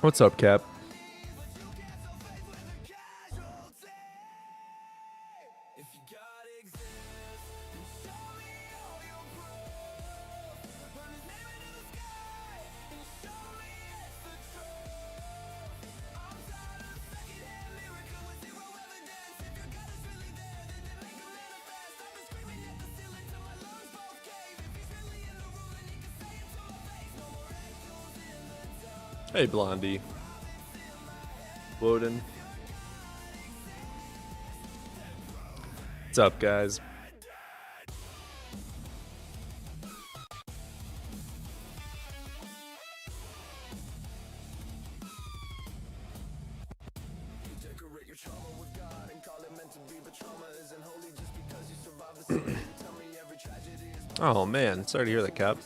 What's up, Cap? Hey, Blondie. Woden. What's up, guys? Oh man, sorry to hear that, Cap.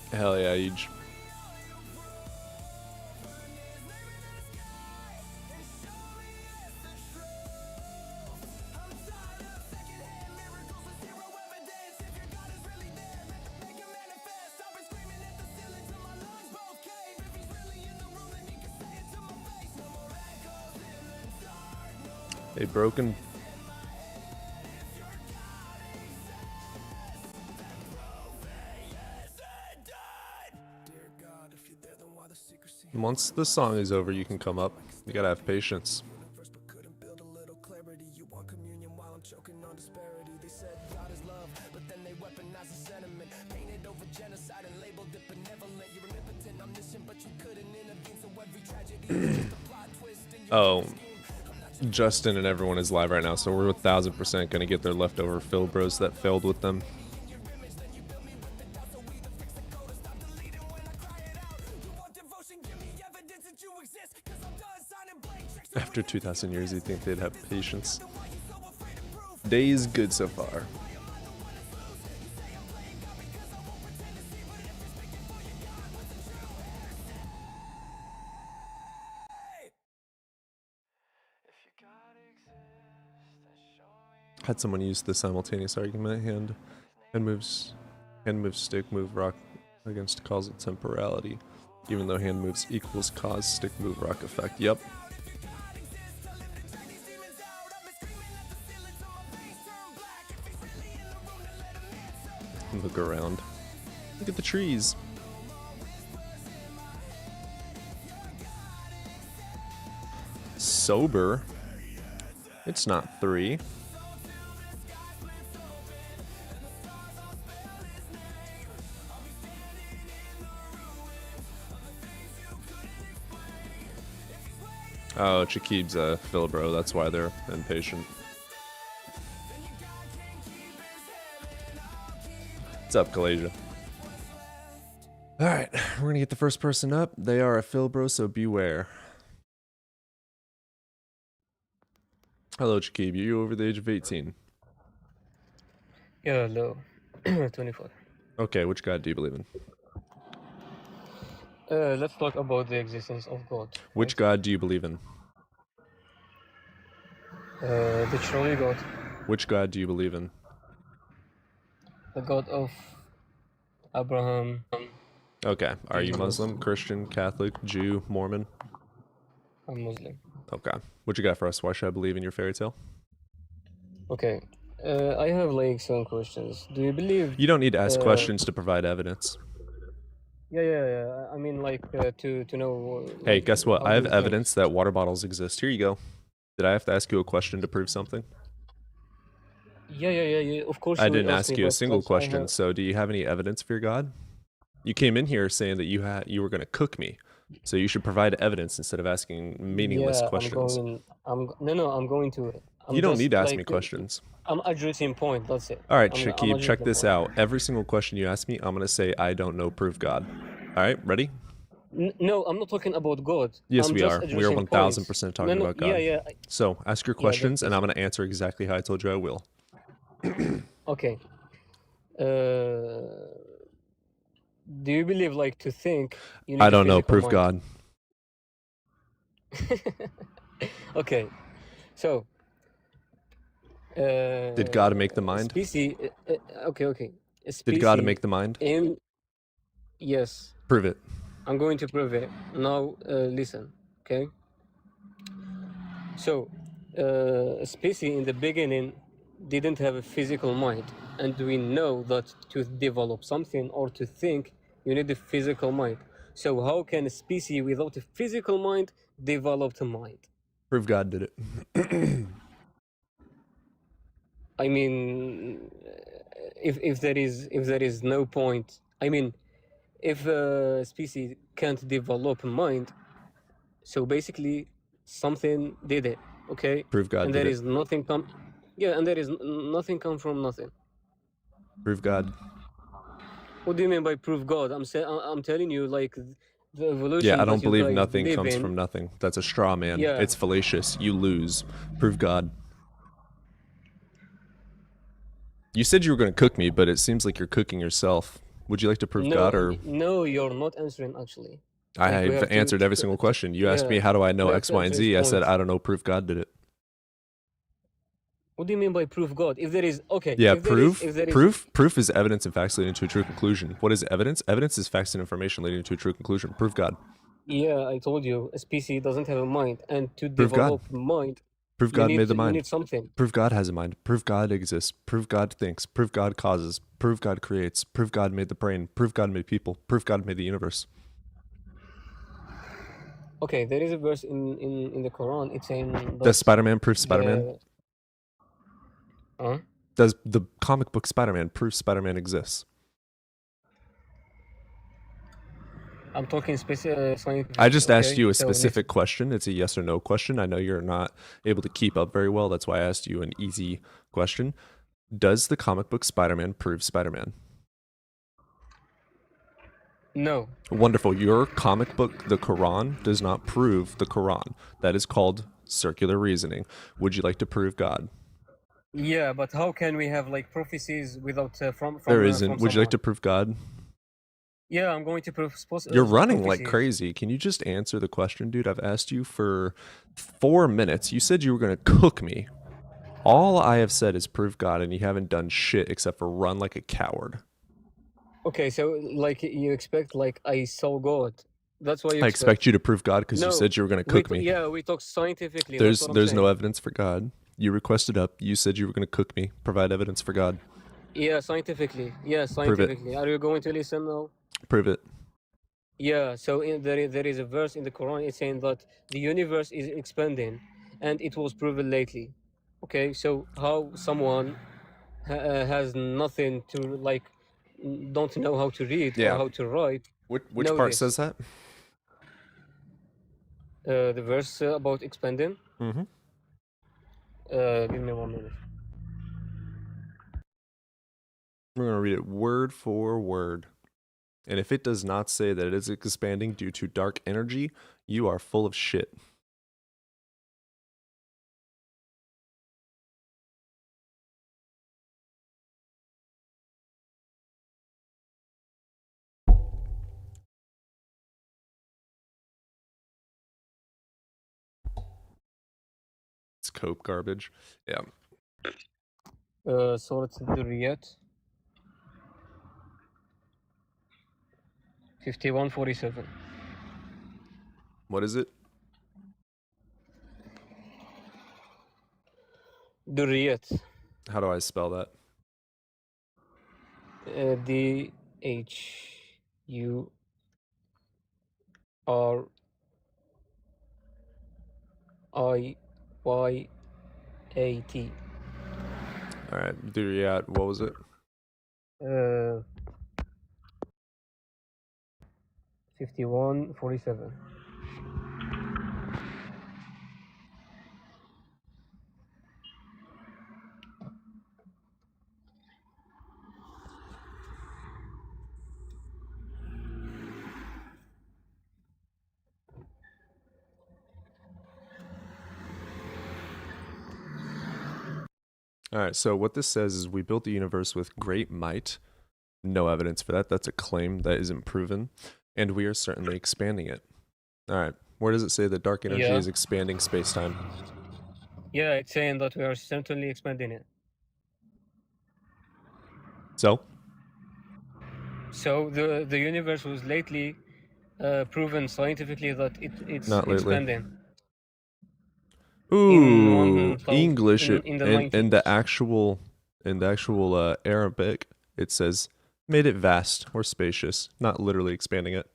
Hell yeah, Age. Hey, Broken. Once the song is over, you can come up. You gotta have patience. Oh, Justin and everyone is live right now, so we're 1000% gonna get their leftover Phil Bros that failed with them. After 2,000 years, you'd think they'd have patience. Day's good so far. Had someone use the simultaneous argument. Hand moves, stick move rock against causal temporality, even though hand moves equals cause stick move rock effect. Yep. Look around. Look at the trees. Sober. It's not 3. Oh, Chakib's a Philbro, that's why they're impatient. What's up, Kalasia? Alright, we're gonna get the first person up. They are a Philbro, so beware. Hello, Chakib. Are you over the age of 18? Yeah, hello. 24. Okay, which god do you believe in? Let's talk about the existence of God. Which god do you believe in? The truly God. Which god do you believe in? The God of Abraham. Okay, are you Muslim, Christian, Catholic, Jew, Mormon? I'm Muslim. Okay, what you got for us? Why should I believe in your fairy tale? Okay, I have like some questions. Do you believe... You don't need to ask questions to provide evidence. Yeah. I mean, like, to know... Hey, like, guess what? I have do you think- evidence that water bottles exist. Here you go. Did I have to ask you a question to prove something? Yeah, of course. I you will didn't ask ask me, you a but, single like, question, so do you have any evidence for your god? You came in here saying that you were going to cook me, so you should provide evidence instead of asking meaningless questions. I'm going to... You don't need to ask me like, questions. I'm addressing point, that's it. All right, I'm Shakib, check addressing this point. out. Every single question you ask me, I'm going to say, I don't know, prove God. All right, ready? No, I'm not talking about God. Yes, I'm we just are. We are addressing 1000% talking about God. Yeah. So ask your questions, and I'm going to answer exactly how I told you I will. Okay. Do you believe, like, to think... You need I a don't know, physical prove mind? God. Okay, so Did God make the mind? species. Okay. A Did God species make the mind? in yes, Prove it. I'm going to prove it now. Listen, okay. So, a species in the beginning didn't have a physical mind, and we know that to develop something or to think, you need a physical mind. So, how can a species without a physical mind develop a mind? Prove God did it. I mean, if there is no point, I mean, if a species can't develop a mind, so basically something did it, okay? Prove God And did there it. is nothing come, yeah, and there is nothing come from nothing. Prove God. What do you mean by prove God? I'm telling you, like the Yeah, evolution I that don't you believe guys nothing believe comes in. from nothing. That's a straw man. Yeah. It's fallacious. You lose. Prove God. You said you were going to cook me, but it seems like you're cooking yourself. Would you like to prove God, or No, you're not answering actually. Like we I've have answered every single question. You asked me, yeah, how do I know we have X, to Y, and answer his Z? I said, point. I don't know. Prove God did it. What do you mean by prove God? If there is okay, Yeah, if there is proof is evidence and facts leading to a true conclusion. What is evidence? Evidence is facts and information leading to a true conclusion. Prove God. yeah, I told you a species doesn't have a mind, and to Prove God. develop mind, Prove God made the you mind. need something. Prove God has a mind. Prove God exists. Prove God thinks. Prove God causes. Prove God creates. Prove God made the brain. Prove God made people. Prove God made the universe. Okay, there is a verse in the Quran. It's saying Does that Spider-Man prove Spider-Man? the huh? Does the comic book Spider-Man prove Spider-Man exists? I'm talking scientifically. I just asked Okay, you a so listen. specific question. It's a yes or no question. I know you're not able to keep up very well. That's why I asked you an easy question. Does the comic book Spider-Man prove Spider-Man? No. Wonderful. Your comic book, the Quran, does not prove the Quran. That is called circular reasoning. Would you like to prove God? Yeah, but how can we have like prophecies without There isn't. from Would you like someone? to prove God? Yeah, I'm going to prove You're running like prophecies. crazy. Can you just answer the question, dude? I've asked you for 4 minutes. You said you were going to cook me. All I have said is prove God, and you haven't done shit except for run like a coward. Okay, so like you expect like I saw God. That's why you I expect you to prove God because you No, said you were going to cook me. yeah, we talk scientifically. That's what I'm There's saying. no evidence for God. You requested up. You said you were going to cook me. Provide evidence for God. Yeah, scientifically. Yeah, Prove it. scientifically. Are you going to listen now? Prove it. Yeah, so there is a verse in the Quran. It's saying that the universe is expanding, and it was proven lately. Okay, so how someone has nothing to like, don't know how to read or Yeah. how to write, Which know part this? says that? The verse about expanding. Mm-hmm. Give me 1 minute. We're going to read it word for word. And if it does not say that it is expanding due to dark energy, you are full of shit. It's cope garbage. Yeah. Surah Al-Durriyat 51:47. What is it? Durriyat. How do I spell that? Durriyat. All right. Duriyat. What was it? 51:47. All right. So what this says is we built the universe with great might. No evidence for that. That's a claim that isn't proven. And we are certainly expanding it. All right. Where does it say that dark energy Yeah. is expanding space-time? Yeah, it's saying that we are certainly expanding it. So, So the universe was lately proven scientifically that it's not lately. expanding Ooh, English in the in 90s. the actual Arabic, it says made it vast or spacious, not literally expanding it.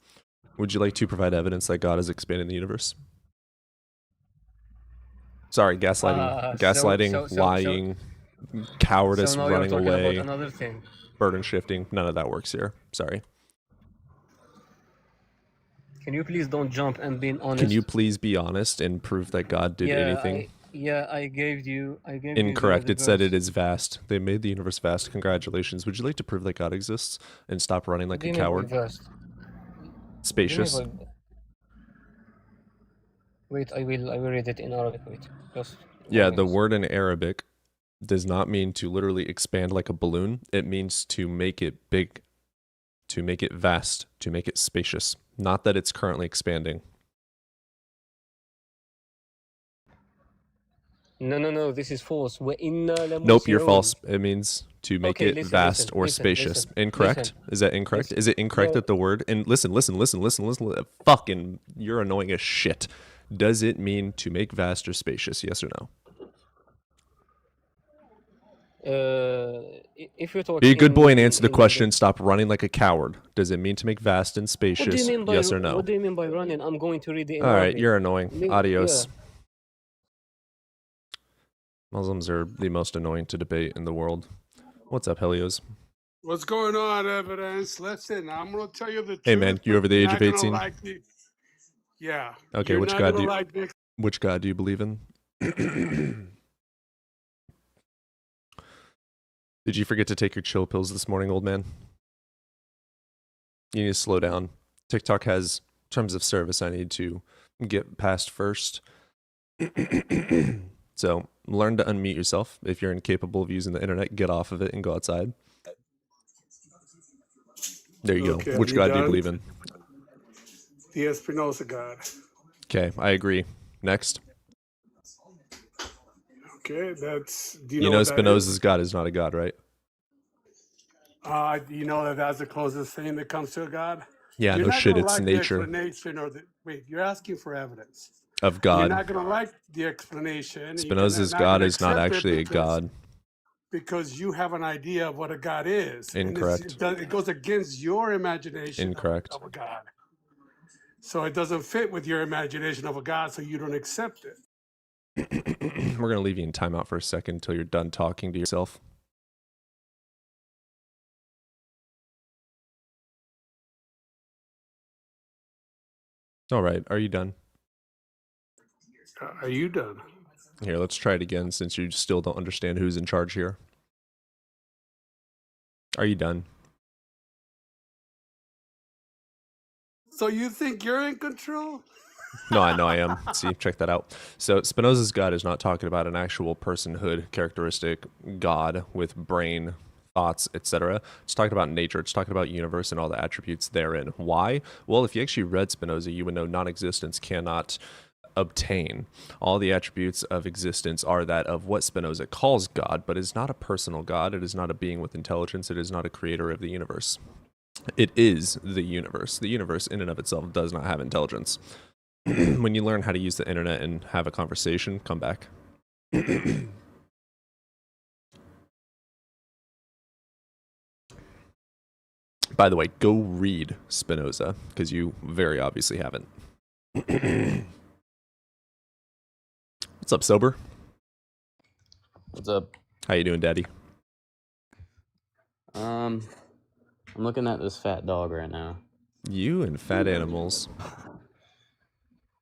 Would you like to provide evidence that God is expanding the universe? Sorry, gaslighting, lying, cowardice, So now you're running talking about away, another thing. burden shifting. None of that works here. Sorry. Can you please don't jump and be honest? Can you please be honest and prove that God did anything? I gave you Incorrect. the It said verse. it is vast. They made the universe vast. Congratulations. Would you like to prove that God exists and stop running like a Give me by coward? verse. Spacious. Give me by... Wait, I will read it in Arabic. Wait, just Yeah, 1 the minute. word in Arabic does not mean to literally expand like a balloon. It means to make it big, to make it vast, to make it spacious. Not that it's currently expanding. No, this is false. Nope, you're false. It means to make Okay, it listen, vast listen, or listen, spacious. listen, Incorrect? listen. Is that incorrect? Listen. Is it incorrect No. that the word and listen. Fucking, you're annoying as shit. Does it mean to make vast or spacious? Yes or no? If you're talking, Be a good boy and answer the in question. Stop running like a coward. Does it mean to make vast and What do you spacious? mean by Yes or no? What do you mean by running? I'm going to read it in All right, Arabic. you're annoying. Adios. Yeah. Muslims are the most annoying to debate in the world. What's up, Helios? What's going on, evidence? Listen, I'm gonna tell you the truth. Hey, man, you but over the you're age not of gonna 18? like the- Yeah. Okay, You're which not God gonna do you like the- which God do you believe in? Did you forget to take your chill pills this morning, old man? You need to slow down. TikTok has terms of service I need to get past first. So learn to unmute yourself. If you're incapable of using the internet, get off of it and go outside. There you Okay, go. Which you God do you done? believe in? The Espinosa God. Okay, I agree. Next. Okay, that's. Do You know what that Spinoza's is? God is not a God, right? You know that that's the closest thing that comes to a God. Yeah, You're no not shit. gonna It's like the nature explanation or the. Wait, you're asking for evidence. of You're God. not gonna like the explanation. and you're Spinoza's not God gonna is not accept it actually a God. because you have an idea of what a God is. Incorrect. And it goes against your imagination Incorrect. of a God. So it doesn't fit with your imagination of a God, so you don't accept it. We're going to leave you in timeout for a second until you're done talking to yourself. All right, are you done? Are you done? Here, let's try it again since you still don't understand who's in charge here. Are you done? So you think you're in control? No, I know I am. See, check that out. So Spinoza's God is not talking about an actual personhood characteristic God with brain, thoughts, etc. It's talking about nature. It's talking about universe and all the attributes therein. Why? Well, if you actually read Spinoza, you would know non-existence cannot obtain. All the attributes of existence are that of what Spinoza calls God, but is not a personal God. It is not a being with intelligence. It is not a creator of the universe. It is the universe. The universe in and of itself does not have intelligence. When you learn how to use the internet and have a conversation, come back. By the way, go read Spinoza, because you very obviously haven't. What's up, Sober? What's up? How you doing, Daddy? I'm looking at this fat dog right now. You and fat animals.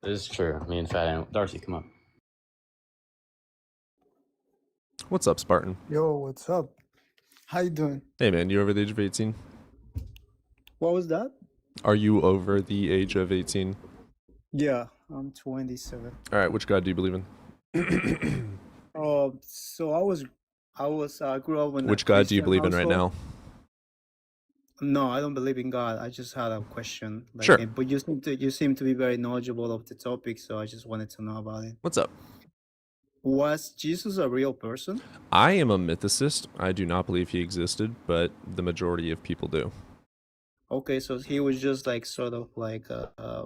This is true. Me and fat animal. Darcy, come up. What's up, Spartan? Yo, what's up? How you doing? Hey, man, you over the age of 18? What was that? Are you over the age of 18? Yeah, I'm 27. All right, which God do you believe in? So I grew up in a Which God do you Christian believe in right household. No, I don't believe in God. I just had a question. Like, Sure. but you seem to be very knowledgeable of the topic, so I just wanted to know about it. What's up? Was Jesus a real person? I am a mythicist. I do not believe he existed, but the majority of people do. Okay, so he was just like sort of like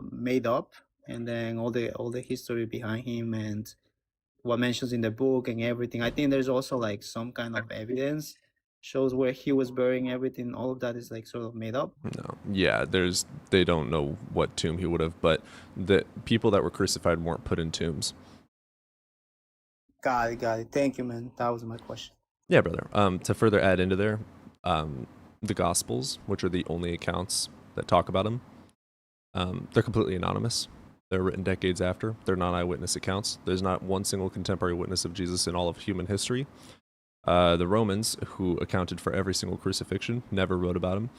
made up, and then all the history behind him and what mentions in the book and everything. I think there's also like some kind of evidence shows where he was burying everything. All of that is like sort of made up. No. Yeah, they don't know what tomb he would have, but the people that were crucified weren't put in tombs. Got it. Thank you, man. That was my question. Yeah, brother. To further add into there, the Gospels, which are the only accounts that talk about him, they're completely anonymous. They're written decades after. They're not eyewitness accounts. There's not one single contemporary witness of Jesus in all of human history. The Romans, who accounted for every single crucifixion, never wrote about him.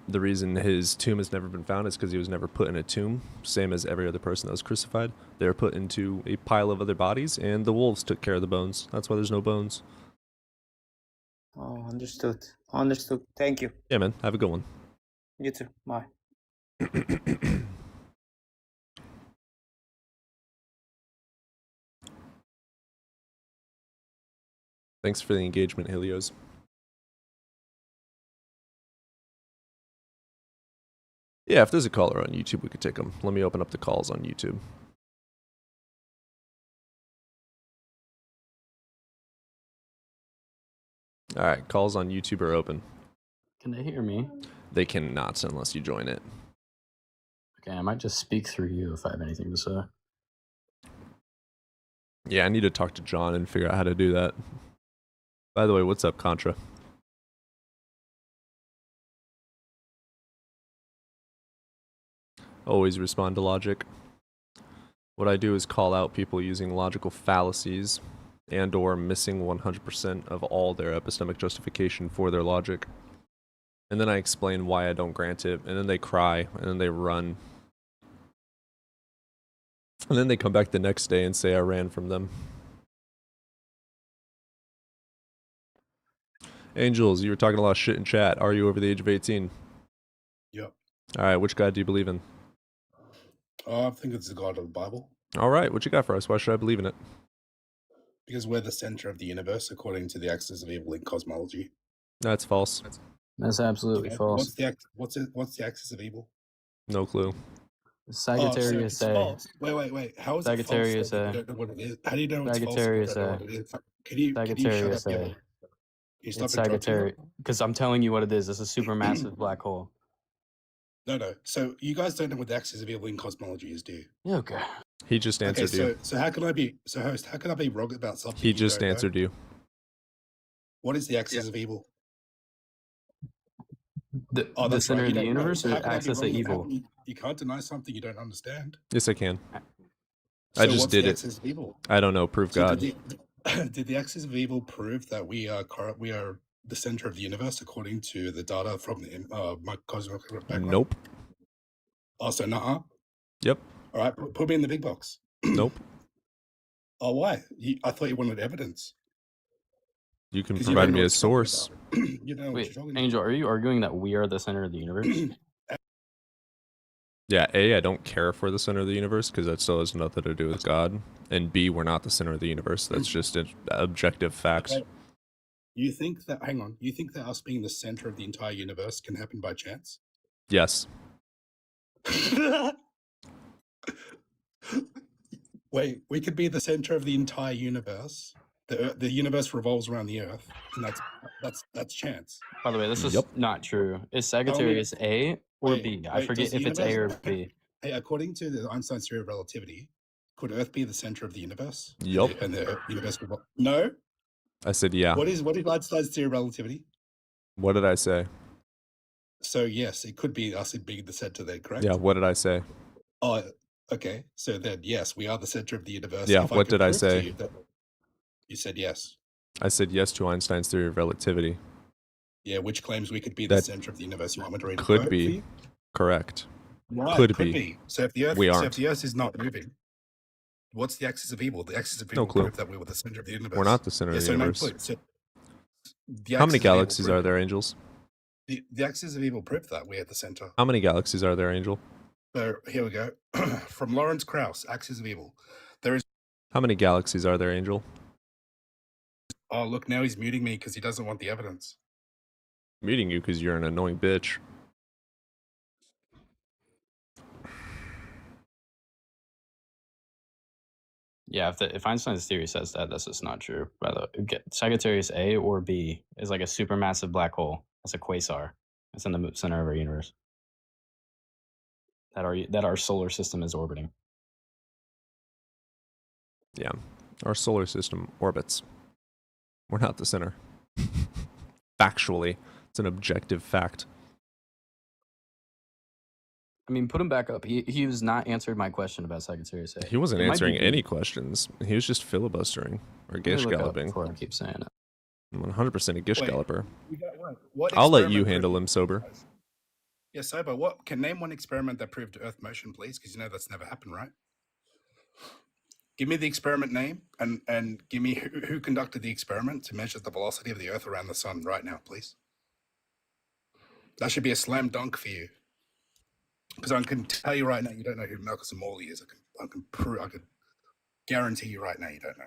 The reason his tomb has never been found is because he was never put in a tomb, same as every other person that was crucified. They were put into a pile of other bodies, and the wolves took care of the bones. That's why there's no bones. Oh, understood. Thank you. Yeah, man. Have a good one. You too. Bye. Thanks for the engagement, Helios. Yeah, if there's a caller on YouTube, we could take them. Let me open up the calls on YouTube. All right, calls on YouTube are open. Can they hear me? They cannot unless you join it. Okay, I might just speak through you if I have anything to say. Yeah, I need to talk to John and figure out how to do that. By the way, what's up, Contra? Always respond to logic. What I do is call out people using logical fallacies and or missing 100% of all their epistemic justification for their logic. And then I explain why I don't grant it, and then they cry, and then they run. And then they come back the next day and say I ran from them. Angels, you were talking a lot of shit in chat. Are you over the age of 18? Yep. Alright, which God do you believe in? I think it's the God of the Bible. Alright, what you got for us? Why should I believe in it? Because we're the center of the universe according to the axis of evil in cosmology. That's false. That's absolutely Okay, false. What's the axis of evil? No clue. Sagittarius Oh, so A. it's false. Wait. How is Sagittarius it false? A. If you don't know what it is? How do you know it's Sagittarius false? If you don't know what it is? Can you shut Sagittarius up? A. Can you stop It's interrupting me? Sagittarius. Because I'm telling you what it is. It's a supermassive black hole. No. So you guys don't know what the axis of evil in cosmology is, do you? Yeah, okay. He just Okay, answered you. so how can I be host? How can I be wrong about something? He you just don't know? answered you. What is the axis of evil? The That's center right, of you the don't know. universe So or how can I be axis of wrong? evil? You can't deny something you don't understand. Yes, I can. I So just what's did the it. axis of evil? I don't know. Prove So God. did the axis of evil prove that we are the center of the universe according to the data from my cosmic background? Nope. Also, nuh-uh. Yep. All right, put me in the big box. Nope. Oh, why? I thought you wanted evidence. You can 'Cause you provide don't know me a what you're talking source. about. You know what Wait, you're talking about. Angel, are you arguing that we are the center of the universe? Yeah, A, I don't care if we're the center of the universe because that still has nothing to do with God. And B, we're not the center of the universe. That's just objective facts. Okay. You think that us being the center of the entire universe can happen by chance? Yes. Wait, we could be the center of the entire universe. The universe revolves around the Earth, and that's chance. By the way, this is Yep. not true. Is Sagittarius A or Wait, B? I wait, forget does the if it's A or universe- B. Hey, according to the Einstein's theory of relativity, could Earth be the center of the universe? Yup. And the universe no. I said yeah. What is Einstein's theory of relativity? What did I say? So yes, it could be us being the center there, correct? Yeah, what did I say? Oh, okay. So then, yes, we are the center of the universe. Yeah, If what could did I prove to say? You, you said yes. I said yes to Einstein's theory of relativity. Yeah, which claims we could be the That center of the universe. You want me to read a could quote be. for you? Correct. Right, Could could be. be. So if the Earth, We so aren't. if the Earth is not moving, what's the axis of evil? The axis of No evil clue. proved that we were the center of the universe. We're not the center of the no universe. clue. So the How many axis of evil galaxies are proved- there, Angels? The axis of evil proved that we're at the center. How many galaxies are there, Angel? So here we go. From Lawrence Krauss, Axis of Evil. There is. How many galaxies are there, Angel? Oh, look, now he's muting me because he doesn't want the evidence. Meeting you because you're an annoying bitch. Yeah, if Einstein's theory says that, that's just not true. By the way, Sagittarius A or B is like a supermassive black hole. That's a quasar. It's in the center of our universe. That our solar system is orbiting. Yeah, our solar system orbits. We're not the center. Factually, it's an objective fact. I mean, put him back up. He was not answered my question about Sagittarius A. He wasn't It might be answering B. any questions. He was just filibustering or Let me gish look it up galloping. before I keep saying it. 100% a gish Wait. galloper. What I'll let you experiment handle proved- him sober. Yeah, sober. What can name one experiment that proved Earth motion, please? Because you know that's never happened, right? Give me the experiment name and give me who conducted the experiment to measure the velocity of the Earth around the sun right now, please. That should be a slam dunk for you. Because I can tell you right now, you don't know who Malcolm Morley is. I could guarantee you right now, you don't know.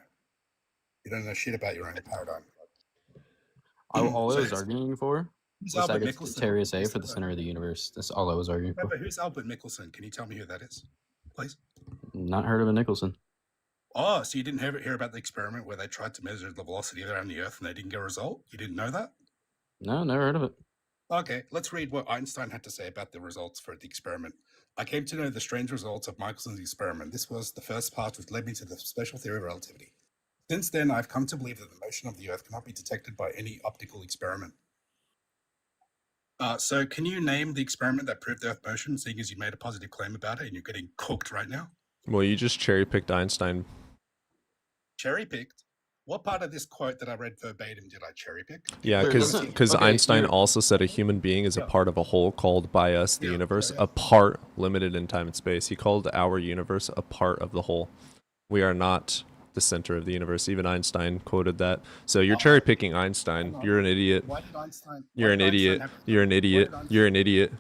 You don't know shit about your own paradigm. All I So was who's- arguing for Who's was Albert Michelson? Sagittarius A for the center of the universe. That's all I was arguing Yeah, for. but who's Albert Michelson? Can you tell me who that is, please? Not heard of a Nicholson. Oh, so you didn't hear about the experiment where they tried to measure the velocity around the Earth and they didn't get a result? You didn't know that? No, never heard of it. Okay, let's read what Einstein had to say about the results for the experiment. I came to know the strange results of Michelson's experiment. This was the first part which led me to the special theory of relativity. Since then, I've come to believe that the motion of the Earth cannot be detected by any optical experiment. So can you name the experiment that proved Earth motion, seeing as you made a positive claim about it and you're getting cooked right now? Well, you just cherry picked Einstein. Cherry picked? What part of this quote that I read verbatim did I cherry pick? Yeah, There because doesn't- okay, Einstein you're- also said a human being is a Yeah. part of a whole called by us the Yeah, universe, yeah. a part limited in time and space. He called our universe a part of the whole. We are not the center of the universe. Even Einstein quoted that. So you're cherry picking Einstein. Hold on. You're an idiot. Why did Einstein? You're an idiot. You're an idiot. You're an idiot.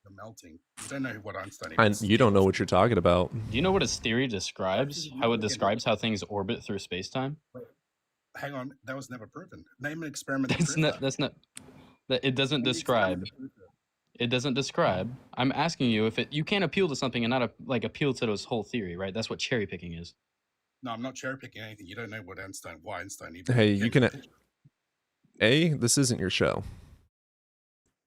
You're melting. You don't know what Einstein And is. you don't know what you're talking about. Do you know what his theory describes? How it describes how things orbit through space-time? Hang on, that was never proven. Name an experiment. That's not. That's not. That it doesn't describe. It doesn't describe. I'm asking you if it. You can't appeal to something and not appeal to this whole theory, right? That's what cherry picking is. No, I'm not cherry picking anything. You don't know what why Einstein even. Hey, you came can. to the picture. This isn't your show.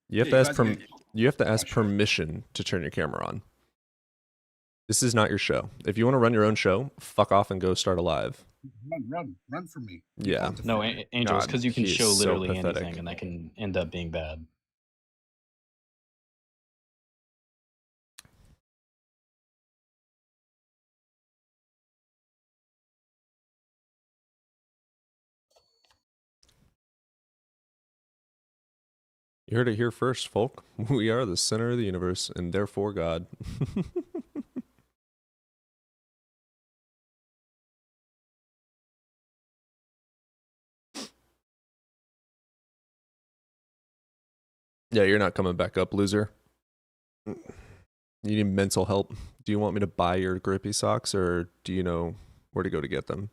You have Yeah, to you ask guys are gonna- you have to ask sure. permission to turn your camera on. This is not your show. If you want to run your own show, fuck off and go start a live. Run from me. Yeah. No, Angels, God, because you can he is show so literally pathetic. anything, and that can end up being bad. You heard it here first, folk. We are the center of the universe, and therefore God. Yeah, you're not coming back up, loser. You need mental help. Do you want me to buy your grippy socks, or do you know where to go to get them?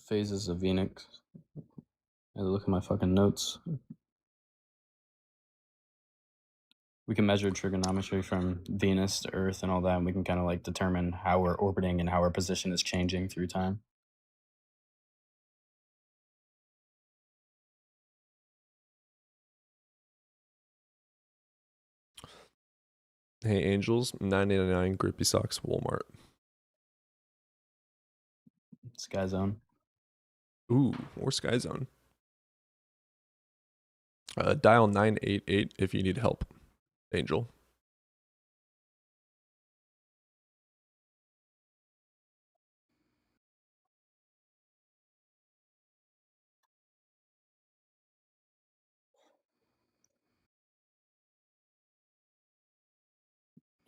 Phases of Venus. I look at my fucking notes. We can measure trigonometry from Venus to Earth and all that, and we can kind of determine how we're orbiting and how our position is changing through time. Hey, Angels, $9.99 grippy socks, Walmart. Sky Zone. Ooh, or Sky Zone. Dial 988 if you need help, Angel.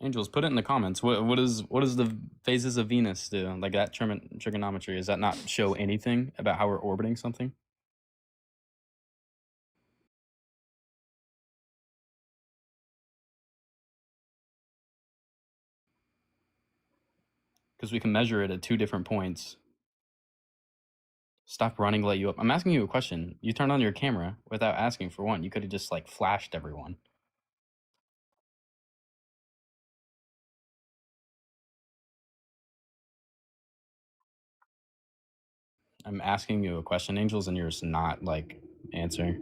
Angels, put it in the comments. What does the phases of Venus do? Like that trigonometry, does that not show anything about how we're orbiting something? Because we can measure it at 2 different points. Stop running, let you up. I'm asking you a question. You turned on your camera without asking for one. You could have just like flashed everyone. I'm asking you a question, Angels, and you're just not like answering.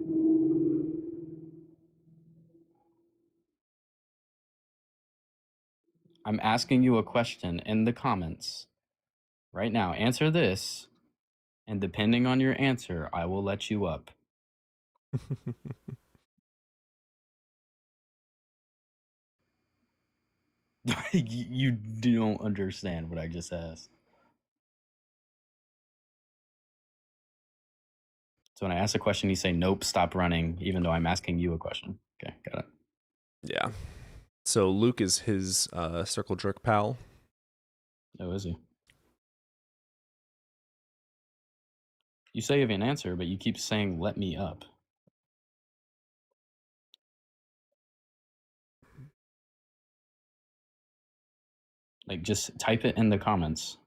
I'm asking you a question in the comments right now. Answer this, and depending on your answer, I will let you up. You don't understand what I just asked. So when I ask a question, you say, nope, stop running, even though I'm asking you a question. Okay, got it. Yeah. So Luke is his circle jerk pal. Oh, is he? You say you have an answer, but you keep saying, let me up. Like, just type it in the comments.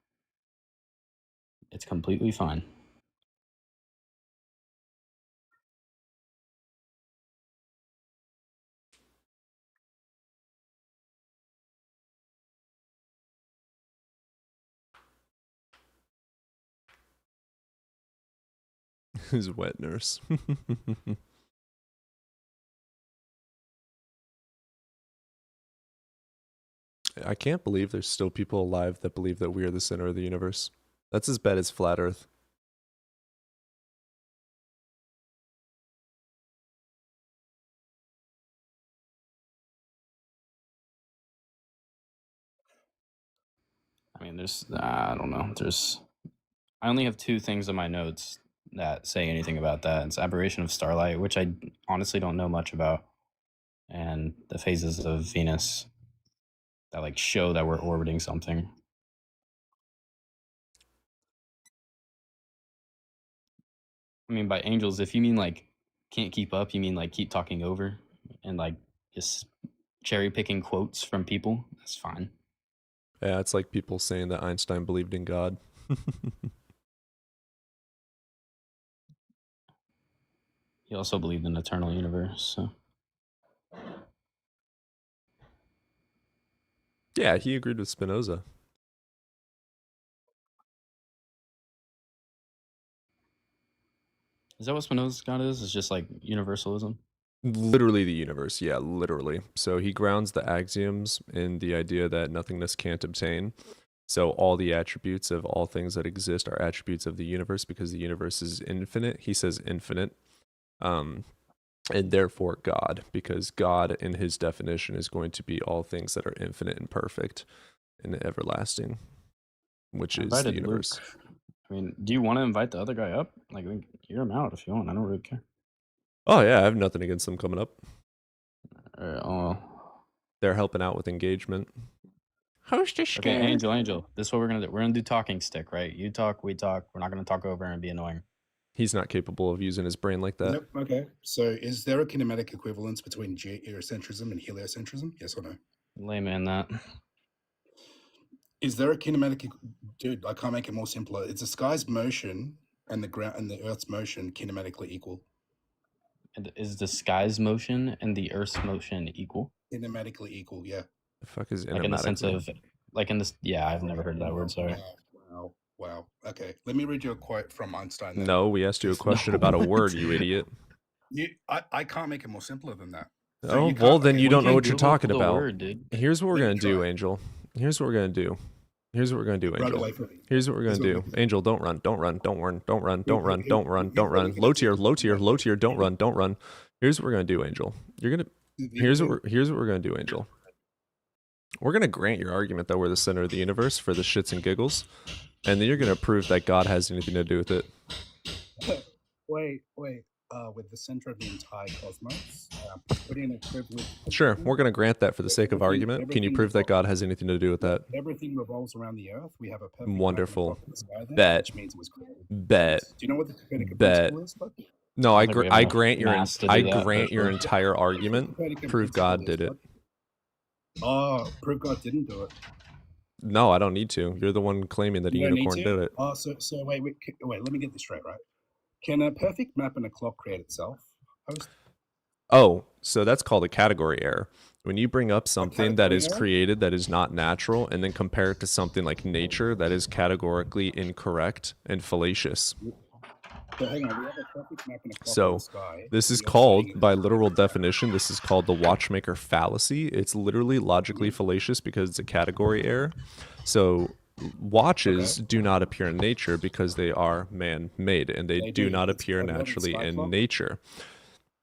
It's completely fine. His wet nurse. I can't believe there's still people alive that believe that we are the center of the universe. That's as bad as flat Earth. I mean, I don't know. I only have 2 things in my notes that say anything about that. It's aberration of starlight, which I honestly don't know much about, and the phases of Venus that like show that we're orbiting something. I mean, by angels, if you mean like can't keep up, you mean like keep talking over and like just cherry picking quotes from people. That's fine. Yeah, it's like people saying that Einstein believed in God. He also believed in eternal universe. So Yeah, he agreed with Spinoza. is that what Spinoza's God is? It's just like universalism. Literally the universe, yeah, literally. So he grounds the axioms in the idea that nothingness can't obtain. So all the attributes of all things that exist are attributes of the universe because the universe is infinite. He says infinite. And therefore God, because God in his definition is going to be all things that are infinite and perfect and everlasting, which I is the invited universe. Luke. I mean, do you want to invite the other guy up? Like, we can hear him out if you want. I don't really care. Oh yeah, I have nothing against them coming up. Oh, They're helping out with engagement. Host is okay, scared. Angel. This is what we're gonna do. We're gonna do talking stick, right? You talk, we talk. We're not gonna talk over and be annoying. He's not capable of using his brain like that. Yep. Okay. So, is there a kinematic equivalence between geocentrism and heliocentrism? Yes or no? Layman that. Is there a kinematic? Dude, I can't make it more simpler. It's the sky's motion and the ground and the Earth's motion kinematically equal. And is the sky's motion and the Earth's motion equal? Kinematically equal. Yeah. The fuck is Like in the sense kinematically? of, like in this. Yeah, I've never heard that word. Sorry. Wow. Okay. Let me read you a quote from Einstein. Then. No, we asked you a Just- question about a word, you idiot. I can't make it more simpler than that. So Oh, you can't- well, then okay, you we don't know can what you're Google talking the about. word, dude. Here's what we're Let going me to do, try. Angel. Here's what we're going to do. Here's what we're going to do, Run Angel. away from me. Here's what we're going to Here's what do. we're gonna Angel, don't run. Don't run. Don't run. Don't run. Don't run. Here- Don't run. here- Don't run. here's what Low we're tier, gonna low do. tier, low tier. Don't run. Don't run. Here's what we're going to do, Angel. You're going to Here's what we're going to do, Angel. We're going to grant your argument that we're the center of the universe for the shits and giggles, and then you're going to prove that God has anything to do with it. Wait. With the center of the entire cosmos, put in a privilege. Sure, we're going to grant that for the sake of Everything- argument. Can you everything prove that revolves- God has anything to do with that? Everything revolves around the Earth. We have a perfect Wonderful. clock in the sky there, Bet. which means it was created. Bet. Do you know what the Copernican Bet. principle is? Bud? No, I I don't think we have I enough grant your mass to do I that, grant but your sure. entire argument. Copernican Prove principle God is, did it. bud. Oh, prove God didn't do it. No, I don't need to. You're the one claiming that a You don't need unicorn to? did it. Oh, so wait, let me get this straight, right? Can a perfect map and a clock create itself? Host? Oh, so that's called a category error. When you bring up something that category is error? created that is not natural and then compare it to something like nature that is categorically incorrect and fallacious. So hang on, we have a perfect map and a clock in So the sky. this is You're called, saying by literal definition, this is called the watchmaker fallacy. It's literally logically fallacious because it's a category error. So watches do not appear in nature because they are man-made, and they They do do. not It's appear called what, naturally sky in clock? nature.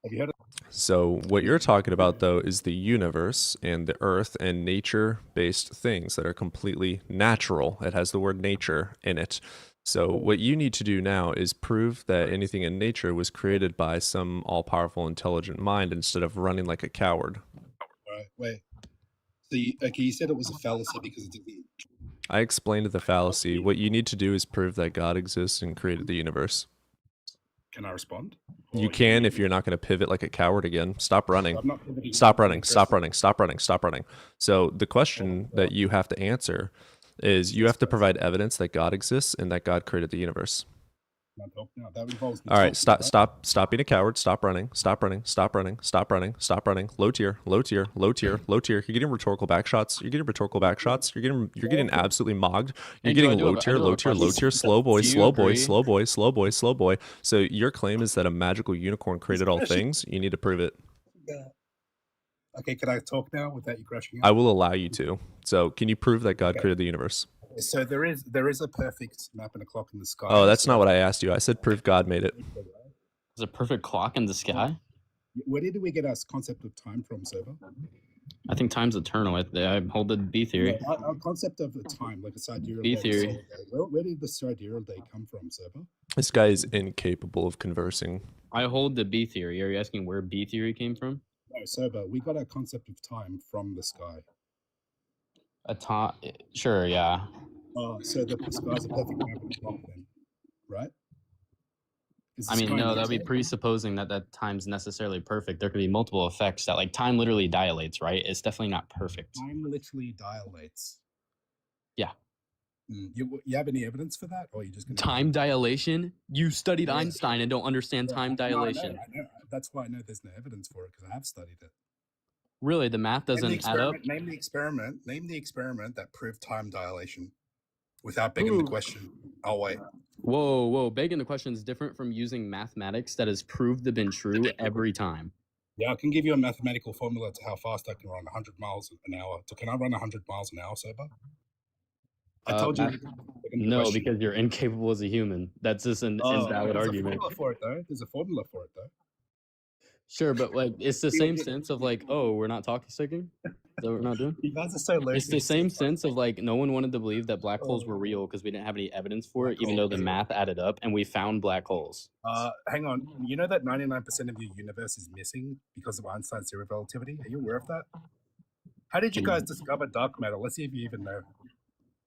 Have you heard of So what you're talking about though is the universe and the earth and nature-based things that are completely natural. It has the word nature in it. So what you need to do now is prove that anything in nature was created by some all-powerful intelligent mind instead of running like a coward. Right, wait. So you said it was a fallacy because it didn't. I explained the fallacy. What you need to do is prove that God exists and created the universe. Can I respond? You Or can if you're not going to pivot like a coward again. Stop running. I'm not pivoting, Stop I'm running. Stop aggressive. running. Stop running. Stop running. So the question that you have to answer is you have to provide evidence that God exists and that God created the universe. Can I talk now? That involves me All right, talking, stop being a coward. Stop running. Stop running. Stop running. Stop running. Stop running. Low tier. Low tier. Low tier. Low tier. You're getting rhetorical back shots. You're getting rhetorical back shots. You're getting absolutely mogged. You're Angel, I getting do low have a- I tier. do have Low a tier. Low question. tier. Slow boy. Do you Slow boy. agree- Slow boy. Slow boy. Slow boy. So your claim is that a magical unicorn created all things. You need to prove it. Okay, can I talk now without you crashing I out? will allow you to. So can you prove that God Okay. created the universe? So there is a perfect map and a clock in the sky. Oh, that's So- not what I asked you. I said prove God made it. There's a perfect clock in the sky. Where did we get our concept of time from, Sober? I think time's eternal. I hold the B theory. No, our concept of the time, like a sidereal B day, theory. solar day. Where did the sidereal day come from, Sober? This guy is incapable of conversing. I hold the B theory. Are you asking where B theory came from? No, Sober, we got our concept of time from the sky. Sure, yeah. So the sky's a perfect map and clock then, right? Is the I mean, sky no, that'd be nature? presupposing that time's necessarily perfect. There could be multiple effects that, like, time literally dilates, right? It's definitely not perfect. Time literally dilates. Yeah. You have any evidence for that, or you just gonna Time dilation? You studied Yeah. Einstein and don't understand Yeah, time no, I know, dilation. I know. That's why I know there's no evidence for it because I have studied it. Really, the math doesn't add up? Name the experiment. Name the experiment that proved time dilation without begging the Ooh. question. I'll wait. Whoa. Begging the question is different from using mathematics that has proved to been true every time. Yeah, I can give you a mathematical formula to how fast I can run 100 miles an hour. So can I run 100 miles an hour, Sober? I told you. math- No, because you're incapable as a human. That's just an invalid there's argument. a formula for it, though. There's a formula for it, though. Sure, but like it's the same sense of like, oh, we're not talking sticking? Is that what we're not doing? You guys are so low. It's the same sense of like no one wanted to believe that black holes were real because we didn't have any evidence for it, even though the math added up and we found black holes. Hang on. You know that 99% of your universe is missing because of Einstein's theory of relativity? Are you aware of that? How did you guys discover dark matter? Let's see if you even know.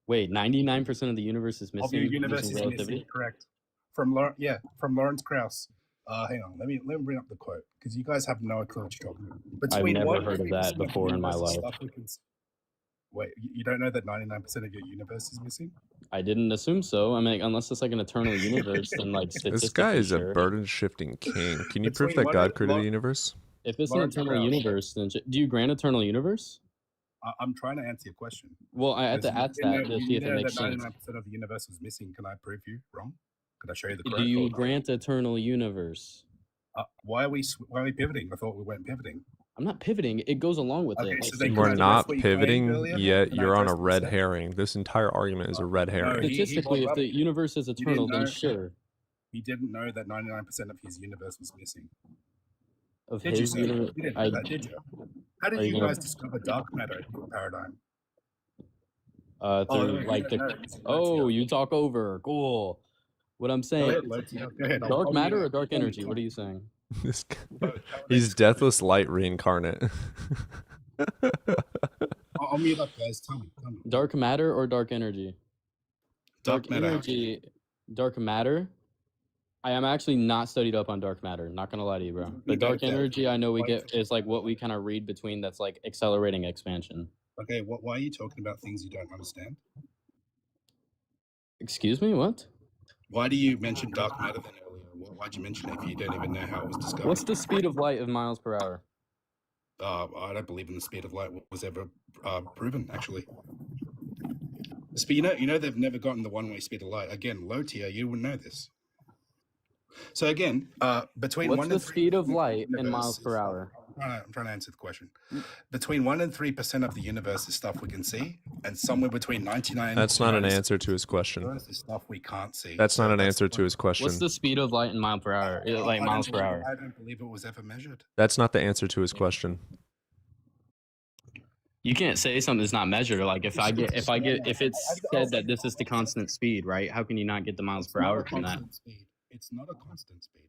Wait, 99% of the universe is Of your missing universe using is relativity? missing, correct? From Lawrence Krauss. Hang on, let me bring up the quote because you guys have no clue what you're talking about. I've never what heard of that 50% before in my universe is life. stuff we can wait, you don't know that 99% of your universe is missing? I didn't assume so. I mean, unless it's like an eternal universe, then like statistically This guy is sure. a burden shifting king. Can you prove Between that what God is- created what- the universe? If it's Lawrence an eternal Krauss. universe, then do you grant eternal universe? I'm trying to answer your question. Well, I have to Because ask you know- that to you see if know it makes that sense. 99% of the universe was missing. Can I prove you wrong? Could I show you the Do correct? you grant eternal universe? Why are we pivoting? I thought we weren't pivoting. I'm not pivoting. It goes along with Okay, it. so Like, then We're can I not address what you claimed pivoting earlier? yet. Can I You're on a address what you red said? herring. This entire argument is a red herring. he statistically, if brought the up- universe is didn't eternal, then know- sure. He didn't know that 99% of his universe was missing. Of Did you his say? universe, You didn't know that, did you? How did Are you you gonna- guys discover dark matter in your paradigm? through you like don't know. the. It's a Oh, Lotio. you talk over. Cool. What I'm Go saying. ahead, Lotio. Go ahead. Dark I'll matter mute or up. dark Tell me, energy? tell What are me. you saying? This guy- Tell me He's next. deathless light reincarnate. I'll mute up, guys. Tell me. Dark matter or dark energy? Dark matter. energy. Dark matter. I am actually not studied up on dark matter. Not gonna lie to you, bro. You The know dark that. energy I know we Why- get is like what we kind of read between that's like accelerating expansion. Okay, why are you talking about things you don't understand? Excuse me, what? Why do you mention dark matter then earlier? Why'd you mention it if you don't even know how it was discovered? What's the speed of light of miles per hour? I don't believe in the speed of light was ever proven, actually. The speed, you know, they've never gotten the one-way speed of light. Again, low tier, you wouldn't know this. So again, between What's 1 the and 3% speed of the light in universe miles is per stuff- hour? I'm trying to answer the question. Between 1 and 3% of the universe is stuff we can see, and somewhere between 99. That's not an answer to his question. Is stuff we can't see. That's So not an that's answer the to his question. What's the speed of light in mile per hour? Like I miles don't per believe- hour. I don't believe it was ever measured. That's not the answer to his question. You can't say something's not measured. Like if it's said that this is the constant speed, right? How can you not get the miles per It's not hour a from that? constant speed. It's not a constant speed.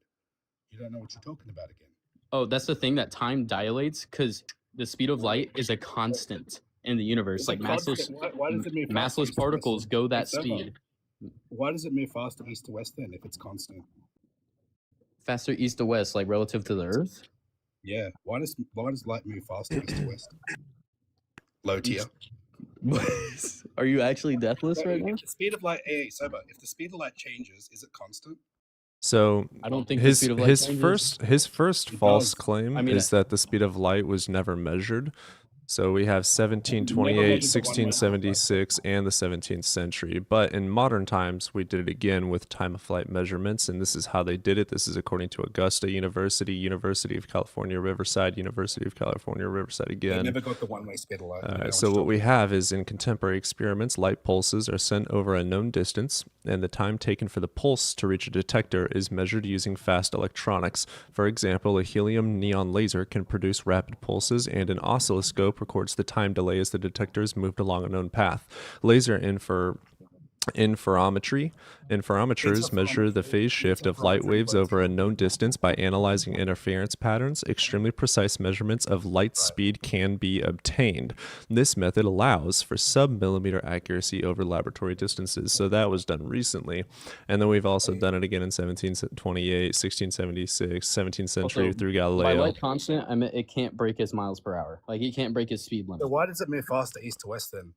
You don't know what you're talking about again. Oh, that's the thing, that time dilates because the speed of light is a constant in the universe. It's Like a constant. Why does it move faster massless east to particles west? go that It's never. speed. Why does it move faster east to west then if it's constant? Faster east to west, like relative to the Earth. Yeah. Why does light move faster east to west? Low tier. Are you actually deathless But right now? if the speed of light, sober. If the speed of light changes, is it constant? So I don't think the his speed of light changes. his first It false does. claim I mean, is that the speed of light was never measured. So we have 1728, measured the one-way 1676, and the 17th century. But in modern times, we did it again with time of flight measurements, and this is how they did it. This is according to Augusta University, University of California, Riverside, University of California, Riverside They again. never got the one-way speed of light. They don't know So what what you're we talking have is in contemporary experiments, light pulses are sent over a known distance, and the time taken for the pulse to reach a detector is measured using fast electronics. For example, a helium neon laser can produce rapid pulses, and an oscilloscope records the time delay as the detector is moved along a known path. Laser interferometers measure the phase shift of light waves over a known distance by analyzing interference patterns. Extremely precise measurements of light speed can be obtained. This method allows for sub-millimeter accuracy over laboratory distances. So that was done recently. And then we've also done it again in 1728, 1676, 17th century Also, through By Galileo. light constant, I mean it can't break his miles per hour. Like it can't break his speed So limit. why does it move faster east to west then?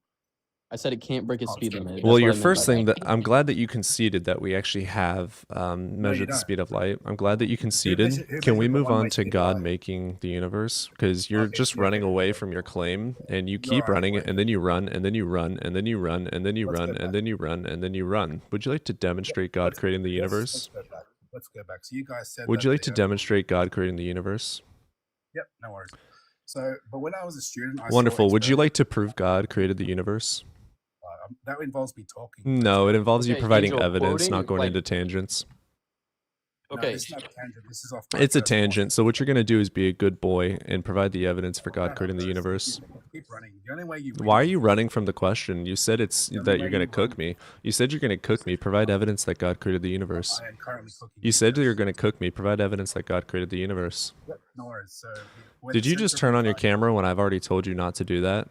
I said it can't break his speed limit. That's Well, what your I meant first by thing that. that I'm glad that you conceded that we actually have measured the don't. speed of light. I'm glad that you conceded. who Can we measured the move one-way on to speed of God light? making the universe? Because you're Okay, just yeah, running yeah, away yeah. from your claim, and you You're keep running it, running and then you run, and then you run, and then you run, and then you Let's run, go and back. then you run, and then you run. Would you like to demonstrate God Let's- creating the Let's universe? go back. Let's go back. So you guys said. Would that you like the to Earth- demonstrate God creating the universe? Yep, no worries. So, but when I was a student, I Wonderful. Saw Would you experiments- like to prove God created the universe? that involves me talking. No, it involves you Okay, providing Angel, evidence, not quoting, going like- into tangents. No, Okay. this is not a tangent. This is off. my It's a personal- tangent. So what you're going to do is be a good boy and provide the evidence for God creating the universe. Keep running. The only way you. Why are you running from the question? You said it's that you're going to cook me. You said you're going to cook me. Provide evidence that God created the universe. I am currently cooking. You said you're going to cook me. Provide evidence that God created the universe. Yep, no worries. So, when Did the you just center turn of on your light- camera when I've already told you not to do that?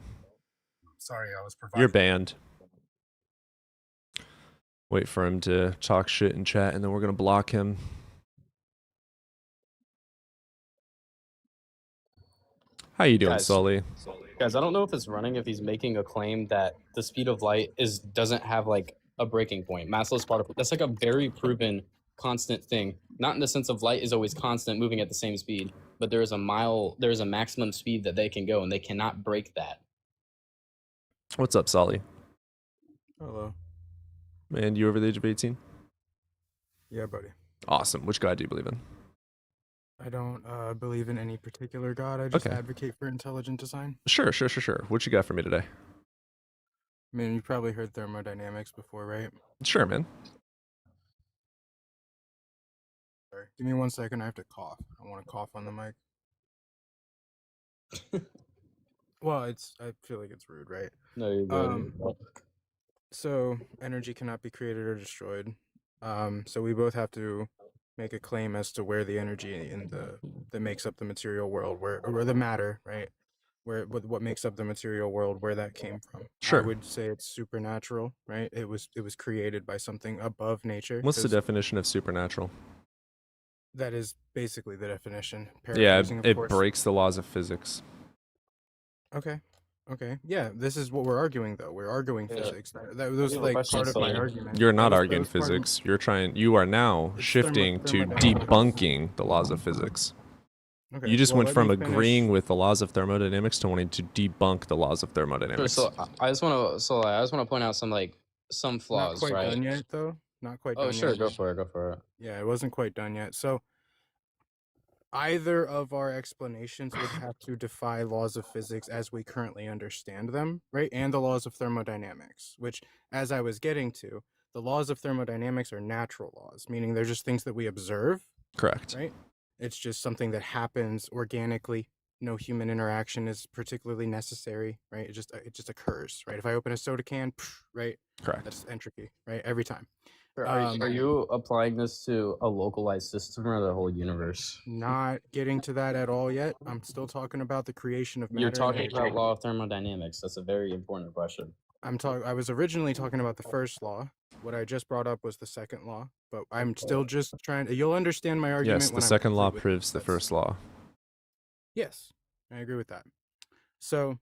Sorry, I was providing. You're banned. Wait for him to talk shit in chat, and then we're going to block him. How you doing, Guys. Sully? Guys, I don't know if it's running if he's making a claim that the speed of light doesn't have like a breaking point. Massless particle. That's like a very proven constant thing. Not in the sense of light is always constant, moving at the same speed, but there is a maximum speed that they can go, and they cannot break that. What's up, Sully? Hello. And you over the age of 18? Yeah, buddy. Awesome. Which God do you believe in? I don't believe in any particular god. I just Okay. advocate for intelligent design. Sure. What you got for me today? I mean, you probably heard thermodynamics before, right? Sure, man. Sorry. Give me 1 second. I have to cough. I want to cough on the mic. Well, I feel like it's rude, right? No, you're good. So energy cannot be created or destroyed. So we both have to make a claim as to where the energy in that makes up the material world, or the matter, right? What makes up the material world, where that came from. Sure. I would say it's supernatural, right? It was created by something above nature. What's the 'cause definition of supernatural? That is basically the definition. Yeah, Paraphrasing, of it course. breaks the laws of physics. Okay. Okay, yeah, this is what we're arguing though. We're arguing Yeah. physics. That was I have a like question, part of my so- argument. You're That not was- that arguing was part of- physics. You are now It's shifting to thermodynamics. debunking the laws of physics. Okay, You just well, went let from me agreeing finish. with the laws of thermodynamics to wanting to debunk the laws of Sure, thermodynamics. so I just want to point out some Not flaws, quite right? done yet, though. Not quite Oh, done sure, yet. go for it. Yeah, it wasn't quite done yet. So either of our explanations would have to defy laws of physics as we currently understand them, right? And the laws of thermodynamics, which, as I was getting to, the laws of thermodynamics are natural laws, meaning they're just things that we observe, Correct. right? It's just something that happens organically. No human interaction is particularly necessary, right? It just occurs, right? If I open a soda can, right, Correct. that's entropy, right? Every time. Are you applying this to a localized system or the whole universe? Not getting to that at all yet. I'm still talking about the creation of matter. You're and talking energy. about law of thermodynamics. That's a very important question. I was originally talking about the first law. What I just brought up was the second law, but I'm still just trying. You'll understand my argument. Yes, when the I'm second law complete with proves the this. first law. Yes, I agree with that. So,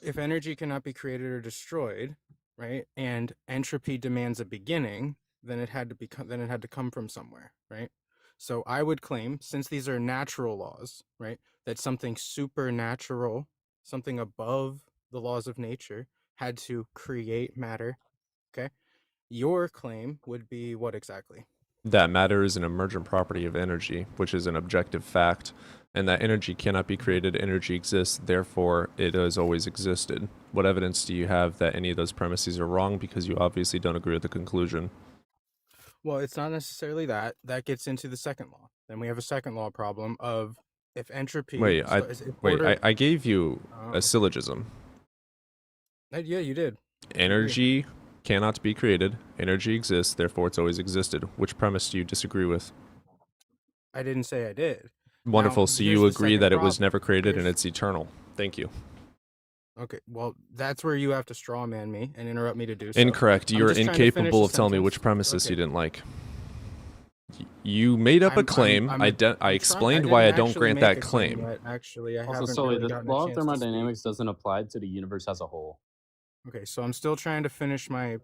if energy cannot be created or destroyed, right, and entropy demands a beginning, then it had to come from somewhere, right? So I would claim, since these are natural laws, right, that something supernatural, something above the laws of nature, had to create matter. Okay, your claim would be what exactly? That matter is an emergent property of energy, which is an objective fact, and that energy cannot be created, energy exists, therefore it has always existed. What evidence do you have that any of those premises are wrong, because you obviously don't agree with the conclusion? Well, it's not necessarily that. That gets into the second law. Then we have a second law problem of if entropy. Wait, order, I gave you Oh. a syllogism. Yeah, you did. Energy cannot be created, energy exists, therefore it's always existed. Which premise do you disagree with? I didn't say I did. Wonderful, Now, so here's you the agree second that it was problem. never created and Here's- it's eternal. Thank you. Okay, well, that's where you have to straw man me and interrupt me to do so. Incorrect. I'm You're just trying to finish incapable the of telling me sentence. which premises Okay. you didn't like. You made up a claim. I explained why I don't grant that claim. Actually, I Also, haven't Sully, really the gotten a law of chance to speak. thermodynamics doesn't apply to the universe as a whole. Okay, so I'm still trying to finish my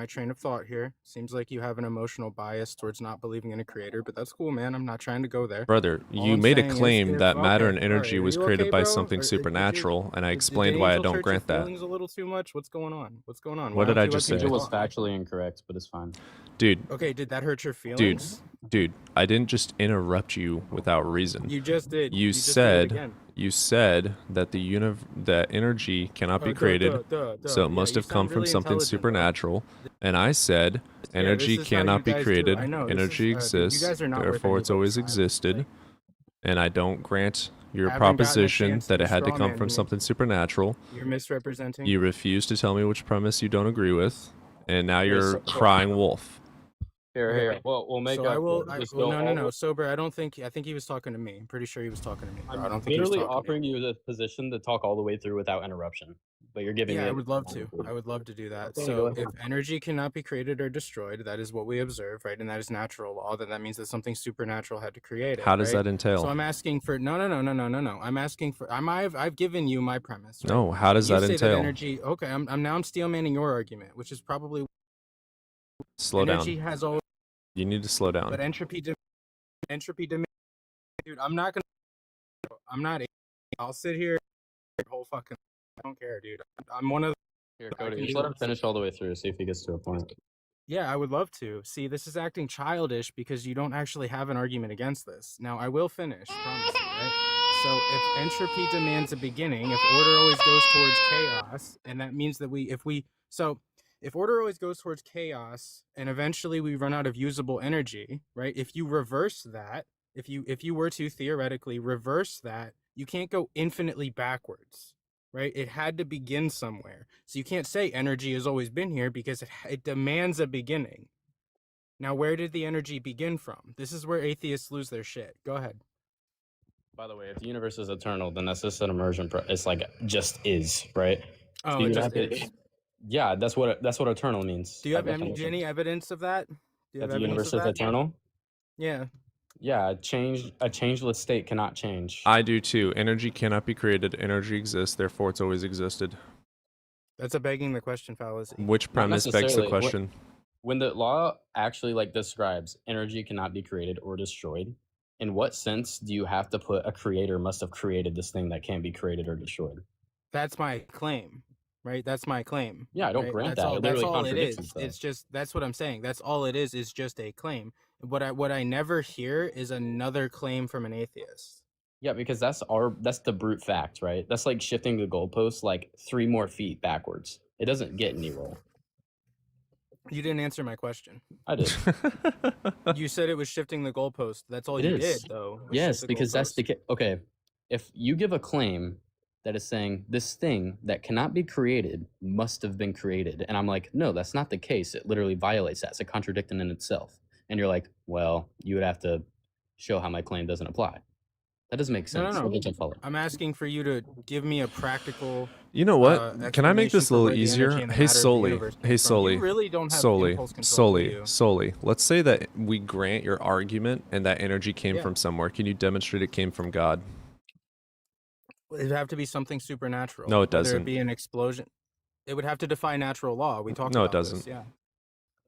train of thought here. Seems like you have an emotional bias towards not believing in a creator, but that's cool, man. I'm not trying to go there. Brother, All you I'm made a saying is claim if- that matter and okay, all energy right, are was you created okay, by bro? something Did supernatural, and I Did explained why I Angel don't hurt your grant that. feelings a little too much? What's going on? What's going on? What Why did don't I you just let say? me Angel was talk? factually incorrect, but it's fine. Dude, Okay, did that hurt your feelings? dude, I didn't just interrupt you without reason. You just did. You just did it said again. you said that that energy cannot be Duh, created, so Yeah, it must you have come sound from really something intelligent, bro. supernatural. And I said Yeah, energy this is how cannot you be guys do. created, I know, this energy is, dude, you exists, guys are not worth therefore any it's always votes. existed. Like, And I don't grant your Haven't gotten a proposition chance that to it had to straw come man from me. something supernatural. you're misrepresenting. You refuse to tell me which premise you don't agree with, and now Okay, you're so- crying wolf. Here. Well, we'll make So up. I will. Just Well, go no. all- Sober. I think he was talking to me. I'm pretty sure he was talking to me. Bro. I I'm don't think he was literally talking offering you the position to talk all the way through without interruption, but you're giving Yeah, me. I would love to. I would love to do that. Okay, So go if ahead. energy cannot be created or destroyed, that is what we observe, right? And that is natural law. Then that means that something supernatural had to create it. How does right? that entail? So I'm asking for no. I'm asking for. I've given you my premise. Right? No, how does You that say entail? energy. Okay, I'm steel manning your argument, which is probably Slow energy down. has always. You need to slow down. But entropy demand. Dude, I'm not gonna. I'm not. I'll sit here. Whole fucking. I don't care, dude. I'm one of. Here, I Cody, can just do let him this. finish all the way through. See if he gets to a point. Yeah, I would love to. See, this is acting childish because you don't actually have an argument against this. Now, I will finish, promise you, right? So, if entropy demands a beginning, if order always goes towards chaos, and that means that if order always goes towards chaos and eventually we run out of usable energy, right? If you reverse that, if you were to theoretically reverse that, you can't go infinitely backwards. Right? It had to begin somewhere. So you can't say energy has always been here because it demands a beginning. Now, where did the energy begin from? This is where atheists lose their shit. Go ahead. By the way, if the universe is eternal, then that's just an immersion. It's like just is, right? Oh, you it have just to- is. Yeah, that's what eternal means. Do you by have definition. any evidence of that? Do you That have the evidence universe of is that? eternal? Yeah. Yeah, a changeless state cannot change. I do too. Energy cannot be created. Energy exists, therefore it's always existed. That's a begging the question fallacy. Which Not premise begs the necessarily. question? When the law actually like describes energy cannot be created or destroyed, in what sense do you have to put a creator must have created this thing that can't be created or destroyed? That's my claim, right? That's my claim. Yeah, I don't Right? grant That's that. all. It That's literally all it contradicts is. itself. It's just that's what I'm saying. That's all it is just a claim. What I never hear is another claim from an atheist. Yeah, because that's the brute fact, right? That's like shifting the goalpost like 3 more feet backwards. It doesn't get anywhere. You didn't answer my question. I did. You said it was shifting the goalpost. That's all It you is. did, though. was Yes, shift the because that's goalpost. okay. If you give a claim that is saying this thing that cannot be created must have been created, and I'm like, no, that's not the case. It literally violates that. It's a contradiction in itself. And you're like, well, you would have to show how my claim doesn't apply. That doesn't make No, sense. no. It doesn't follow. I'm asking for you to give me a practical. You know what? Can I make this a little easier? Hey, Soli. Hey, Soli. You really don't have Soli. impulse control, do you? Soli. Let's say that we grant your argument and that energy came Yeah. from somewhere. Can you demonstrate it came from God? It'd have to be something supernatural. No, it Whether doesn't. it be an explosion. It would have to defy natural law. We talked No, it about this, doesn't. yeah.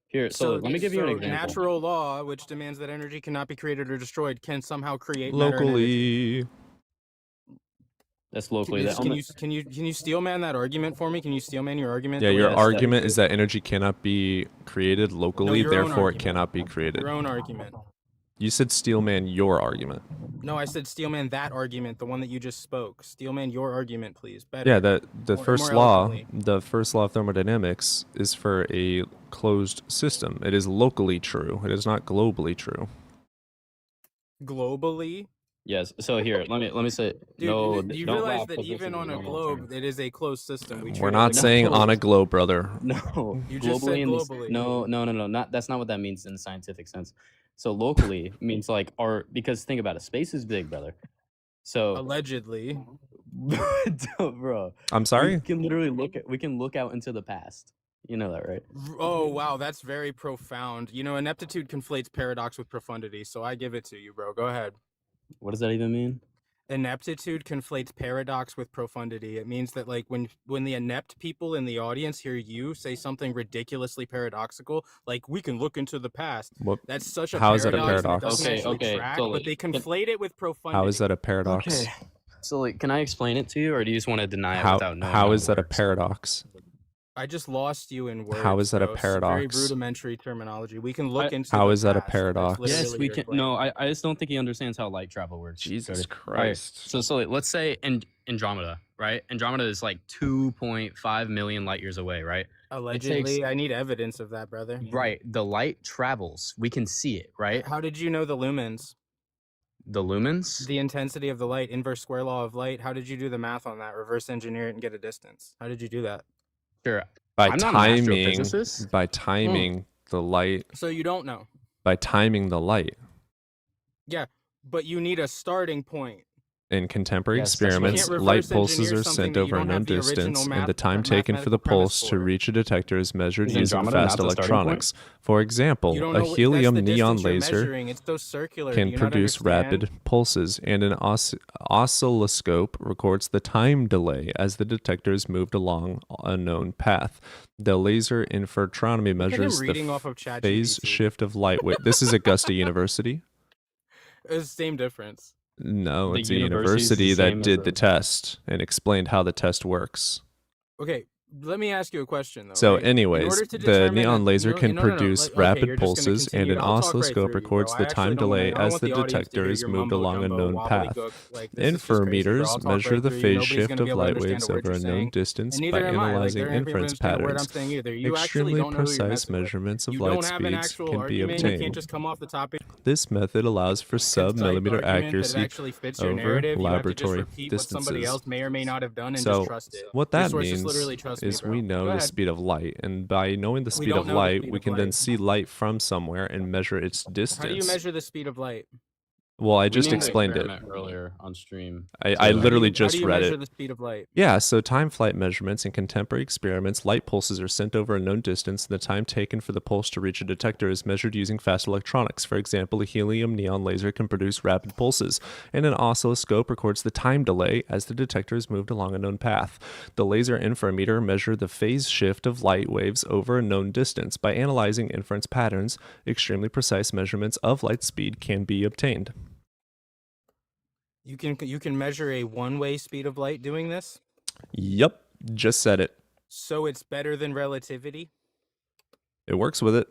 Here, so let me give you an example. Natural law, which demands that energy cannot be created or destroyed, can somehow create matter and energy. Locally. That's locally. Can you steel man that argument for me? Can you steel man your argument? Yeah, the way your that- argument is that energy cannot be created locally, your own therefore it argument. cannot be created. Your own argument. You said steelman your argument. No, I said steel man that argument, the one that you just spoke. Steel man your argument, please. Better. Yeah, that the More- first more law, eloquently. the first law of thermodynamics is for a closed system. It is locally true. It is not globally true. Globally. Yes. So here, let me say. Dude, no, do you don't realize laugh, that 'cause this even is on a normal globe, thing. it is a closed system? We treat We're it not like saying on a closed. globe, brother. No, You just said in this- globally. no, not that's not what that means in the scientific sense. So locally means like because think about it, space is big, brother. So Allegedly. bro, I'm sorry? we can literally we can look out into the past. You know that, right? Oh wow, that's very profound. You know, ineptitude conflates paradox with profundity, so I give it to you, bro. Go ahead. What does that even mean? Ineptitude conflates paradox with profundity. It means that like when the inept people in the audience hear you say something ridiculously paradoxical, like we can look into the past. What? That's such a How paradox. is that a That paradox? doesn't Okay, actually okay, track, so, but they like, conflate it with profundity. How is that a paradox? Okay. So like, can I explain it to you, or do you just want to deny it without knowing How it is that a works? paradox? I just lost you in words. How is that a bro. It's very paradox? rudimentary terminology. We can look into. How the is that a past. That's paradox? literally Yes, what we you're can. explaining. No, I just don't think he understands how light travel works. Jesus Cody. All right, Christ. So let's say Andromeda, right? Andromeda is like 2.5 million light years away, right? Allegedly, I need evidence of that, brother. Right. The light travels. We can see it, right? How did you know the lumens? The lumens. The intensity of the light, inverse square law of light. How did you do the math on that? Reverse engineer it and get a distance. How did you do that? Sure. By I'm not an timing, astrophysicist. by timing the light, So you don't know. by timing the light. Yeah, but you need a starting point. In contemporary Yes, that's what- experiments, You can't light reverse pulses engineer are something sent that you over a don't known have the original distance, and the time math- taken for the mathematical pulse premise to for. reach a detector is measured Is using Andromeda fast not the starting point? electronics. For example, You don't a know what- helium that's the neon distance you're laser measuring. It's so circular. Do can you not produce understand? rapid pulses, and an oscilloscope records the time delay as the detector is moved along a known path. The laser interferometry Look at him measures the reading off of phase ChatGPT. shift of light. Wait, this is Augusta University? It's the same difference. No, The it's a university's the university same that as did the- the test and explained how the test works. Okay, let me ask you a question though. So right? In anyways, order to the determine neon that- laser no, can no, no, no, produce like, okay, rapid you're just gonna pulses, and continue an to- I'll talk right oscilloscope through you, bro. records I the actually time don't delay wanna- I as want the audience to detector hear is your moved mumbo along a jumbo, known wobbly path. gook. Like, this is just crazy, bro. Interferometers I'll talk measure right the through you. phase Nobody's shift gonna of be able to light understand waves a word over you're a known saying, distance and by neither am I. Like, analyzing they're not gonna inference understand a word I'm patterns. saying either. You actually Extremely don't know who you're precise messing with. measurements of You light don't have an speeds actual can be argument. You can't obtained. just come off the topic. This method allows for sub-millimeter argument that accuracy actually fits your over narrative. You have to just laboratory repeat what somebody distances. else may or may not have done and So just trust it. what Your that sources means literally trust me, is bro. we Go know the ahead. speed of light, and by knowing the speed don't of know the light, speed we of can then light. see light from somewhere and measure its How do you distance. measure the speed of light? Well, I We just named the explained it. experiment earlier on stream. I So- literally How just do you read measure it. the speed of light? Yeah, so time flight measurements in contemporary experiments, light pulses are sent over a known distance, and the time taken for the pulse to reach a detector is measured using fast electronics. For example, a helium neon laser can produce rapid pulses, and an oscilloscope records the time delay as the detector is moved along a known path. The laser interferometer measures the phase shift of light waves over a known distance. By analyzing inference patterns, extremely precise measurements of light speed can be obtained. You can measure a one-way speed of light doing this, Yep, just said it. so it's better than relativity. It works with it.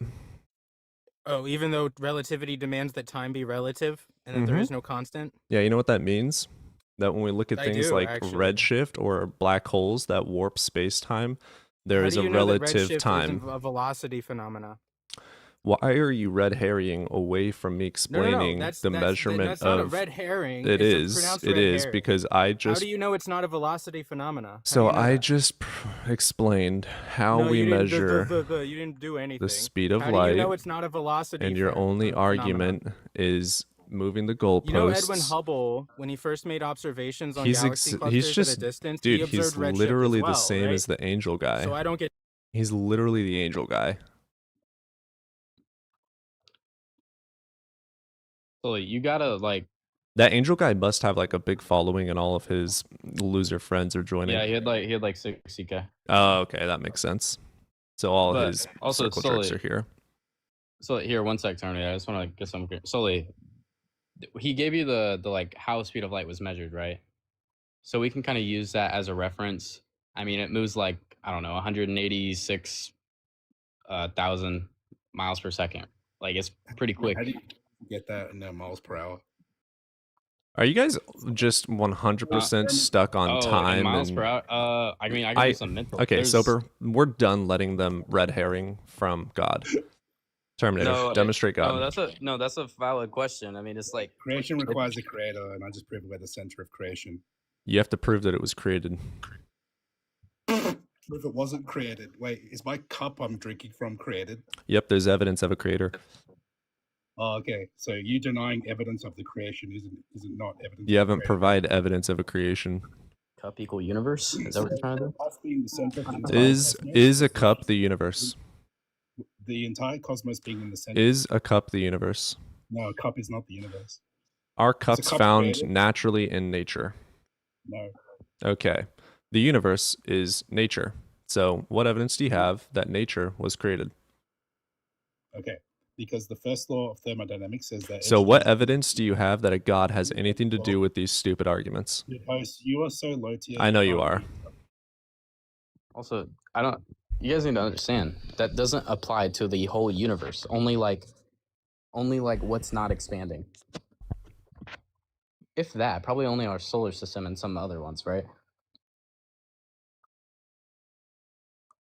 Oh, even though relativity demands that time be relative and that there is no constant. Yeah, you know what that means? That when we look at I things do, like actually. redshift or black holes that warp space-time, there How is do a you know that relative redshift time. isn't a velocity phenomena? Why are you red herring away from me No, explaining that's the measurement that's not a of red herring. it it's is pronounced it red is herring. because I How just do you know it's not a velocity phenomena? How do so you know I that? just explained how No, we you didn't, measure you didn't do anything. the speed of How do you know light, it's not a velocity? and your only phenomena? argument is moving the You know, Edwin goalposts. Hubble, when he first made observations on He's galaxy he's clusters at just a distance, dude, he observed he's redshift literally as well, the same right? as the angel guy. So I don't get. He's literally the angel guy. So you gotta like, That angel guy must have like a big following, and all of his loser friends are joining. yeah, he had like 60K. Oh, okay, that makes sense. So all But his also circle jerks Sully- are here. So here, one sec, Tony. I just want to get some. Sully, he gave you the like how speed of light was measured, right? So we can kind of use that as a reference. I mean, it moves like, I don't know, 186,000 miles per second. Like, it's pretty quick. How do you get that in miles per hour? Are you guys just 100% stuck on Oh, time? in miles and per hour. I mean, I can do some mental. Okay, There's- sober. We're done letting them red herring from God. Terminator, No, demonstrate God. that's a valid question. I mean, it's like, Creation requires a creator, and I just proved we're the center of creation. You have to prove that it was created. Prove it wasn't created. Wait, is my cup I'm drinking from created? Yep, there's evidence of a creator. Oh, okay. So you denying evidence of the creation isn't not evidence. You of haven't creation. provided evidence of a creation. cup equal universe. Is that what you're trying to do? Us being the center of the entire Is cosmos, a cup the universe? the entire cosmos being in the center? Is a cup the universe? No, a cup is not the universe. Are cups cup found created? naturally in nature? No. Okay. The universe is nature. So, what evidence do you have that nature was created? Okay. Because the first law of thermodynamics says that. So, what evidence do you have that a god has anything to do with these stupid arguments? Host, you are so low tier. I know you are. Also, you guys need to understand that doesn't apply to the whole universe. Only like what's not expanding. If that, probably only our solar system and some other ones, right?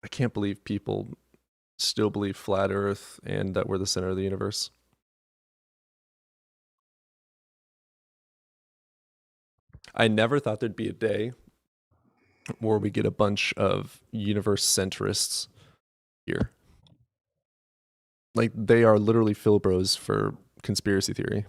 I can't believe people still believe flat Earth and that we're the center of the universe. I never thought there'd be a day where we get a bunch of universe centrists here. Like, they are literally Philbros for conspiracy theory.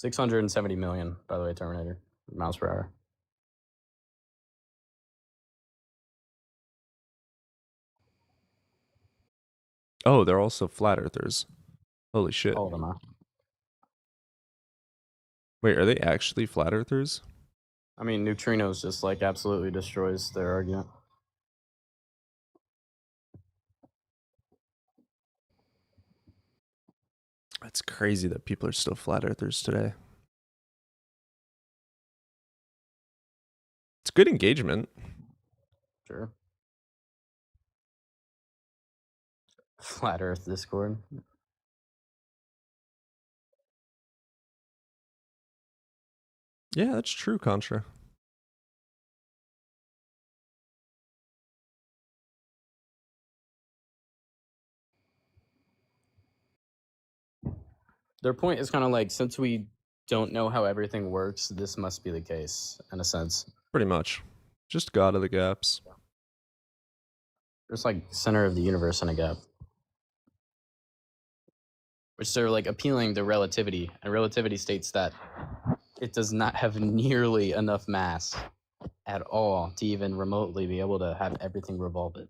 $670 million, by the way, Terminator miles per hour. Oh, they're also flat earthers. Holy shit. All of them are. Wait, are they actually flat earthers? I mean, neutrinos just like absolutely destroys their argument. It's crazy that people are still flat earthers today. It's good engagement. Sure. Flat Earth Discord. Yeah, that's true, Contra. Their point is kind of like, since we don't know how everything works, this must be the case in a sense. Pretty much. Just God of the gaps. There's like center of the universe in a gap, which they're like appealing to relativity, and relativity states that it does not have nearly enough mass at all to even remotely be able to have everything revolve it.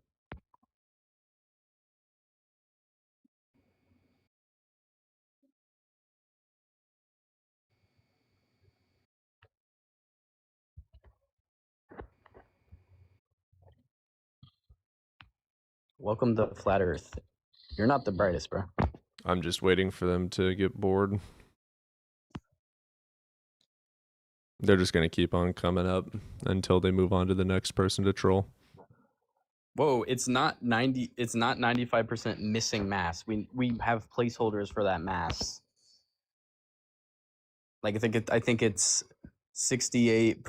Welcome to Flat Earth. You're not the brightest, bro. I'm just waiting for them to get bored. They're just gonna keep on coming up until they move on to the next person to troll. Whoa, it's not 90, it's not 95% missing mass. We have placeholders for that mass. Like I think it's 68%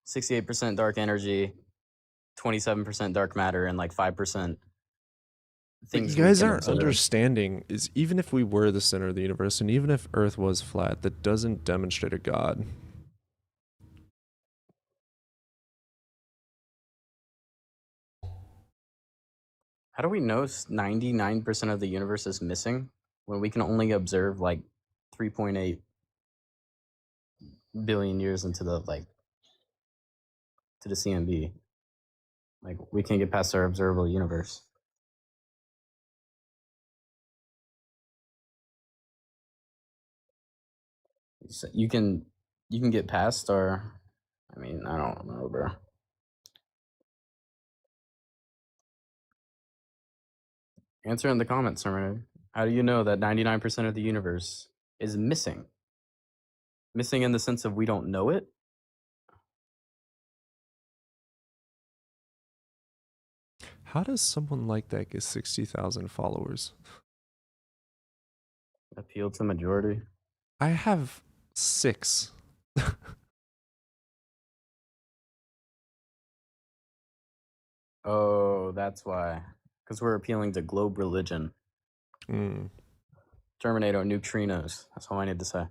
68% dark energy, 27% dark matter, and like 5% What things you we guys can aren't observe. understanding is even if we were the center of the universe and even if Earth was flat, that doesn't demonstrate a God. How do we know 99% of the universe is missing when we can only observe like 3.8 billion years into the to the CMB? Like we can't get past our observable universe. So you can get past our. I mean, I don't know, bro. Answer in the comments, Sermon. How do you know that 99% of the universe is missing? Missing in the sense of we don't know it? How does someone like that get 60,000 followers? Appeal to majority. I have 6. Oh, that's why. Because we're appealing to globe religion. Mm. Terminator neutrinos. That's all I need to say.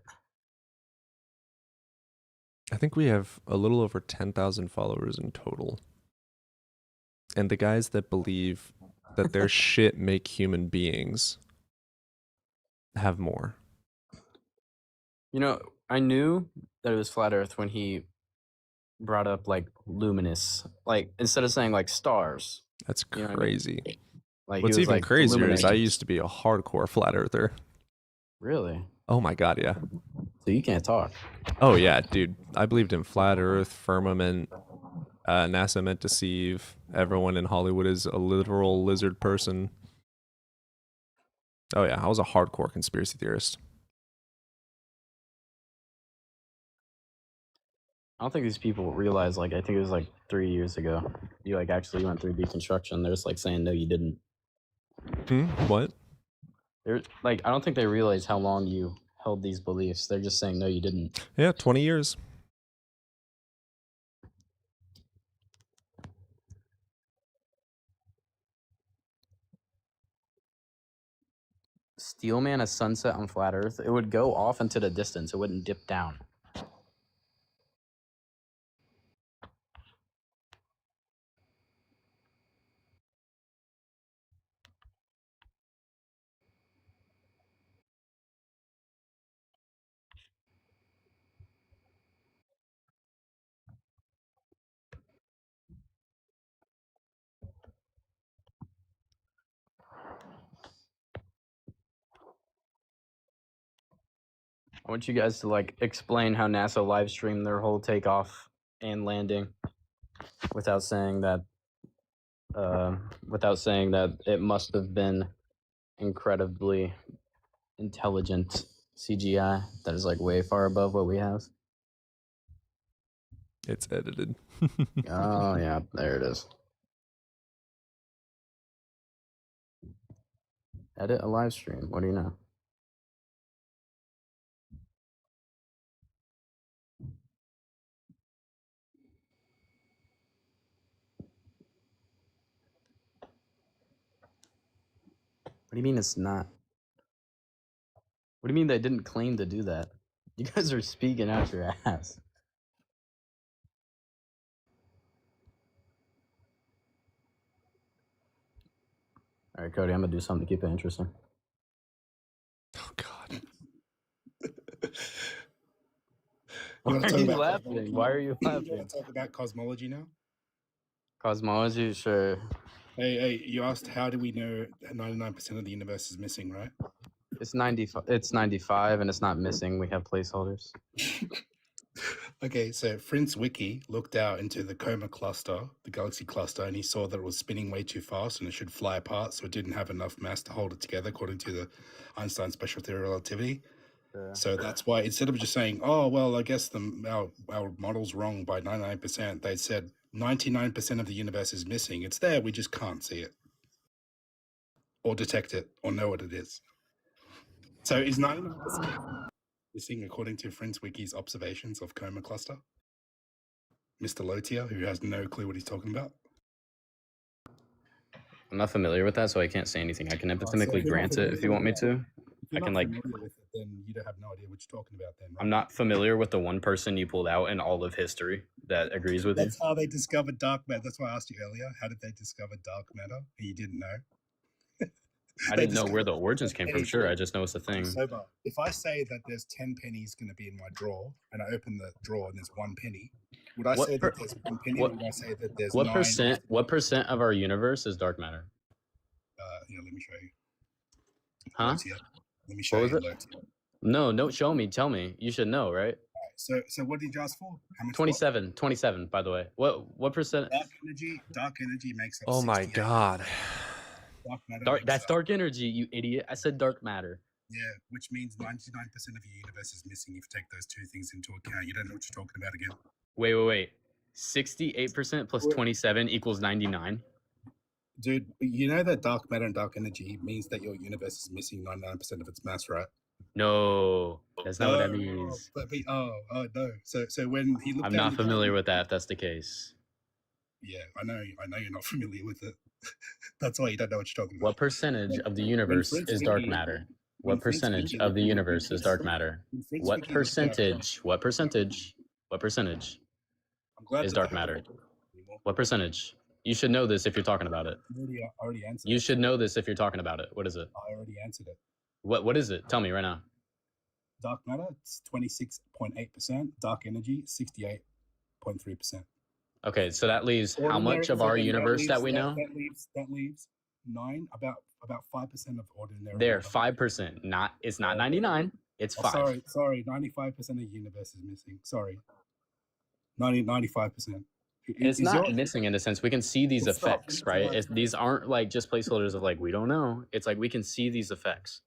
I think we have a little over 10,000 followers in total. And the guys that believe that their shit make human beings have more. You know, I knew that it was flat Earth when he brought up like luminous, like instead of saying like stars. That's You know what I mean? crazy. Like he What's was even like crazier is I illuminations. used to be a hardcore flat earther. Really? Oh my god, yeah. So you can't talk. Oh yeah, dude. I believed in flat earth, firmament, NASA meant to deceive. Everyone in Hollywood is a literal lizard person. Oh yeah, I was a hardcore conspiracy theorist. I don't think these people realize, like, I think it was like 3 years ago. You like actually went through deconstruction. They're just like saying, no, you didn't. What? They're like, I don't think they realize how long you held these beliefs. They're just saying, no, you didn't. Yeah, 20 years. Steelman a sunset on flat Earth. It would go off into the distance. It wouldn't dip down. I want you guys to like explain how NASA live streamed their whole takeoff and landing without saying that it must have been incredibly intelligent CGI that is like way far above what we have. It's edited. Oh yeah, there it is. Edit a live stream. What do you know? What do you mean it's not? What do you mean they didn't claim to do that? You guys are speaking out your ass. All right, Cody, I'm gonna do something to keep it interesting. Oh God. You Why want to are talk you about laughing? cosmology? Why are you You laughing? want to talk about cosmology now? Cosmology, sure. Hey, you asked how do we know 99% of the universe is missing, right? It's 95. It's 95, and it's not missing. We have placeholders. Okay, so Prince Wiki looked out into the Coma cluster, the galaxy cluster, and he saw that it was spinning way too fast and it should fly apart, so it didn't have enough mass to hold it together, according to the Einstein special theory of relativity. So that's why instead of just saying, "Oh well, I guess our model's wrong by 99%," they said 99% of the universe is missing. It's there, we just can't see it, or detect it, or know what it is. So is 99% missing according to Prince Wiki's observations of Coma cluster? Mr. Lotia, who has no clue what he's talking about. I'm not familiar with that, so I can't say anything. I can So empathetically if you're not grant it if you want me to. If you're I can, not like, familiar with it, then you don't have no idea what you're talking about then, right? I'm not familiar with the one person you pulled out in all of history that agrees with you. That's how they discovered dark matter. That's why I asked you earlier. How did they discover dark matter? And you didn't know. I They didn't know where the discovered origins came from. penny Sure, drawer. I just know it's a thing. Sober. If I say that there's 10 pennies going to be in my drawer, and I open the drawer and there's 1 penny, would I What say per- that there's 1 penny, what- or would I say that there's What 9? percent? What percent of our universe is dark matter? Here, let me show you. Huh? Lotia. Let me show What was you. it? Lotia. No, show me. Tell me. You should know, right? So what did you ask for? How much? 27. 27. By the way, what percent? Dark energy makes up. Oh my 68. God. Dark matter. Dark. makes That's up- dark energy. You idiot. I said dark matter. Yeah, which means 99% of your universe is missing if you take those two things into account. You don't know what you're talking about again. Wait. 68% plus Wait. 27 equals 99. Dude, you know that dark matter and dark energy means that your universe is missing 99% of its mass, right? No, that's not what that No, means. But no. So when he looked I'm at not it- familiar with that if that's the case. Yeah, I know you're not familiar with it. That's why you don't know what you're talking about. What percentage of the universe Prince is dark Wiki- matter? when What Prince percentage Wiki- of the when universe is Prince dark Wiki- matter? when Prince What Wiki looked at- percentage? What percentage? What percentage I'm glad is that dark they haven't matter? anymore. What percentage? You should know this if you're talking about it. I already answered You it. should know this if you're talking about it. What is it? I already answered it. What is it? Tell me right now. Dark matter, it's 26.8%. Dark energy, 68.3%. Okay, so that leaves how much of our universe that we know? That leaves 5% of ordinary. There, matter. 5%. It's not 99. It's Oh, 5. sorry, 95% of the universe is missing. Sorry. 95%. It's not missing in a sense. We can see these It's not. effects, right? These aren't like just placeholders of like we don't know. It's like we can see these effects.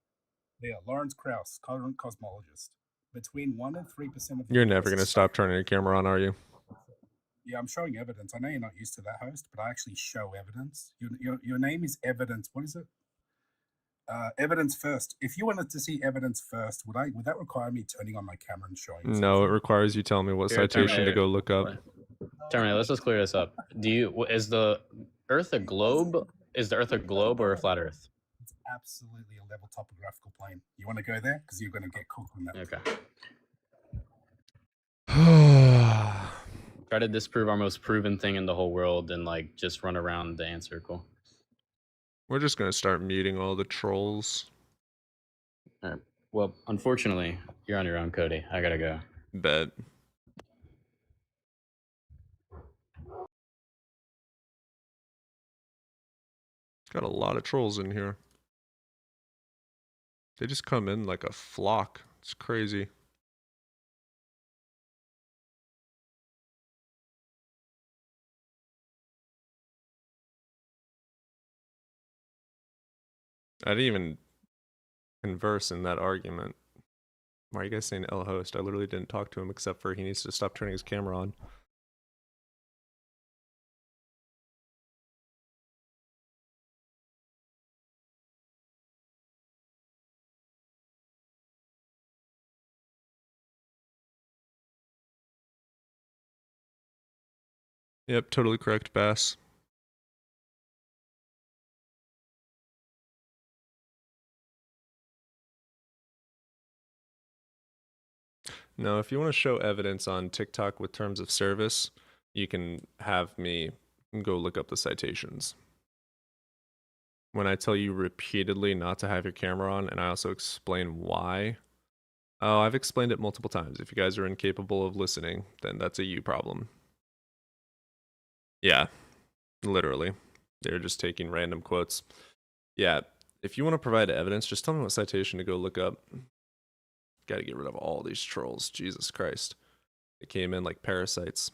Yeah, Lawrence Krauss, current cosmologist. Between 1 and 3% of the You're never universe gonna is stop turning your camera on, are you? Yeah, I'm showing evidence. I know you're not used to that, host, but I actually show evidence. Your name is Evidence. What is it? Evidence first. If you wanted to see evidence first, would that require me turning on my camera and showing? No, it something? requires you telling me what Here, citation to Terminator. go look up. Terminator, let's just clear this up. Is the Earth a globe? Is the Earth a globe or a flat Earth? It's absolutely a level topographical plane. You want to go there because you're going to get cooked on that. Okay. Try to disprove our most proven thing in the whole world and like just run around the ant circle. We're just gonna start muting all the trolls. All right. Well, unfortunately, you're on your own, Cody. I gotta go. Bet. Got a lot of trolls in here. They just come in like a flock. It's crazy. I didn't even converse in that argument. Why are you guys saying L host? I literally didn't talk to him except for he needs to stop turning his camera on. Yep, totally correct, Bass. No, if you want to show evidence on TikTok with terms of service, you can have me go look up the citations. When I tell you repeatedly not to have your camera on, and I also explain why. Oh, I've explained it multiple times. If you guys are incapable of listening, then that's a you problem. Yeah, literally. They're just taking random quotes. Yeah, if you want to provide evidence, just tell me what citation to go look up. Gotta get rid of all these trolls. Jesus Christ. They came in like parasites.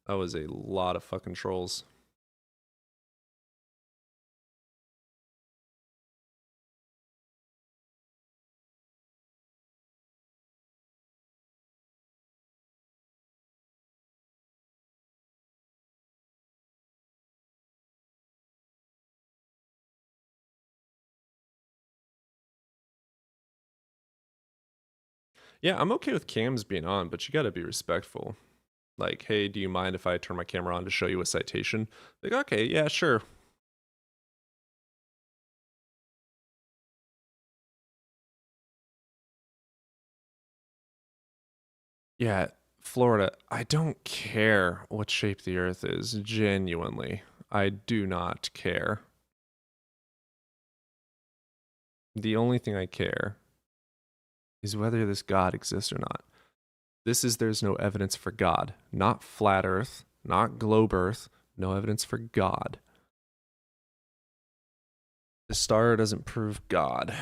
That was a lot of fucking trolls. Yeah, I'm okay with cams being on, but you gotta be respectful. Like, hey, do you mind if I turn my camera on to show you a citation? Like, okay, yeah, sure. Yeah, Florida, I don't care what shape the earth is, genuinely. I do not care. The only thing I care is whether this God exists or not. There's no evidence for God. Not flat earth, not globe earth, no evidence for God. The star doesn't prove God.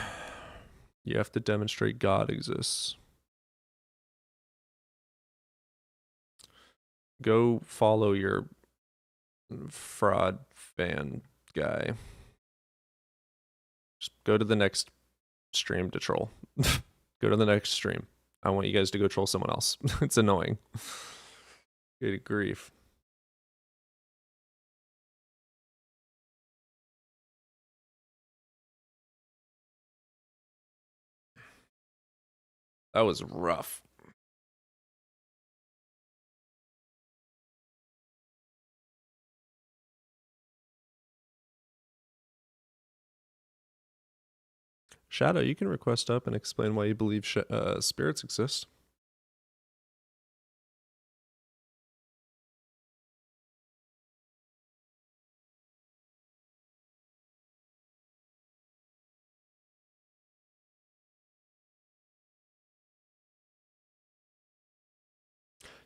You have to demonstrate God exists. Go follow your fraud fan guy. Just go to the next stream to troll. Go to the next stream. I want you guys to go troll someone else. It's annoying. Good grief. That was rough. Shadow, you can request up and explain why you believe spirits exist.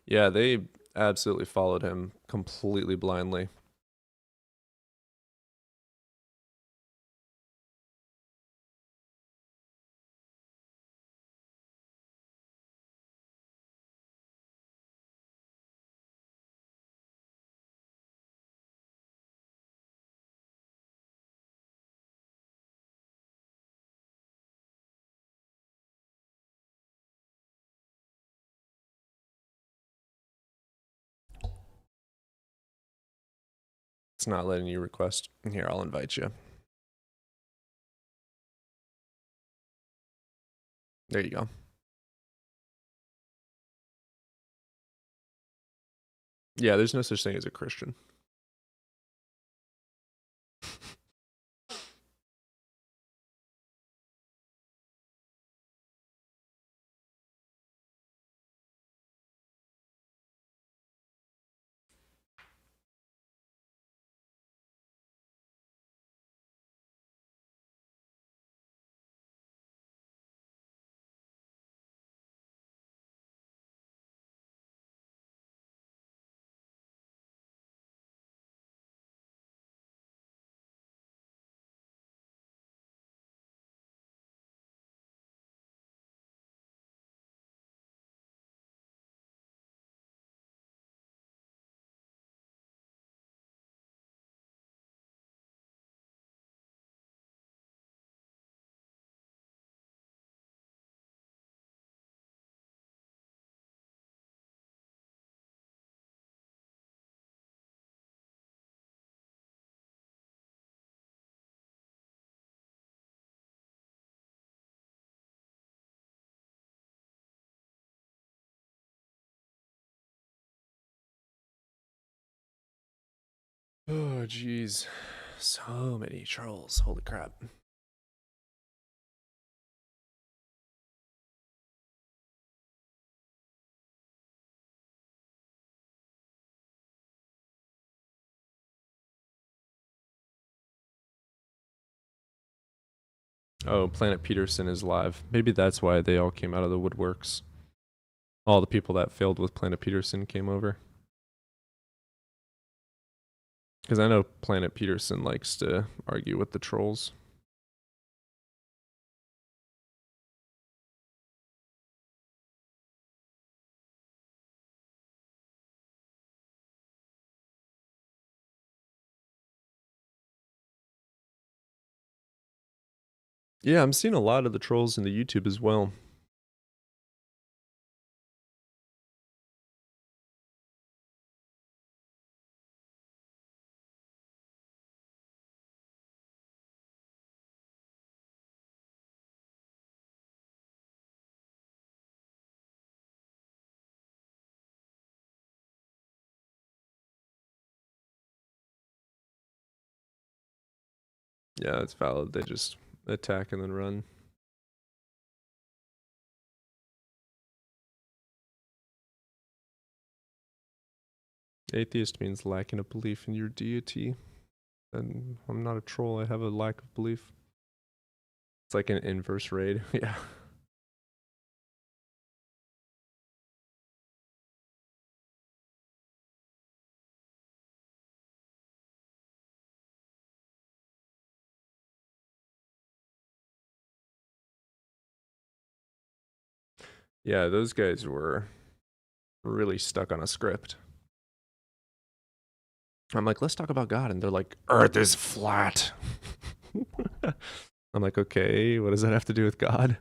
Yeah, they absolutely followed him completely blindly. It's not letting you request. Here, I'll invite you. There you go. Yeah, there's no such thing as a Christian. Oh, jeez. So many trolls. Holy crap. Oh, Planet Peterson is live. Maybe that's why they all came out of the woodworks. All the people that failed with Planet Peterson came over. Because I know Planet Peterson likes to argue with the trolls. Yeah, I'm seeing a lot of the trolls in the YouTube as well. Yeah, it's valid. They just attack and then run. Atheist means lacking a belief in your deity. And I'm not a troll, I have a lack of belief. It's like an inverse raid. Yeah. Yeah, those guys were really stuck on a script. I'm like, let's talk about God. And they're like, Earth is flat. I'm like, okay, what does that have to do with God?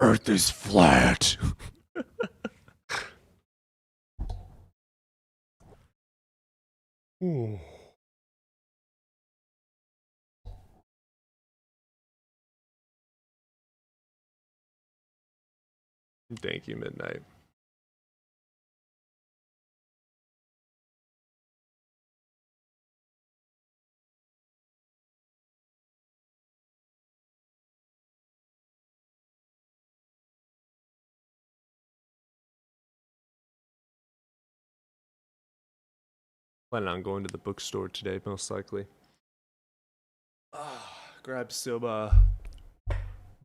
Earth is flat. Ooh. Thank you, Midnight. Planning on going to the bookstore today, most likely. Grab some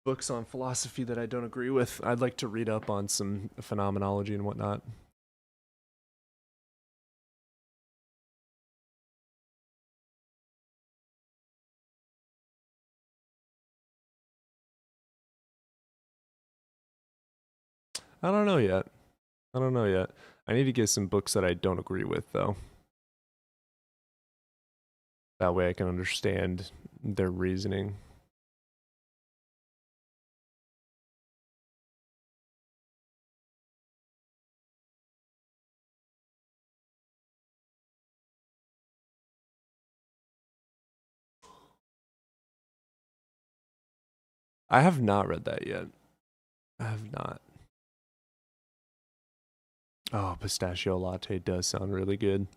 books on philosophy that I don't agree with. I'd like to read up on some phenomenology and whatnot. I don't know yet. I don't know yet. I need to get some books that I don't agree with, though. That way I can understand their reasoning. I have not read that yet. I have not. Oh, pistachio latte does sound really good.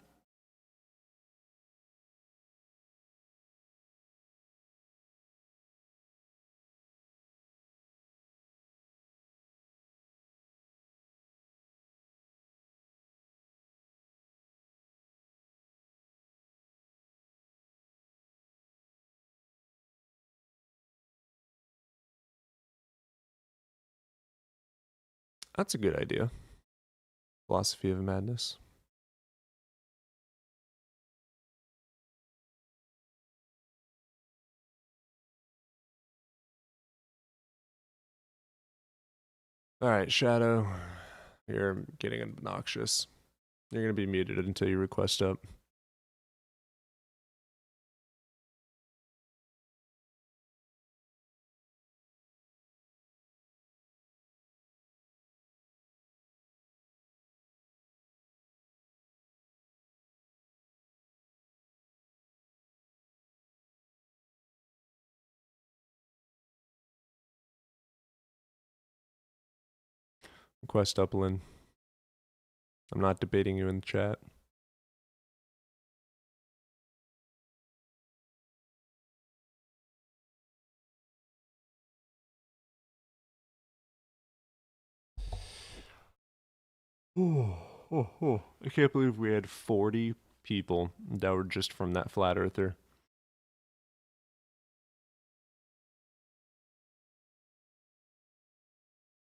That's a good idea. Philosophy of Madness. All right, Shadow. You're getting obnoxious. You're going to be muted until you request up. Request up, Lynn. I'm not debating you in the chat. I can't believe we had 40 people that were just from that flat earther.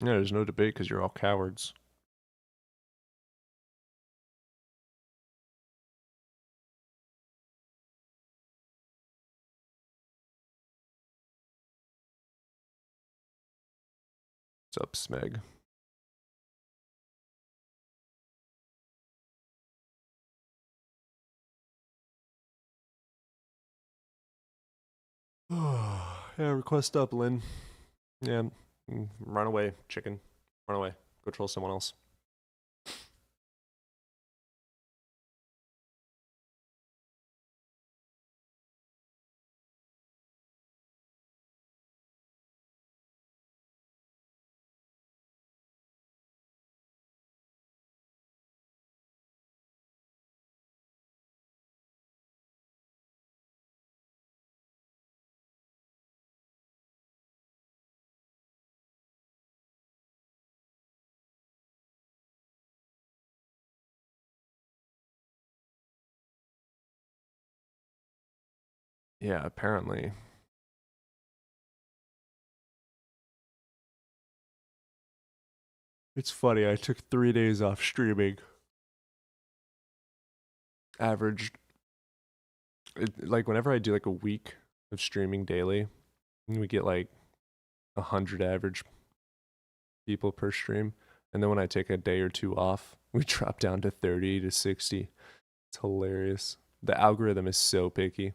Yeah, there's no debate because you're all cowards. What's up, Smeg? Yeah, request up, Lynn. Yeah, run away, chicken. Run away. Go troll someone else. Yeah, apparently. It's funny, I took 3 days off streaming. Averaged, like, whenever I do like a week of streaming daily, we get like 100 average people per stream. And then when I take a day or two off, we drop down to 30 to 60. It's hilarious. The algorithm is so picky.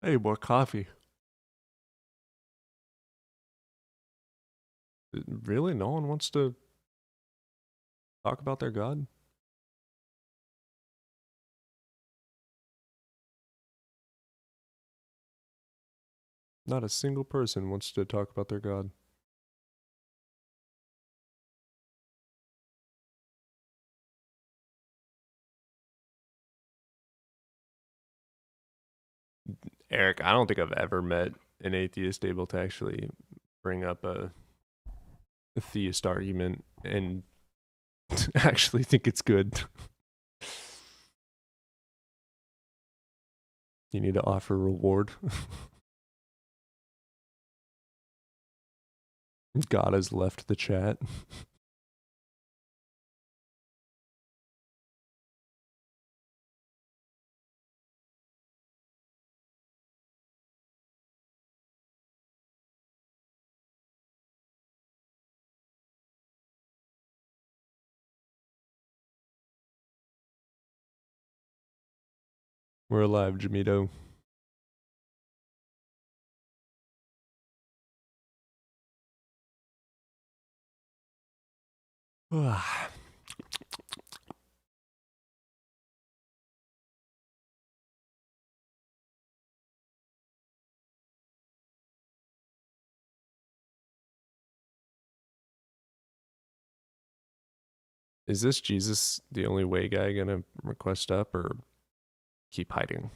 Hey, more coffee. Really? No one wants to talk about their god? Not a single person wants to talk about their god. Eric, I don't think I've ever met an atheist able to actually bring up a theist argument and actually think it's good. You need to offer reward. God has left the chat. We're alive, Jamito. Is this Jesus the only way guy gonna request up or keep hiding?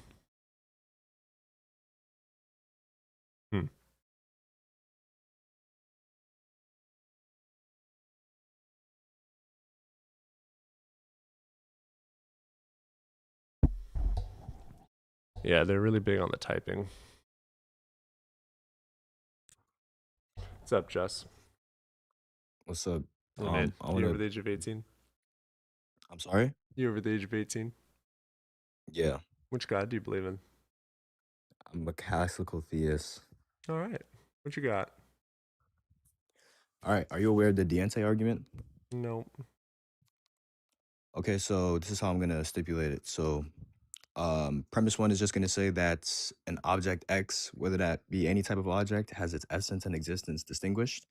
Hmm. Yeah, they're really big on the typing. What's up, Jess? What's up? Hey, Um, man, I you wanna. over the age of 18? I'm sorry. You over the age of 18? Yeah, Which god do you believe in? I'm a classical theist. All right. What you got? All right. Are you aware of the Diente argument? No. Okay, so this is how I'm gonna stipulate it. So, premise one is just gonna say that an object X, whether that be any type of object, has its essence and existence distinguished.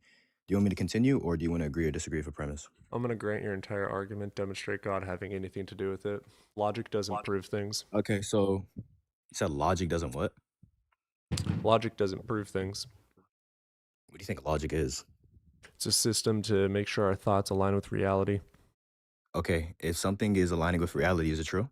Do you want me to continue, or do you want to agree or disagree for premise? I'm gonna grant your entire argument, demonstrate God having anything to do with it. Logic doesn't prove things. Okay, so you said logic doesn't what? Logic doesn't prove things. What do you think logic is? It's a system to make sure our thoughts align with reality. Okay, if something is aligning with reality, is it true?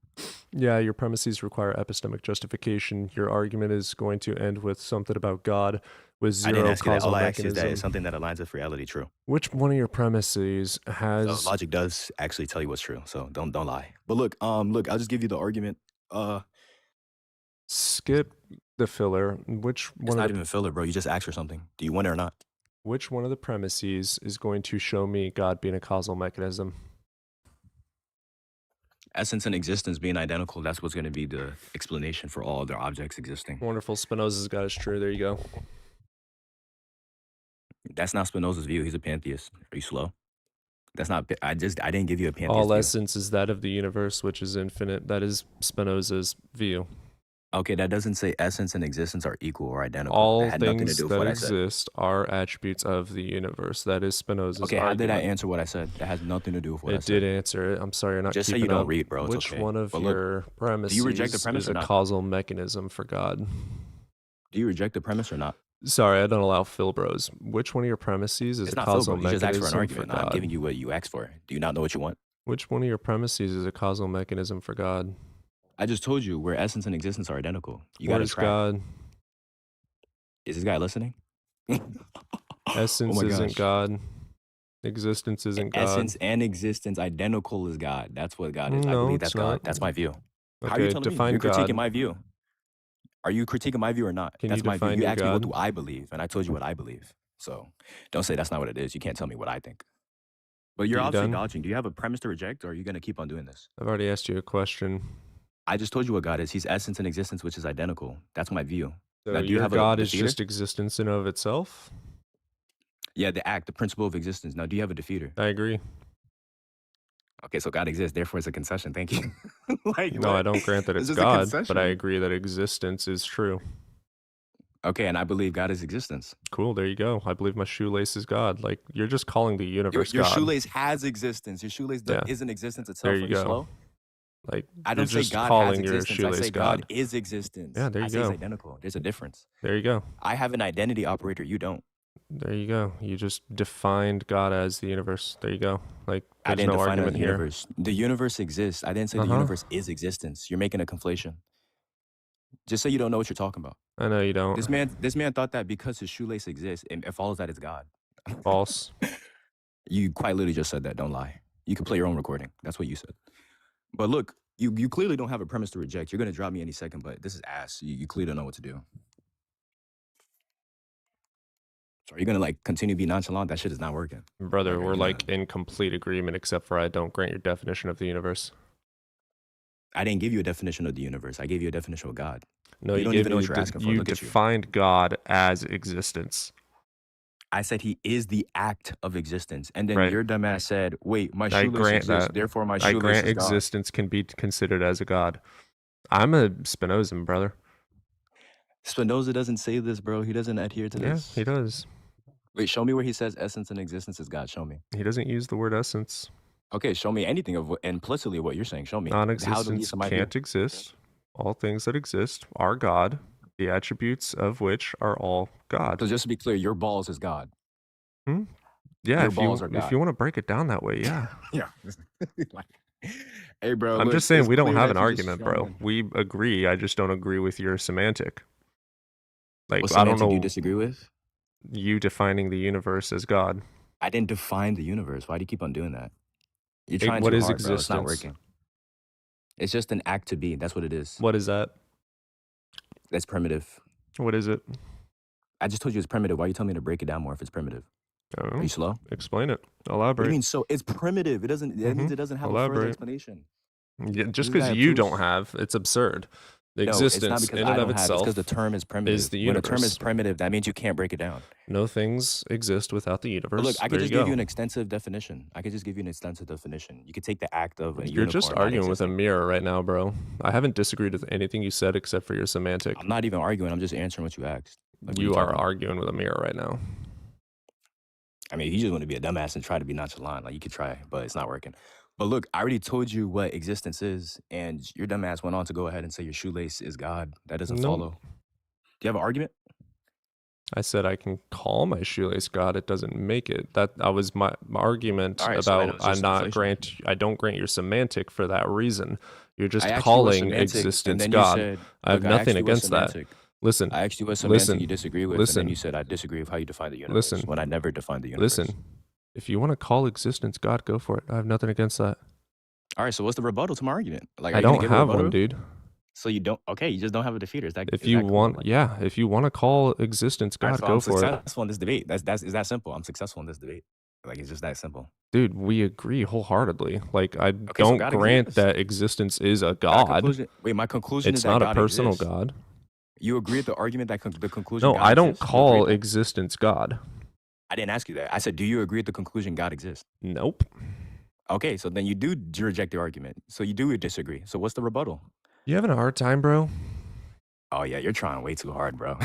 Yeah, your premises require epistemic justification. Your argument is going to end with something about God with I didn't zero ask you that. causal All I asked you is that is mechanism. something that aligns with reality true? Which one of your premises So has logic does actually tell you what's true. So don't lie. But look, I'll just give you the argument. skip the filler? Which It's one not of the even filler, bro. You just asked for something. Do you want it or not? which one of the premises is going to show me God being a causal mechanism? Essence and existence being identical, that's what's going to be the explanation for all other objects existing. Wonderful. Spinoza's God is true. There you go. That's not Spinoza's view. He's a pantheist. Are you slow? That's not. I didn't give you a pantheist All view. essence is that of the universe, which is infinite. That is Spinoza's view. Okay, that doesn't say essence and existence are equal or identical. All That had nothing to things do with that what I said. exist are attributes of the universe. That is Spinoza's Okay, how did I argument. answer what I said? That has nothing to do with what I It said. did answer it. I'm sorry, you're not Just say keeping you don't up. read, bro. It's Which okay. one of But look, your premises reject the premise is or a not? causal mechanism for God? Do you reject the premise or not? Sorry, I don't allow Philbros. Which one of your premises is It's a not causal Philbro. You just asked for an mechanism for argument. I'm God? giving you what you asked for. Do you not know what you want? Which one of your premises is a causal mechanism for God? I just told you where essence and existence are identical. You got to Where's track. God? Is this guy listening? Essence oh my isn't gosh. God. Existence isn't God. Essence and existence identical is God. That's what God is. I No, believe it's that's God. not. That's my view. How are you Okay, telling me? define You're critiquing God. my view. Are you critiquing my view or not? Can That's you my view. define You your asked me what God? do I believe, and I told you what I believe. So don't say that's not what it is. You can't tell me what I think. But you're You obviously done? dodging. Do you have a premise to reject, or are you going to keep on doing this? I've already asked you a question. I just told you what God is. He's essence and existence, which is identical. That's my view. So Now, do you your have God a is defeater? just existence in and of itself? Yeah, the act, the principle of existence. Now, do you have a defeater? I agree. Okay, so God exists. Therefore, it's a concession. Thank you. like, No, I what? don't grant that It's it's just a God, but I concession. agree that existence is true. Okay, and I believe God is existence. Cool, there you go. I believe my shoelace is God. Like, you're just calling the Your, universe your God. shoelace has existence. Your shoelace Yeah. isn't existence itself. There Are you you go. slow? Like, I you're don't say just God has calling your existence. I say shoelace God God. is existence. Yeah, there I you say it's go. identical. There's a difference. There you go. I have an identity operator. You don't. There you go. You just defined God as the universe. There you go. Like, I there's didn't no define it as argument the here. universe. The universe exists. I didn't say the Uh-huh. universe is existence. You're making a conflation. Just say you don't know what you're talking about. I know you don't. This man thought that because his shoelace exists, it follows that it's God. False. You quite literally just said that. Don't lie. You can play your own recording. That's what you said. But look, you clearly don't have a premise to reject. You're gonna drop me any second, but this is ass. You clearly don't know what to do. So are you gonna like continue to be nonchalant? That shit is not working. Brother, Like, are we're you like gonna? in complete agreement, except for I don't grant your definition of the universe. I didn't give you a definition of the universe. I gave you a definition of God. No, You you don't gave even know me what you're asking for. you Look at you. defined God as existence. I said he is the act of existence, and then Right. your dumbass said, "Wait, my I shoelace grant exists, that. therefore my I shoelace grant is God." existence can be considered as a God. I'm a Spinozan, brother. Spinoza doesn't say this, bro. He doesn't adhere to Yeah, this. he does. Wait, show me where he says essence and existence is God. Show me. He doesn't use the word essence. Okay, show me anything of implicitly what you're saying. Show me. How do Non-existence these my view? can't exist. All things that exist are God, the attributes of which are all God. So just to be clear, your balls is God. Hmm? Yeah, Your if balls are you God. want to break it down that way, yeah. Yeah. Hey, bro. I'm look, just saying it's we don't clear have that an you're just argument, bro. strong. We agree. I just don't agree with your semantic. Like, What I don't semantic do you know disagree with? you defining the universe as God. I didn't define the universe. Why do you keep on doing that? You're Hey, trying what too is hard, bro. It's not existence? working. It's just an act to be. That's what it is. What is that? That's primitive. What is it? I just told you it's primitive. Why are you telling me to break it down more if it's primitive? I don't Are know. you slow? Explain it. What do Elaborate. you mean? So it's primitive. It doesn't. That means Mhm. it doesn't have a further Elaborate. explanation. Yeah, just This because guy you don't approves. have, it's absurd. The No, it's not existence because in I and of don't have. It's because itself the term is primitive. is the When a term is universe. primitive, that means you can't break it down. No things exist without the But look, universe. I could There you just give you go. an extensive definition. I could just give you an extensive definition. You could take the act of a You're just unicorn not arguing with a existing. mirror right now, bro. I haven't disagreed with anything you said except for your semantic. I'm not even arguing. I'm just answering what you asked. Like, what are You you are talking about? arguing with a mirror right now. I mean, you just want to be a dumbass and try to be nonchalant. Like, you could try, but it's not working. But look, I already told you what existence is, and your dumbass went on to go ahead and say your shoelace is God. That doesn't Nope. follow. Do you have an argument? I said I can call my shoelace God. It doesn't make it. That was my argument All right, so then it about was just inflation. I don't grant your semantic for that reason. You're just I asked you what calling semantic, and existence then you God. said, I have look, I asked nothing you what against that. semantic. Listen, I asked you what semantic listen, you disagree with, and then listen, you said I disagree with how you define the universe listen, when I never defined the universe. listen. If you want to call existence God, go for it. I have nothing against that. All right, so what's the rebuttal to my argument? Like, are I you gonna don't give a have rebuttal? one, dude. So you don't? Okay, you just don't have a defeater. Is that? If is you that cool? want, Like, yeah, if you want to call existence all right, God, so go I'm for it. successful in this debate. That's is that simple. I'm successful in this debate. Like, it's just that simple. Dude, we agree wholeheartedly. Like, I Okay, so don't God grant exists. that existence is a My God. conclusion. Wait, my conclusion It's is that not a God personal exists. God. You agree with the argument that the conclusion No, God I don't exists? You agree call with that? existence God. I didn't ask you that. I said, do you agree with the conclusion God exists? Nope. Okay, so then you do reject the argument. So you do disagree. So what's the rebuttal? You having a hard time, bro? Oh yeah, you're trying way too hard, bro.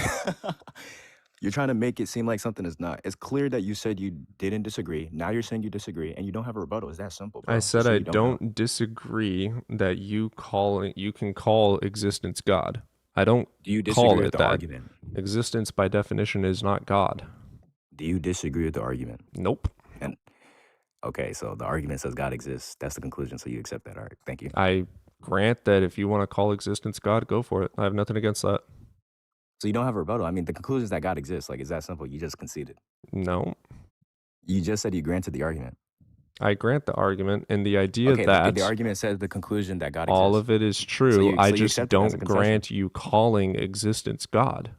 You're trying to make it seem like something is not. It's clear that you said you didn't disagree. Now you're saying you disagree, and you don't have a rebuttal. It's that simple, bro. I Just said say I you don't have- don't disagree that you can call existence God. I don't Do you call disagree with it the that. argument? Existence by definition is not God. Do you disagree with the argument? Nope. And okay, so the argument says God exists. That's the conclusion. So you accept that. All right, thank you. I grant that if you want to call existence God, go for it. I have nothing against that. So you don't have a rebuttal. I mean, the conclusion is that God exists. Like, it's that simple. You just conceded. No. You just said you granted the argument. I grant the argument and the idea Okay, that the argument says the conclusion that God all exists. of it is true. I so you just accept it as a don't concession. grant you calling existence God.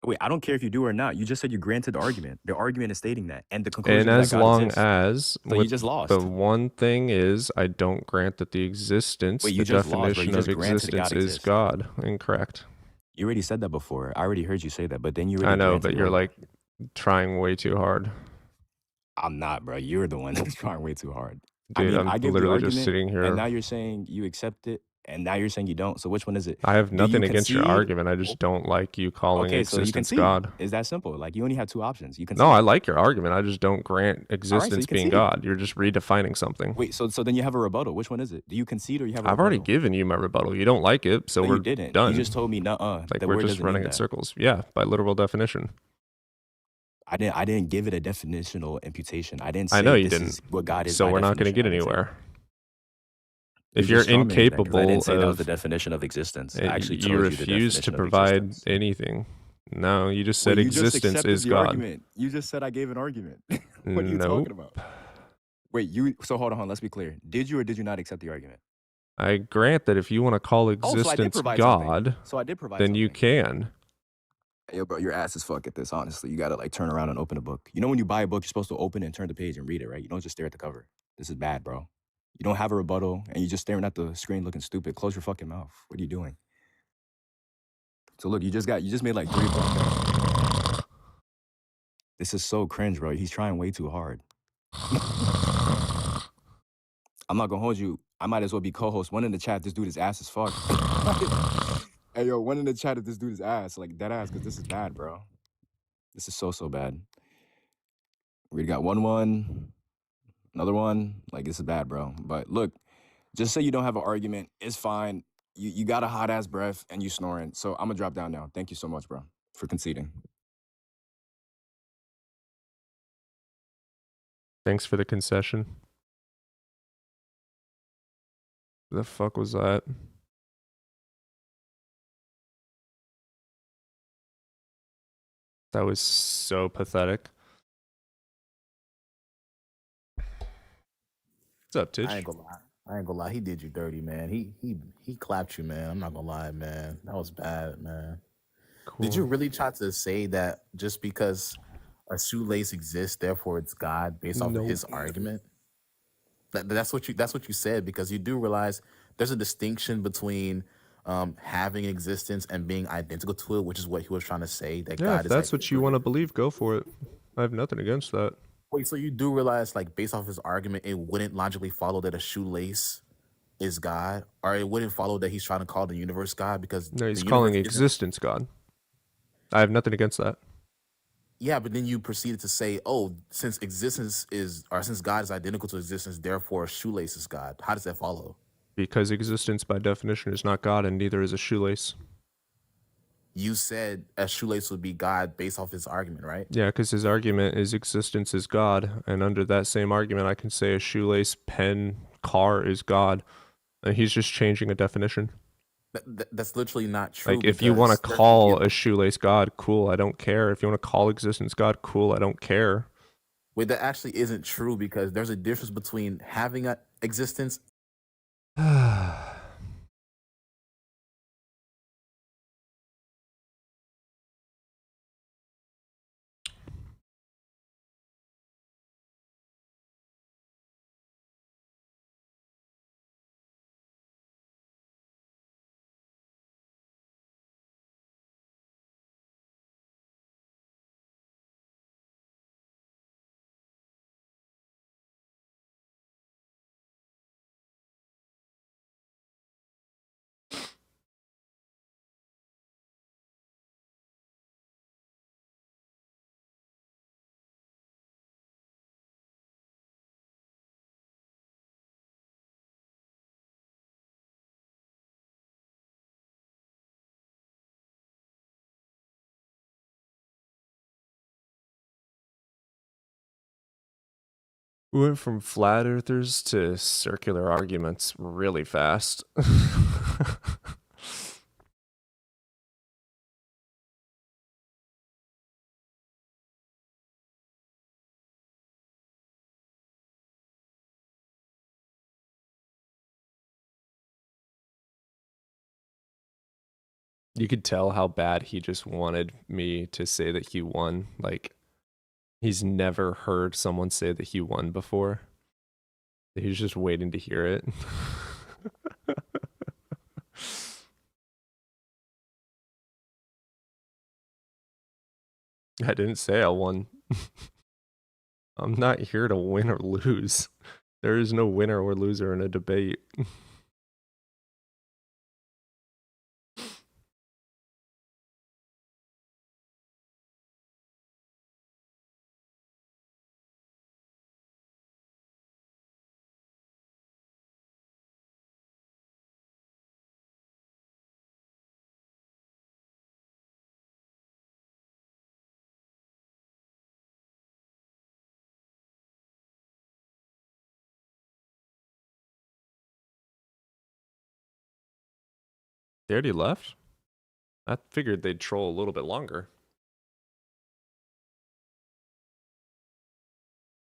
Wait, I don't care if you do or not. You just said you granted the argument. The argument is stating that, and the conclusion And is as that God long exists. as So you with just lost. the one thing is I don't grant that the existence, Wait, the you just lost, bro. definition You of just granted existence God is exists. God. Incorrect. You already said that before. I already heard you say that, but then you already I know, granted but the you're argument. like trying way too hard. I'm not, bro. You're the one that's trying way too hard. I Dude, mean, I'm I gave the literally just argument, sitting and now here. you're saying you accept it, and now you're saying you don't. So which one is it? I have Do you nothing against your concede? argument. I just don't like you calling Okay, so you existence concede. God. Is that simple? Like, you only have two options. You concede. No, I like your argument. I just don't grant All right, so existence you being concede. God. You're just redefining something. Wait, so then you have a rebuttal. Which one is it? Do you concede or you have a I've already rebuttal? given you my rebuttal. You don't like it, so No, we're you didn't. done. You just told me, nuh-uh. Like, The we're word just doesn't running mean in that. circles. Yeah, by literal definition. I didn't give it a definitional imputation. I didn't I say know you this didn't. is what God is So by we're not going to definition. get I didn't say anywhere. that. If you're just strawmanning that 'cause I incapable didn't say that was the of, definition of existence. I actually you told you the refuse to definition of provide existence. anything. No, you just said Wait, you just existence accepted is the God. argument. You just said I gave an argument. What are you Nope. talking about? Wait, so hold on, let's be clear. Did you or did you not accept the argument? I grant that if you want to call Oh, so I did existence provide something. God, So I did provide then you something. can. Yo, bro, your ass is fuck at this, honestly. You gotta like turn around and open a book. You know when you buy a book, you're supposed to open and turn the page and read it, right? You don't just stare at the cover. This is bad, bro. You don't have a rebuttal and you're just staring at the screen looking stupid. Close your fucking mouth. What are you doing? So look, you just made like 3 podcasts. This is so cringe, bro. He's trying way too hard. I'm not gonna hold you. I might as well be co-host. One in the chat, this dude is ass as fuck. Hey yo, one in the chat if this dude is ass, like dead ass, because this is bad, bro. This is so bad. We got 1-1, another one. Like, this is bad, bro. But look, just say you don't have an argument. It's fine. You got a hot ass breath and you snoring. So I'm gonna drop down now. Thank you so much, bro, for conceding. Thanks for the concession. The fuck was that? That was so pathetic. What's up, Titch? I ain't gonna lie. He did you dirty, man. He clapped you, man. I'm not gonna lie, man. That was bad, man. Did you Cool. really try to say that just because a shoelace exists, therefore it's God, based off of his Nope. argument? That's what you said, because you do realize there's a distinction between having existence and being identical to it, which is what he was trying to say. That Yeah, God if is that's what you identical. want to believe, go for it. I have nothing against that. Wait, so you do realize, like, based off his argument, it wouldn't logically follow that a shoelace is God, or it wouldn't follow that he's trying to call the universe God, because No, he's the calling universe isn't. existence God. I have nothing against that. Yeah, but then you proceeded to say, oh, since existence is, or since God is identical to existence, therefore a shoelace is God. How does that follow? Because existence by definition is not God and neither is a shoelace. you said a shoelace would be God based off his argument, right? Yeah, because his argument is existence is God, and under that same argument, I can say a shoelace, pen, car is God, and he's just changing a definition. That's literally not true. Like, if you want to because call a shoelace God, cool, I don't care. If you want to call existence God, cool, I don't care. wait, that actually isn't true because there's a difference between having a existence. We went from flat earthers to circular arguments really fast. You could tell how bad he just wanted me to say that he won. Like, he's never heard someone say that he won before. He's just waiting to hear it. I didn't say I won. I'm not here to win or lose. There is no winner or loser in a debate. They already left? I figured they'd troll a little bit longer.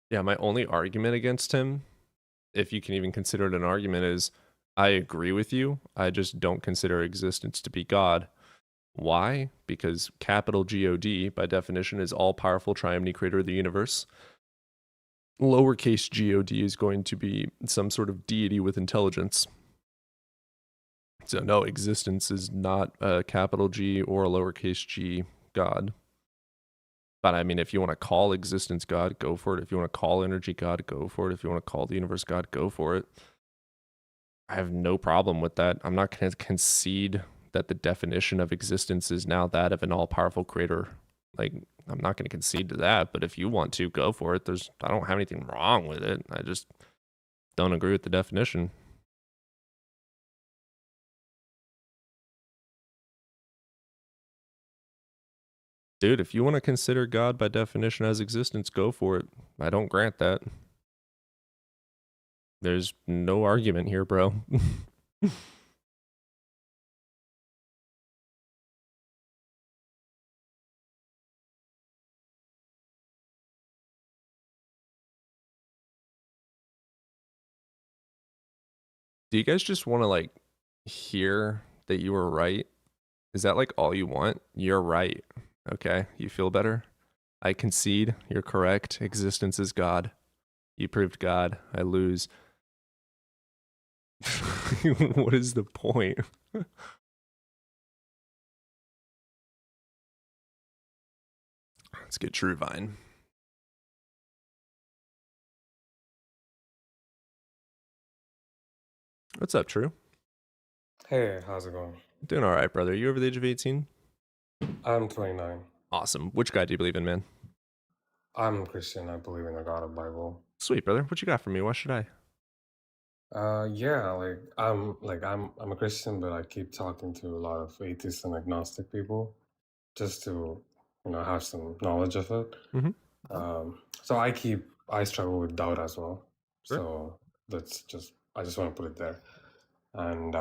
Yeah, my only argument against him, if you can even consider it an argument, is I agree with you. I just don't consider existence to be God. Why? Because capital God, by definition, is all-powerful triumphant creator of the universe. Lowercase God is going to be some sort of deity with intelligence. So no, existence is not a capital G or a lowercase g God. But I mean, if you want to call existence God, go for it. If you want to call energy God, go for it. If you want to call the universe God, go for it. I have no problem with that. I'm not going to concede that the definition of existence is now that of an all-powerful creator. Like, I'm not going to concede to that. But if you want to, go for it. I don't have anything wrong with it. I just don't agree with the definition. Dude, if you want to consider God by definition as existence, go for it. I don't grant that. There's no argument here, bro. Do you guys just want to, like, hear that you were right? Is that, like, all you want? You're right. Okay, you feel better? I concede. You're correct. Existence is God. You proved God. I lose. What is the point? Let's get Truevine. What's up, True? Hey, how's it going? Doing all right, brother. You over the age of 18? I'm 29. Awesome. Which God do you believe in, man? I'm Christian. I believe in the God of Bible. Sweet, brother. What you got for me? Why should I? Yeah, I'm a Christian, but I keep talking to a lot of atheists and agnostic people. just to have some knowledge of it. Mhm. So I struggle with doubt as well. Sure. So I just want to put it there. And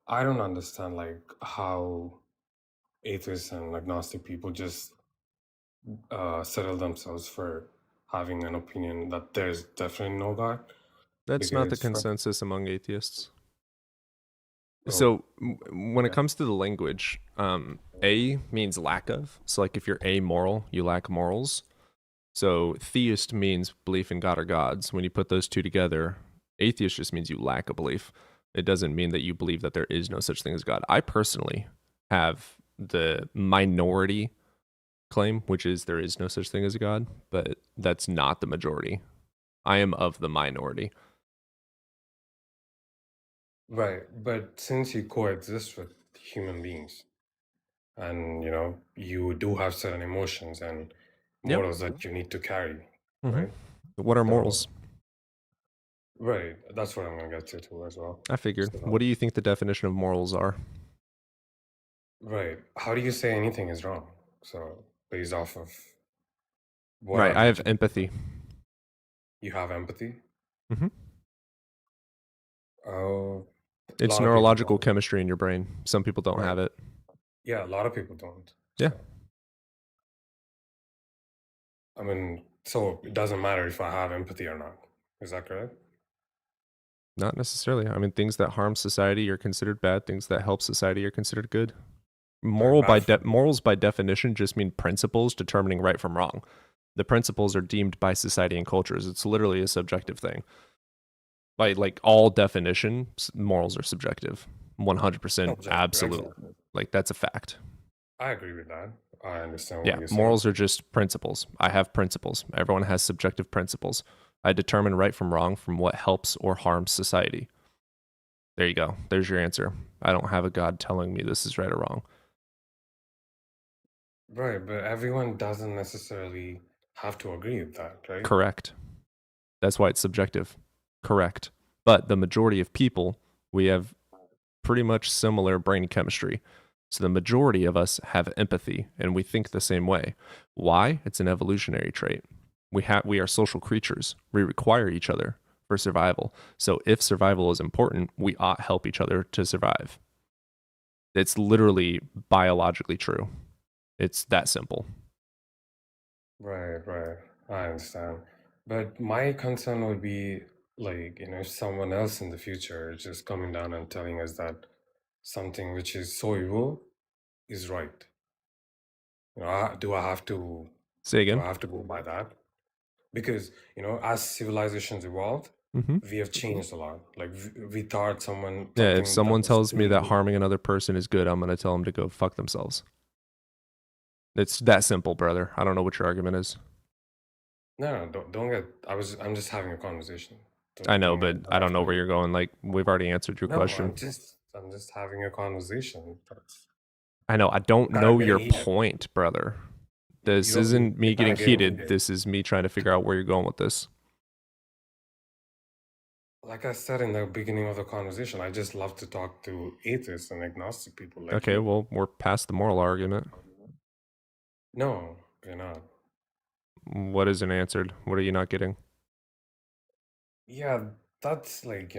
I don't understand like how atheists and agnostic people just settle themselves for having an opinion that there's definitely no God. That's not the Because consensus among atheists. Oh, So when it yeah. comes to the language, a means lack of. So like if you're amoral, you lack morals. So theist means belief in God or gods. When you put those two together, atheist just means you lack a belief. It doesn't mean that you believe that there is no such thing as God. I personally have the minority claim, which is there is no such thing as a God, but that's not the majority. I am of the minority. Right, but since you coexist with human beings, and you do have certain emotions and Yep. morals that you need to carry, Mhm. right? What are So, morals? right, that's what I'm gonna get to too as well. I figured. So, What do you think the definition of morals are? right, how do you say anything is wrong? So, based off of what Right, I've I have mentioned, empathy. you have empathy. Mhm. Oh, a It's lot of people neurological don't. chemistry in your brain. Some people don't Right. have it. Yeah, a lot of people don't. Yeah. So, I mean, so it doesn't matter if I have empathy or not. Is that correct? Not necessarily. I mean, things that harm society are considered bad. Things that help society are considered good. Morals by definition just mean principles determining right from wrong. The principles are deemed by society and cultures. It's literally a subjective thing. By like all definition, morals are subjective. 100% Subjective, absolute. exactly. Like that's a fact. I agree with that. I understand what Yeah, you're saying. morals are just principles. I have principles. Everyone has subjective principles. I determine right from wrong from what helps or harms society. There you go. There's your answer. I don't have a God telling me this is right or wrong. Right, but everyone doesn't necessarily have to agree with that, right? Correct. That's why it's subjective. Correct. But the majority of people, we have pretty much similar brain chemistry. So the majority of us have empathy and we think the same way. Why? It's an evolutionary trait. We are social creatures. We require each other for survival. So if survival is important, we ought help each other to survive. It's literally biologically true. It's that simple. Right, right. I understand. But my concern would be like, if someone else in the future is just coming down and telling us that something which is so evil is right. Do I have to Say do I again. have to go by that? Because, as civilizations evolved, Mm-hmm. we have changed a lot. Like we thought Yeah, if something that someone was tells me that illegal. harming another person is good, I'm going to tell them to go fuck themselves. It's that simple, brother. I don't know what your argument is. No, don't get. I'm just having a conversation. I know, Don't but get I don't know offended. where you're going. Like, we've already answered your No, question. I'm just having a conversation. I know. I don't Kinda know getting your heated. point, brother. This You isn't me you're kinda getting getting heated. heated. This is me trying to figure out where you're going with this. Like I said in the beginning of the conversation, I just love to talk to atheists and agnostic people like Okay, you. well, we're past the moral argument. No, you're not. What isn't answered? What are you not getting? Yeah, that's like,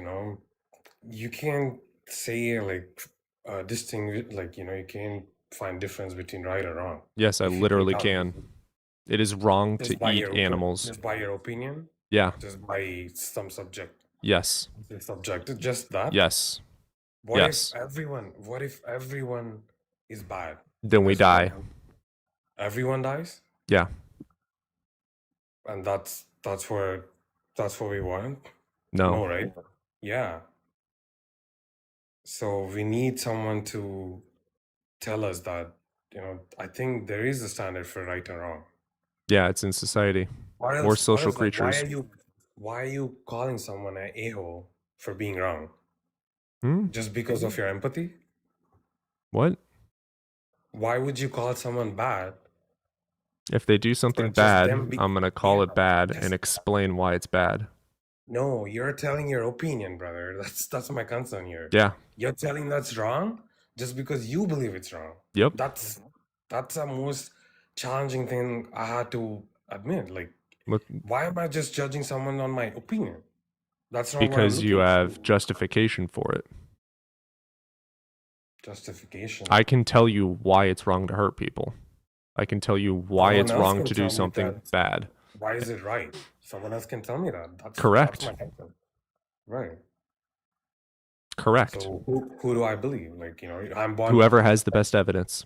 you can't say like distinguish, like, you can't find difference between right or wrong. Yes, I If you literally without can. It is wrong just to by eat your animals. just by your opinion, Yeah. just by some subject. Yes. It's subjective, just that. Yes. What Yes. if everyone is bad? Then we There's die. Everyone dies? Yeah. And that's what we want? No. No, right? Yeah. So we need someone to tell us that, I think there is a standard for right and wrong. Yeah, it's in society. What We're else? social Like, creatures. why are you calling someone an a-hole for being wrong? Hmm? Just because of your empathy? What? Why would you call someone bad If they do for something just bad, them I'm going to call it bad just and explain why it's bad. No, you're telling your opinion, brother. That's my concern here. Yeah. You're telling that's wrong just because you believe it's wrong. Yep. That's That's the most challenging thing I had to admit. Like, Look, why am I just judging someone on my opinion? That's not what I'm because you looking have for. justification for it. Justification. I can tell you why it's wrong to hurt people. I can tell you why Someone it's else wrong can to do tell me something that. bad. Why is it right? Someone else can tell me that. That's Correct. my concern. Right. Correct. So who do I believe? Like, I'm born. Whoever has the best evidence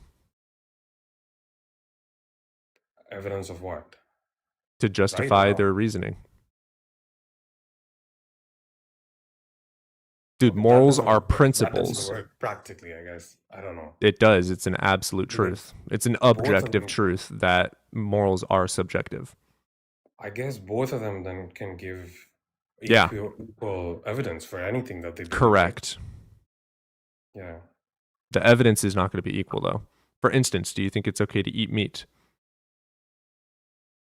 Evidence of what? to Right or justify wrong? their reasoning. Dude, Okay, that morals doesn't are work. That doesn't principles. work practically, I guess. I don't know. It does. It's an absolute Because truth. It's an both of objective them, truth that morals are subjective. I guess both of them then can give Yeah, equal evidence for anything that they do, right? correct. Yeah, The evidence is not going to be equal, though. For instance, do you think it's okay to eat meat?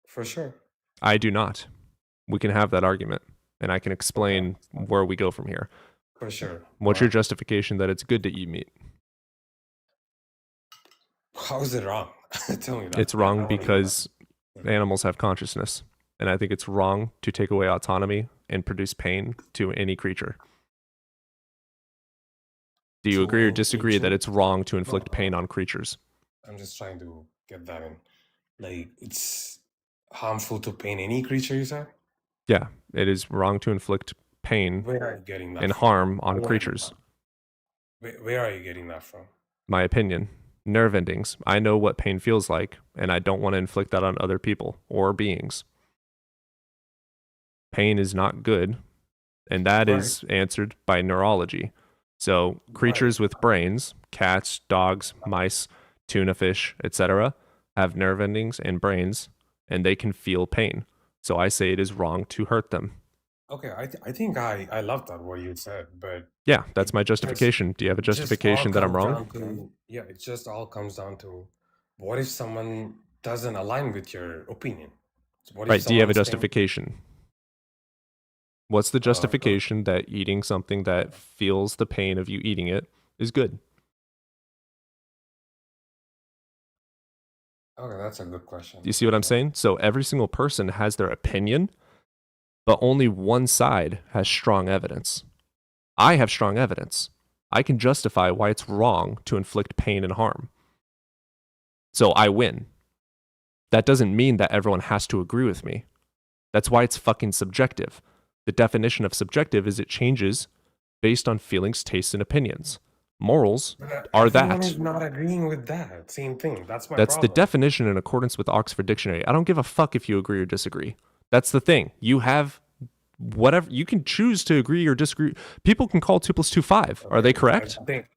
for sure. I do not. We can have that argument, and I can Okay, explain where we go from here. for sure. What's your Why? justification that it's good to eat meat? How is it wrong? Tell me that. It's I wrong want to know that. because Mhm. animals have consciousness, and I think it's wrong to take away autonomy and produce pain to any creature. Do you To agree or any disagree that creature? it's wrong to No, inflict pain on creatures? I'm just trying to get that in. Like, it's harmful to pain any creature, you said? Yeah, it is wrong to inflict pain Where are you getting that and from? harm I on want to know creatures. that. Where are you getting that from? My opinion. Nerve endings. I know what pain feels like, and I don't want to inflict that on other people or beings. Pain is not good, and that Right, is answered by neurology. So, right. creatures with brains, cats, dogs, mice, tuna fish, etc., have nerve endings and brains, and they can feel pain. So, I say it is wrong to hurt them. Okay, I think I love that what you said, but Yeah, that's it my just justification. Do you have a it just all justification that I'm comes wrong? down to it just all comes down to what if someone doesn't align with your opinion? So what if Right, do you have a someone's saying, justification? What's the uh, justification that eating something that feels the pain of you eating it is good? okay, that's a good Do question. you see what I'm saying? So every single person has their opinion, but only one side has strong evidence. I have strong evidence. I can justify why it's wrong to inflict pain and harm. So I win. That doesn't mean that everyone has to agree with me. That's why it's fucking subjective. The definition of subjective is it changes based on feelings, tastes, and opinions. Morals But are everyone that. is not agreeing with that. Same thing. That's my That's the problem. definition in accordance with Oxford Dictionary. I don't give a fuck if you agree or disagree. That's the thing. You have whatever, you can choose to agree or disagree. People can call 2 plus 2 5. Are they Okay, correct? I think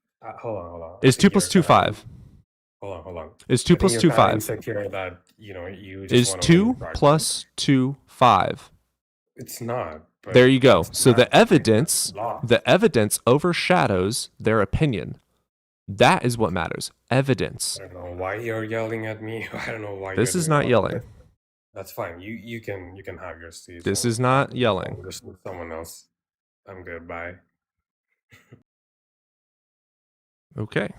hold on. I Is 2 think plus you're 2 kind of 5? hold on. Is I 2 think plus you're 2 kind of 5? insecure that you just Is want to win 2 the argument. plus 2 5? It's not, There but you go. it's So not law. the evidence overshadows their opinion. That is what matters. Evidence. I don't know why you're yelling at me. I don't know why This you're is doing not all yelling. that. That's fine. You can have your seats This and is not have yelling. conversation with someone else. I'm good. Bye. Okay.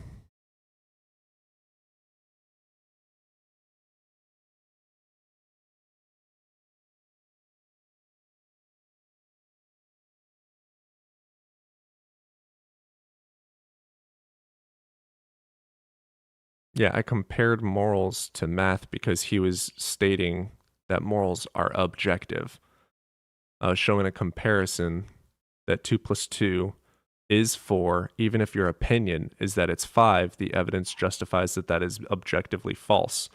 Yeah, I compared morals to math because he was stating that morals are objective. I was showing a comparison that 2 plus 2 is 4, even if your opinion is that it's 5, the evidence justifies that that is objectively false.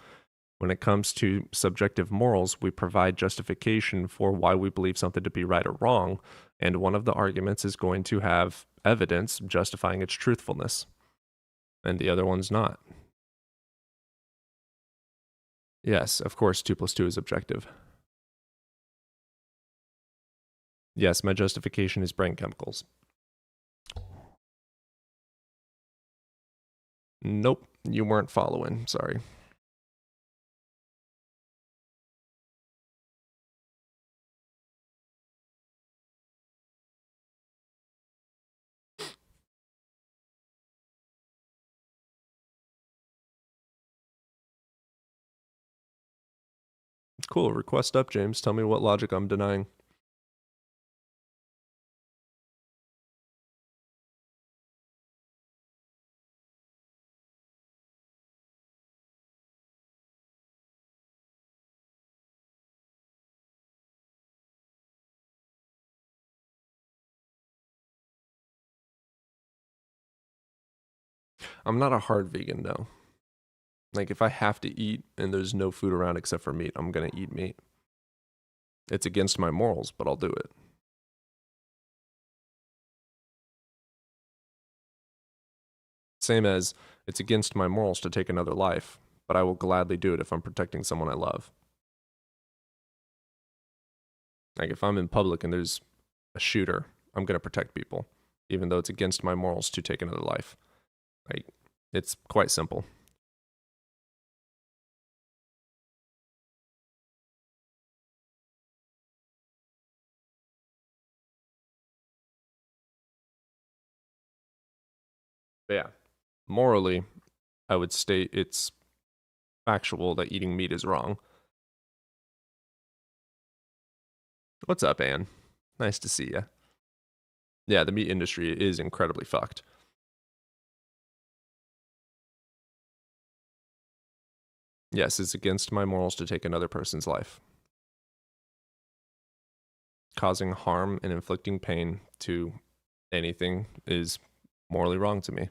When it comes to subjective morals, we provide justification for why we believe something to be right or wrong, and one of the arguments is going to have evidence justifying its truthfulness, and the other one's not. Yes, of course, 2 plus 2 is objective. Yes, my justification is brain chemicals. Nope, you weren't following. Sorry. Cool. Request up, James. Tell me what logic I'm denying. I'm not a hard vegan, no. Like, if I have to eat and there's no food around except for meat, I'm going to eat meat. It's against my morals, but I'll do it. Same as it's against my morals to take another life, but I will gladly do it if I'm protecting someone I love. Like, if I'm in public and there's a shooter, I'm going to protect people, even though it's against my morals to take another life. Like, it's quite simple. But yeah, morally, I would state it's factual that eating meat is wrong. What's up, Ann? Nice to see you. Yeah, the meat industry is incredibly fucked. Yes, it's against my morals to take another person's life. Causing harm and inflicting pain to anything is morally wrong to me.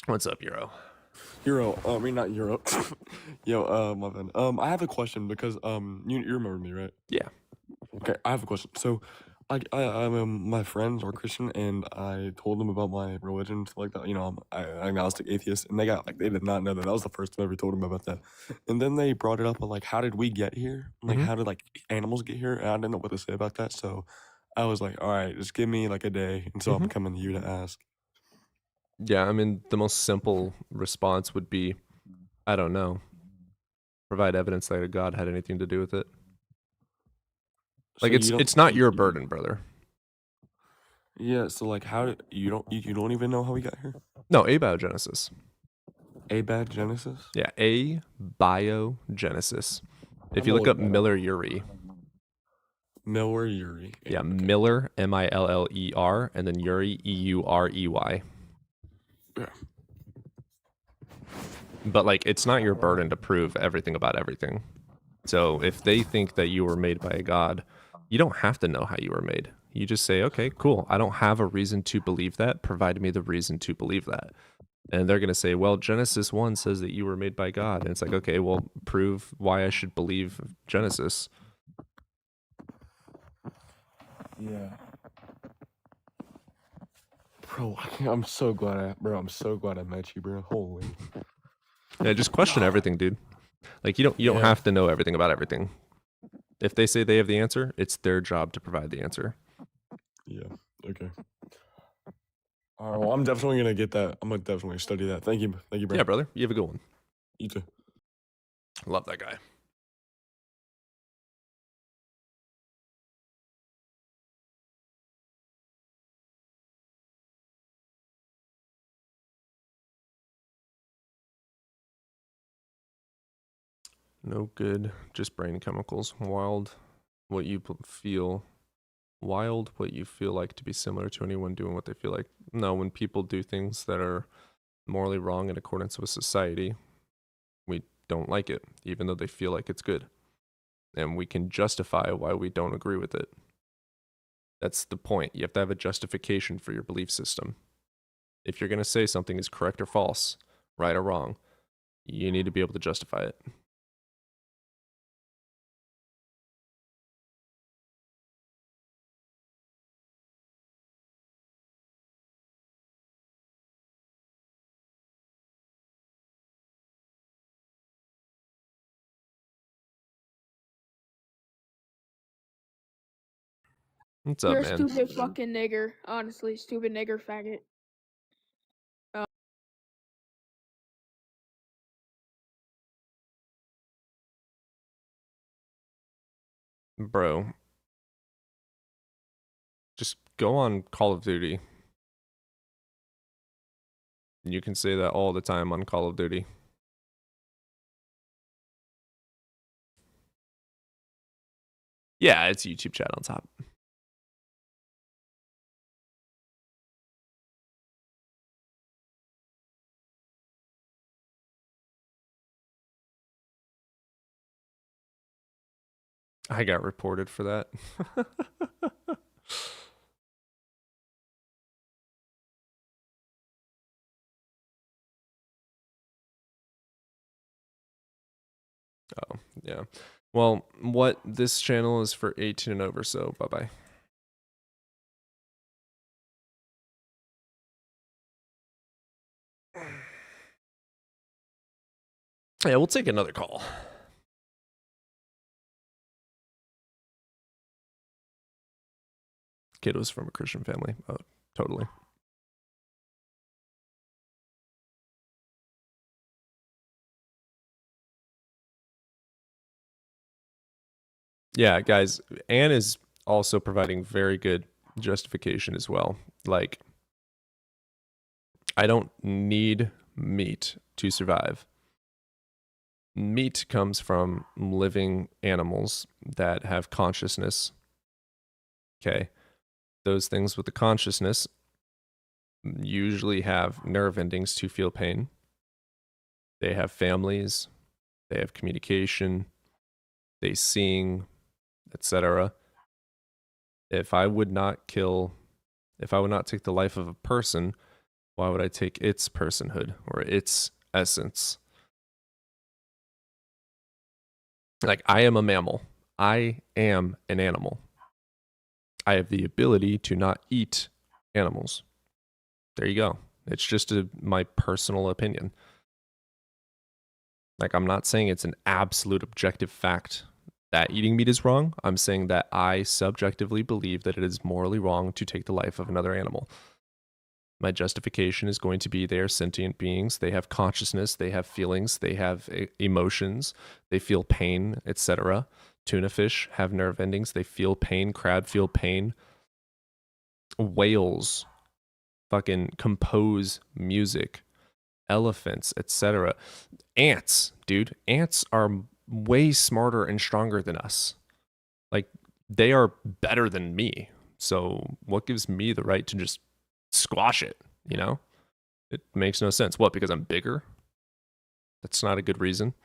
What's up, Euro? Euro, I mean not Euro. Yo, my bad. I have a question because you remember me, right? Yeah. Okay, I have a question. So, my friends are Christian, and I told them about my religion, stuff like that. You know, I'm agnostic, atheist, and they did not know that. That was the first time I ever told them about that. And then they brought it up, like, how did we get here? Like, Mhm. how did like animals get here? And I didn't know what to say about that, so I was like, all right, just give me like a day, and so I'm Mhm. coming to you to ask. Yeah, I mean, the most simple response would be, I don't know. Provide evidence that a God had anything to do with it. Like, So you don't, it's not your burden, brother. yeah. So like, how did you don't even know how we got here? No, abiogenesis. Abiogenesis? Yeah, abiogenesis. If I'm you gonna look look up that up. Miller-Urey, Miller-Urey. yeah, Okay. Miller, Miller, and then Urey, Eurey. Yeah. But like, it's not your burden to prove everything about everything. So if they think that you were made by a god, you don't have to know how you were made. You just say, okay, cool. I don't have a reason to believe that. Provide me the reason to believe that. And they're going to say, well, Genesis 1 says that you were made by God. And it's like, okay, well, prove why I should believe Genesis. Yeah. Bro, I'm so glad I met you, bro. Holy. Yeah, just question everything, dude. Like, you don't Yeah. have to know everything about everything. If they say they have the answer, it's their job to provide the answer. Yeah. Okay. All right. Well, I'm definitely gonna get that. I'm gonna definitely study that. Thank you, bro. Yeah, brother. You have a good one. You too. Love that guy. No good. Just brain chemicals. Wild. What you feel. Wild. What you feel like to be similar to anyone doing what they feel like. No, when people do things that are morally wrong in accordance with society, we don't like it, even though they feel like it's good. And we can justify why we don't agree with it. That's the point. You have to have a justification for your belief system. If you're going to say something is correct or false, right or wrong, you need to be able to justify it. What's up, You're a man? stupid fucking nigger. Honestly, stupid nigger faggot. Bro, just go on Call of Duty. You can say that all the time on Call of Duty. Yeah, it's YouTube chat on top. I got reported for that. Oh, yeah. Well, what this channel is for 18 and over, so bye-bye. Yeah, we'll take another call. Kid was from a Christian family. Oh, totally. Yeah, guys, Anne is also providing very good justification as well. Like, I don't need meat to survive. Meat comes from living animals that have consciousness. Okay. Those things with the consciousness usually have nerve endings to feel pain. They have families, they have communication, they sing, etc. If I would not take the life of a person, why would I take its personhood or its essence? Like, I am a mammal. I am an animal. I have the ability to not eat animals. There you go. It's just my personal opinion. Like, I'm not saying it's an absolute objective fact that eating meat is wrong. I'm saying that I subjectively believe that it is morally wrong to take the life of another animal. My justification is going to be they are sentient beings. They have consciousness. They have feelings. They have emotions. They feel pain, etc. Tuna fish have nerve endings. They feel pain. Crab feel pain. Whales fucking compose music. Elephants, etc. Ants, dude. Ants are way smarter and stronger than us. Like, they are better than me. So what gives me the right to just squash it, you know? It makes no sense. What, because I'm bigger? That's not a good reason.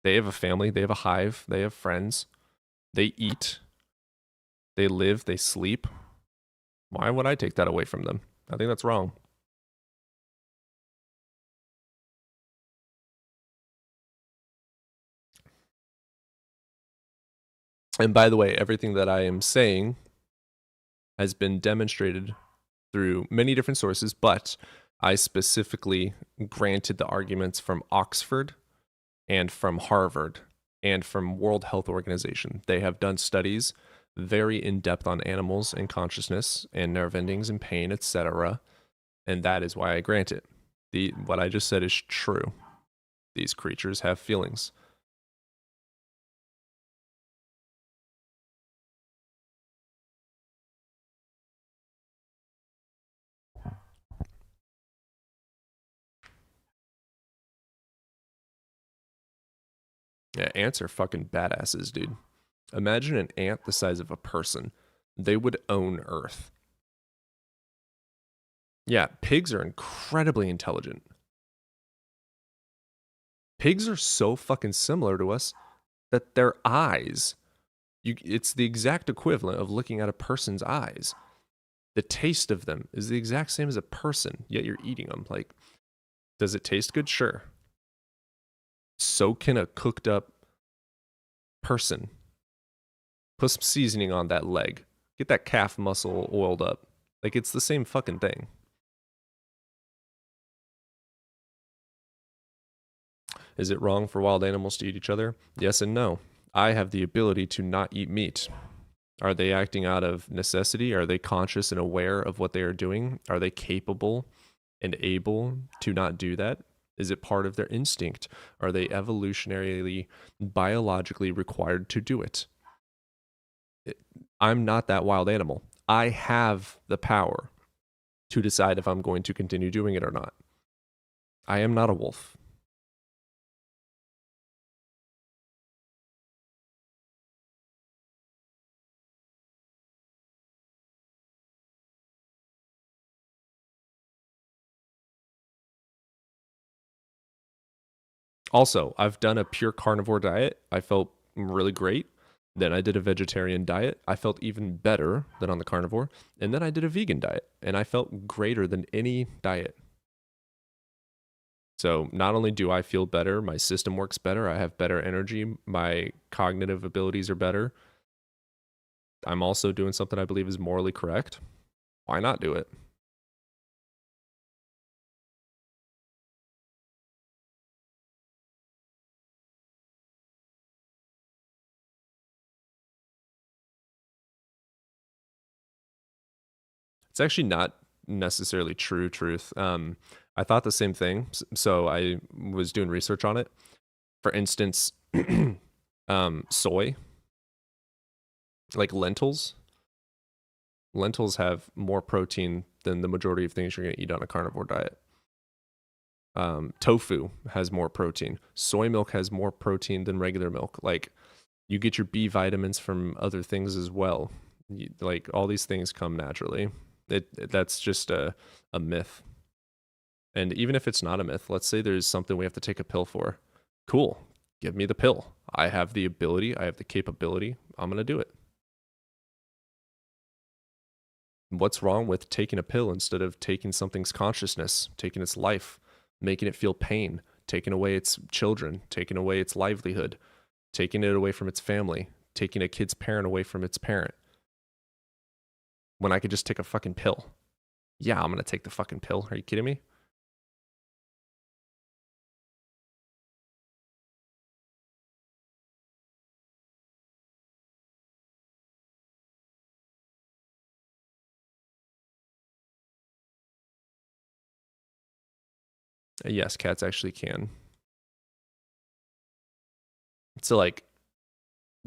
They have a family, they have a hive, they have friends, they eat, they live, they sleep. Why would I take that away from them? I think that's wrong. And by the way, everything that I am saying has been demonstrated through many different sources, but I specifically granted the arguments from Oxford and from Harvard and from World Health Organization. They have done studies very in depth on animals and consciousness and nerve endings and pain, etc. And that is why I grant it. What I just said is true. These creatures have feelings. Yeah, ants are fucking badasses, dude. Imagine an ant the size of a person. They would own Earth. Yeah, pigs are incredibly intelligent. Pigs are so fucking similar to us that their eyes, it's the exact equivalent of looking at a person's eyes. The taste of them is the exact same as a person, yet you're eating them. Like, does it taste good? Sure. So can a cooked up person. Put some seasoning on that leg. Get that calf muscle oiled up. Like, it's the same fucking thing. Is it wrong for wild animals to eat each other? Yes and no. I have the ability to not eat meat. Are they acting out of necessity? Are they conscious and aware of what they are doing? Are they capable and able to not do that? Is it part of their instinct? Are they evolutionarily, biologically required to do it? I'm not that wild animal. I have the power to decide if I'm going to continue doing it or not. I am not a wolf. Also, I've done a pure carnivore diet. I felt really great. Then I did a vegetarian diet. I felt even better than on the carnivore. And then I did a vegan diet, and I felt greater than any diet. So not only do I feel better, my system works better, I have better energy, my cognitive abilities are better. I'm also doing something I believe is morally correct. Why not do it? It's actually not necessarily true truth. I thought the same thing, so I was doing research on it. For instance, soy, like lentils. Lentils have more protein than the majority of things you're going to eat on a carnivore diet. Tofu has more protein. Soy milk has more protein than regular milk. Like, you get your B vitamins from other things as well. Like, all these things come naturally. That's just a myth. And even if it's not a myth, let's say there's something we have to take a pill for. Cool. Give me the pill. I have the ability. I have the capability. I'm going to do it. What's wrong with taking a pill instead of taking something's consciousness, taking its life, making it feel pain, taking away its children, taking away its livelihood, taking it away from its family, taking a kid's parent away from its parent? When I could just take a fucking pill. Yeah, I'm going to take the fucking pill. Are you kidding me? Yes, cats actually can. So, like,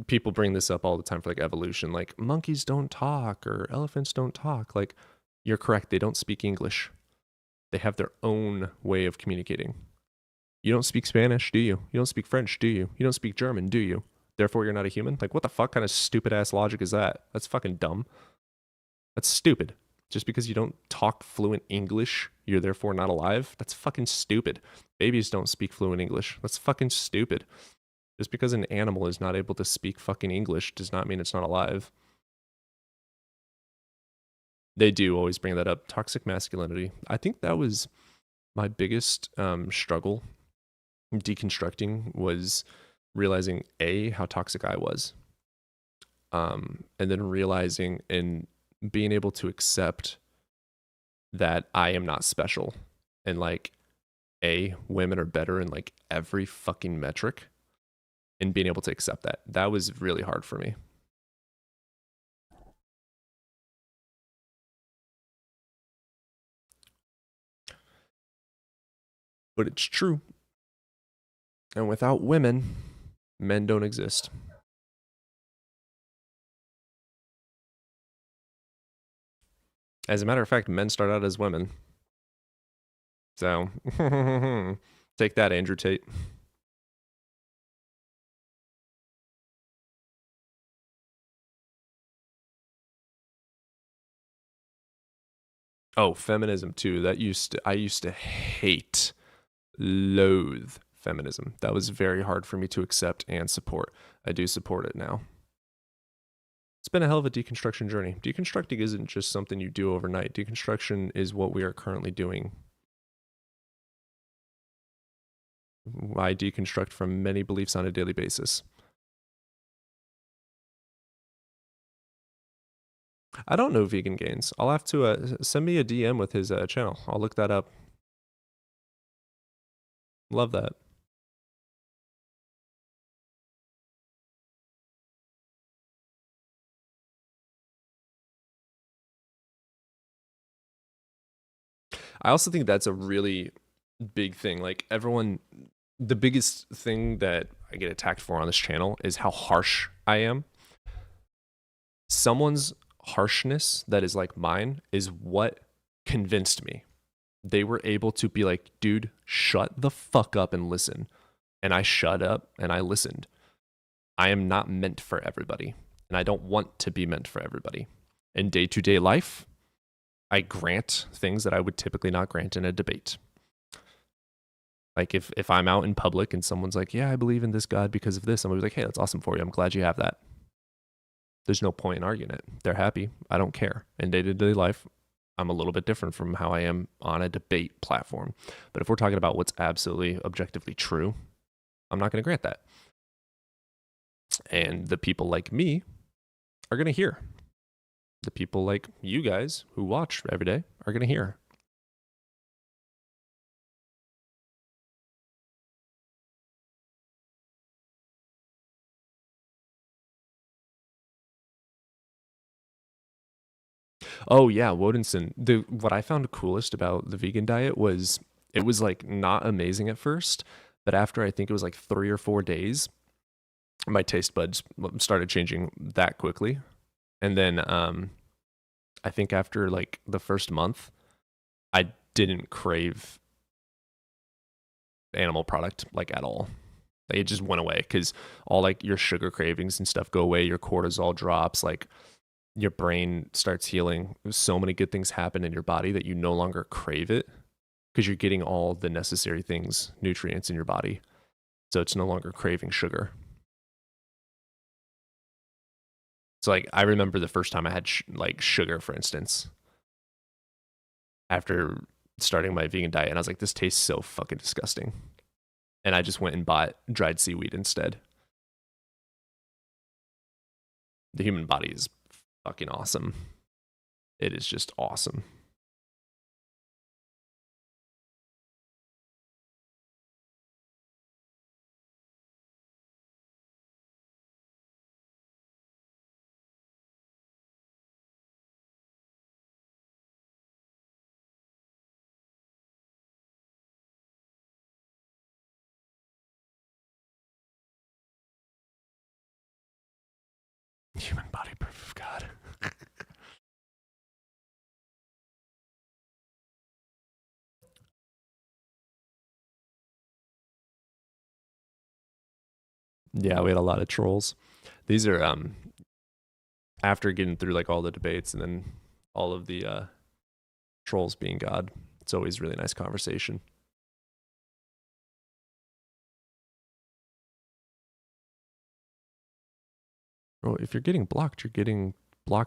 people bring this up all the time for, like, evolution. Like, monkeys don't talk or elephants don't talk. Like, you're correct. They don't speak English. They have their own way of communicating. You don't speak Spanish, do you? You don't speak French, do you? You don't speak German, do you? Therefore, you're not a human? Like, what the fuck kind of stupid-ass logic is that? That's fucking dumb. That's stupid. Just because you don't talk fluent English, you're therefore not alive? That's fucking stupid. Babies don't speak fluent English. That's fucking stupid. Just because an animal is not able to speak fucking English does not mean it's not alive. They do always bring that up. Toxic masculinity. I think that was my biggest struggle deconstructing, was realizing how toxic I was. And then realizing and being able to accept that I am not special. And like, women are better in like every fucking metric. And being able to accept that. That was really hard for me. But it's true. And without women, men don't exist. As a matter of fact, men start out as women. So, take that, Andrew Tate. Oh, feminism too. I used to loathe feminism. That was very hard for me to accept and support. I do support it now. It's been a hell of a deconstruction journey. Deconstructing isn't just something you do overnight. Deconstruction is what we are currently doing. I deconstruct from many beliefs on a daily basis. I don't know Vegan Gains. I'll have to send me a DM with his channel. I'll look that up. Love that. I also think that's a really big thing. Like, everyone, the biggest thing that I get attacked for on this channel is how harsh I am. Someone's harshness that is like mine is what convinced me. They were able to be like, dude, shut the fuck up and listen. And I shut up and I listened. I am not meant for everybody. And I don't want to be meant for everybody. In day-to-day life, I grant things that I would typically not grant in a debate. Like if I'm out in public and someone's like, yeah, I believe in this God because of this, I'm always like, hey, that's awesome for you. I'm glad you have that. There's no point in arguing it. They're happy. I don't care. In day-to-day life, I'm a little bit different from how I am on a debate platform. But if we're talking about what's absolutely objectively true, I'm not going to grant that. And the people like me are going to hear. The people like you guys who watch every day are going to hear. Oh yeah, Wodenson. What I found coolest about the vegan diet was it was like not amazing at first, but after I think it was like 3 or 4 days, my taste buds started changing that quickly. And then I think after like the first month, I didn't crave animal product like at all. Like, it just went away because all like your sugar cravings and stuff go away, your cortisol drops, like your brain starts healing. So many good things happen in your body that you no longer crave it because you're getting all the necessary things, nutrients in your body. So it's no longer craving sugar. So like I remember the first time I had like sugar, for instance, after starting my vegan diet, and I was like, this tastes so fucking disgusting. And I just went and bought dried seaweed instead. The human body is fucking awesome. It is just awesome. Human body proof of God. Yeah, we had a lot of trolls. These are after getting through like all the debates and then all of the trolls being God. It's always a really nice conversation. Well, if you're getting blocked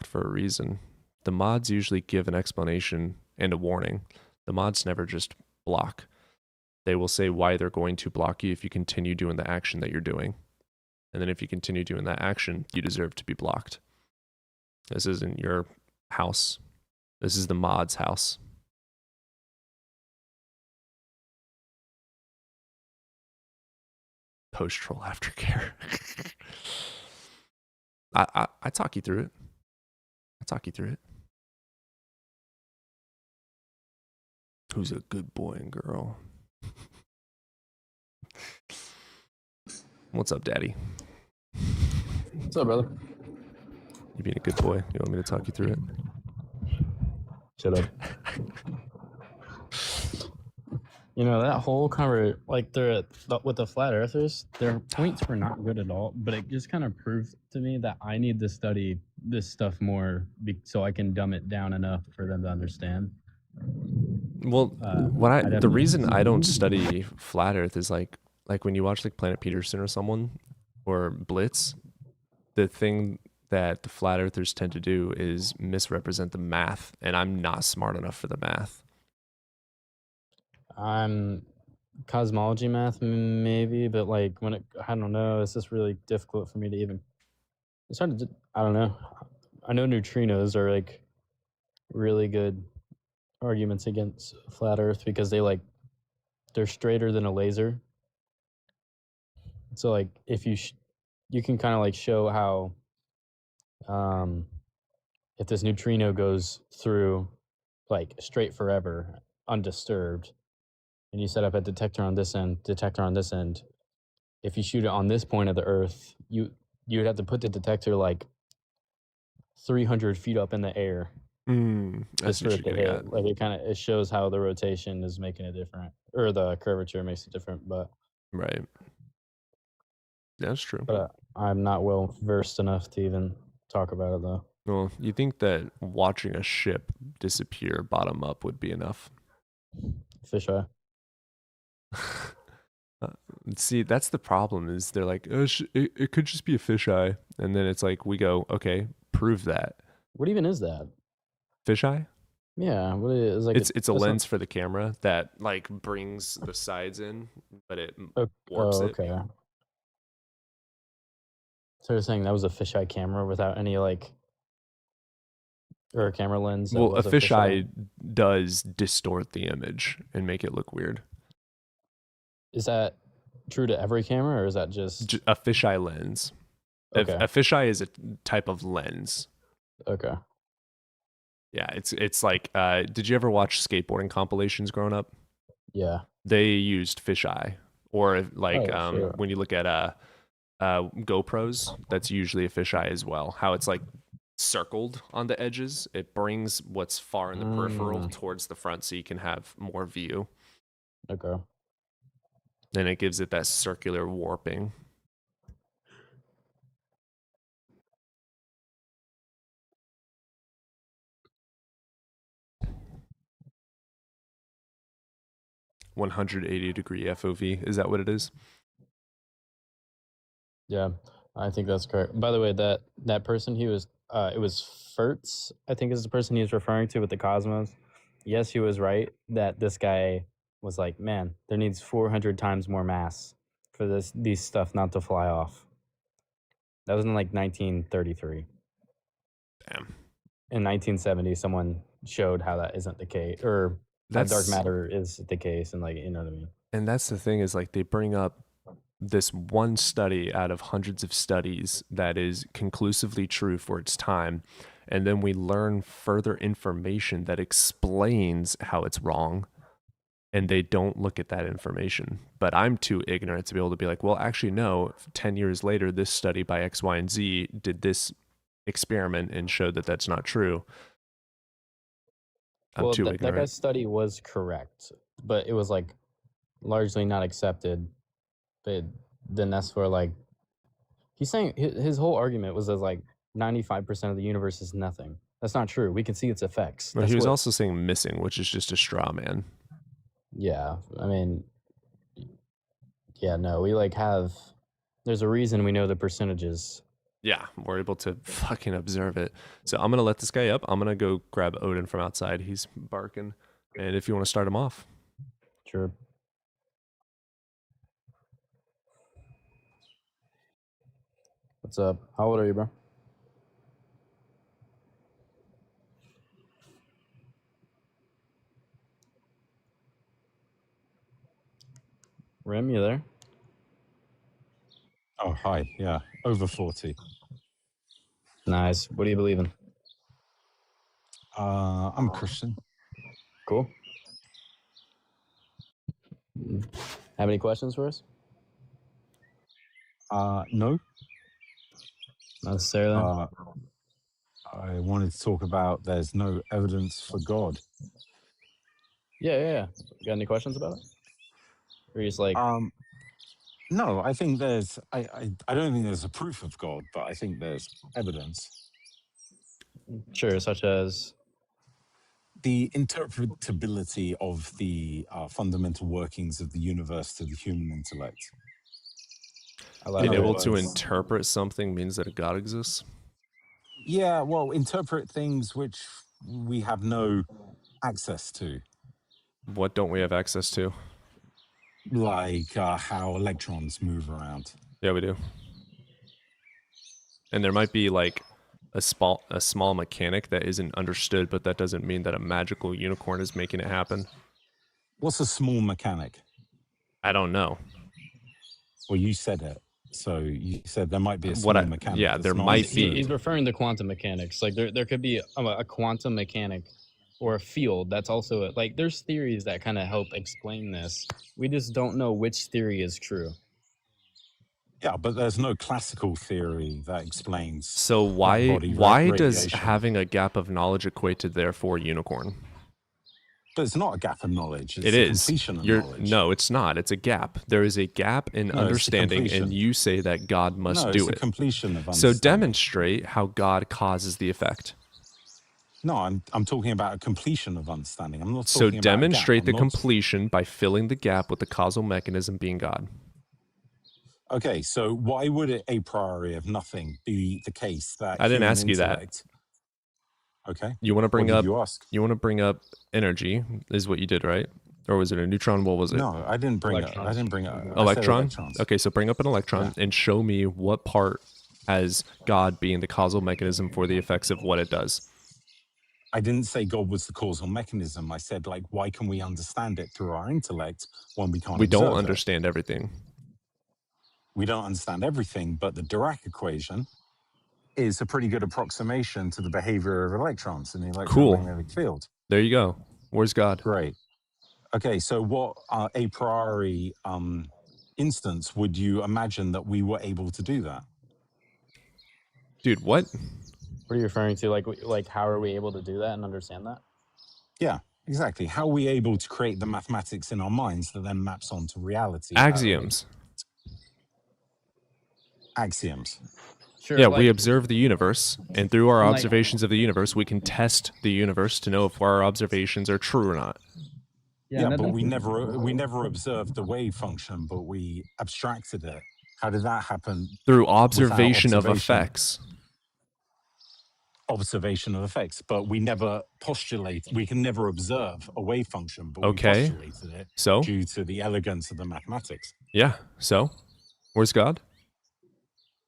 for a reason. The mods usually give an explanation and a warning. The mods never just block. They will say why they're going to block you if you continue doing the action that you're doing. And then if you continue doing that action, you deserve to be blocked. This isn't your house. This is the mod's house. Post-troll aftercare. I talk you through it. Who's a good boy and girl? What's up, Daddy? What's up, brother? You being a good boy. You want me to talk you through it? Shut up. You know, that whole like with the flat earthers, their points were not good at all, but it just kind of proved to me that I need to study this stuff more so I can dumb it down enough for them to understand. Well, the reason I don't study flat earth is like when you watch like Planet Peterson or someone or Blitz, the thing that the flat earthers tend to do is misrepresent the math, and I'm not smart enough for the math. I'm cosmology math maybe, but like I don't know, it's just really difficult for me to even. It's hard to. I don't know. I know neutrinos are like really good arguments against flat Earth because they're straighter than a laser. So like if you can kind of like show how if this neutrino goes through like straight forever undisturbed, and you set up a detector on this end, if you shoot it on this point of the Earth, you would have to put the detector like 300 feet up in the air. That's what you're getting at. Like it shows how the rotation is making it different, or the curvature makes it different. But right, that's true. But I'm not well versed enough to even talk about it though. Well, you think that watching a ship disappear bottom up would be enough? Fisheye. See, that's the problem. Is they're like, it could just be a fisheye, and then it's like we go, okay, prove that What even is that? fisheye. Yeah, what is like? It's a that's not- lens for the camera that like brings the sides in, but it Oh, warps oh, it. okay. So you're saying that was a fisheye camera without any like, or a camera lens? That Well, a was fisheye does distort the image and make it look weird. Is that true to every camera, or is that just A fisheye lens. A okay? fisheye is a type of lens. Okay. Yeah, it's like, did you ever watch skateboarding compilations growing up? Yeah. They used fisheye, or like Oh, sure. when you look at GoPros, that's usually a fisheye as well. How it's like circled on the edges, it brings what's far in the peripheral towards the front, so you can have more view. Okay. Then it gives it that circular warping. (180° FOV). Is that what it is? Yeah, I think that's correct. By the way, that person he was, it was Fertz, I think is the person he was referring to with the Cosmos. Yes, he was right that this guy was like, man, there needs 400 times more mass for these stuff not to fly off. That was in like 1933. Damn. In 1970, someone showed how that isn't the case, or how dark That's matter is the case, and like, you know what I mean? and that's the thing, is like they bring up this one study out of hundreds of studies that is conclusively true for its time, and then we learn further information that explains how it's wrong, and they don't look at that information. But I'm too ignorant to be able to be like, well, actually no, 10 years later this study by X, Y, and Z did this experiment and showed that that's not true. I'm Well, too that ignorant. guy's study was correct, but it was like largely not accepted. But then that's where like he's saying his whole argument was that like 95% of the universe is nothing. That's not true. We can see its effects. Well, That's he was what- also saying missing, which is just a straw man. Yeah, I mean, yeah, no, we like have. There's a reason we know the percentages. Yeah, we're able to fucking observe it. So I'm gonna let this guy up. I'm gonna go grab Odin from outside. He's barking, and if you want to start him off, Sure. What's up? How old are you, bro? Rim, you there? Oh, hi. Yeah, over 40. Nice. What do you believe in? I'm a Christian. Cool. Have any questions for us? No. Not necessarily. I wanted to talk about there's no evidence for God. Yeah. You got any questions about it? Or you just like, No, I think there's. I don't think there's a proof of God, but I think there's evidence. sure, such as, The interpretability of the fundamental workings of the universe to the human intellect. being able to words- interpret something means that a God exists. Yeah, well, interpret things which we have no access to, What don't we have access to? like how electrons move around. Yeah, we do. And there might be like a small mechanic that isn't understood, but that doesn't mean that a magical unicorn is making it happen. What's a small mechanic? I don't know. Well, you said it. So you said there might be a What small I- mechanic. yeah, that's there not might understood. be. he's referring to quantum mechanics. Like there could be a quantum mechanic or a field that's also like there's theories that kind of help explain this. We just don't know which theory is true. Yeah, but there's no classical theory that explains. So body why does radiation. having a gap of knowledge equate to therefore unicorn? But it's not a gap of knowledge. It's It a is. completion of knowledge. No, it's not. It's a gap. There is a gap in No, it's a understanding, and completion. you say that God must No, do it's a it. completion of So understanding. demonstrate how God causes the effect. No, I'm talking about a completion of understanding. I'm not So talking about a gap. demonstrate I'm the not. completion by filling the gap with the causal mechanism being God. Okay, so why would it a priori of nothing be the case that I didn't human ask you that. intellect? Okay, You want to what bring did up you ask? energy is what you did, right? Or was it a neutron? What was it? No, I didn't bring up. I Electrons. didn't bring up. I said Electron? electrons. Okay, so bring up an electron Yeah. and show me what part has God being the causal mechanism for the effects of what it does. I didn't say God was the causal mechanism. I said, like, why can we understand it through our intellect when we can't We don't observe it? understand everything. We don't understand everything, but the Dirac equation is a pretty good approximation to the behavior of electrons in the Cool. electromagnetic field. There you go. Where's God? Great. Okay, so what a priori instance would you imagine that we were able to do that? Dude, what? What are you referring to? Like how are we able to do that and understand that? Yeah, exactly. How are we able to create the mathematics in our minds that then maps onto reality? that way? Axioms. Axioms. Sure. Yeah, like, we observe the universe, and through our like- observations of the universe, we can test the universe to know if our observations are true or not. Yeah, but we never observed the wave function, but we abstracted it. How did that happen? Through without observation of observation? effects. Observation of effects, but we never postulate. We can never observe a wave function, but Okay. we postulated it So? due to the elegance of the mathematics. Yeah, so? Where's God?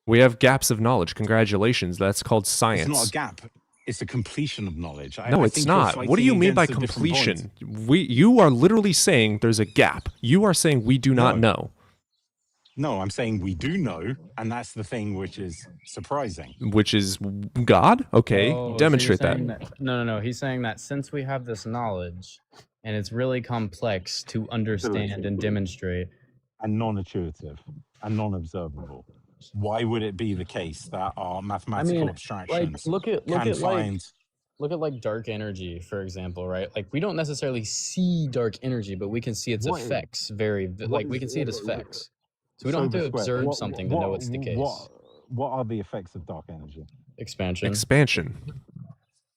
We have gaps of knowledge. Congratulations. That's called science. It's not a gap. It's a completion of knowledge. No, I it's think you're not. What do fighting you mean by against a different point. completion? You are literally saying there's a gap. You are saying we do not No. know, No, I'm saying we do know, and that's the thing which is surprising. which is God? Okay, Oh, so you're demonstrate saying that. No. He's saying that since we have this knowledge and it's really complex to understand and demonstrate. And non-intuitive and non-observable. Why would it be the case that our mathematical like abstractions look at can find? like dark energy, for example, right? Like we don't necessarily see dark energy, but we can see its What- effects we can see its effects. So we don't have to Sober square. observe something to know it's the case. What are the effects of dark energy? Expansion. Expansion.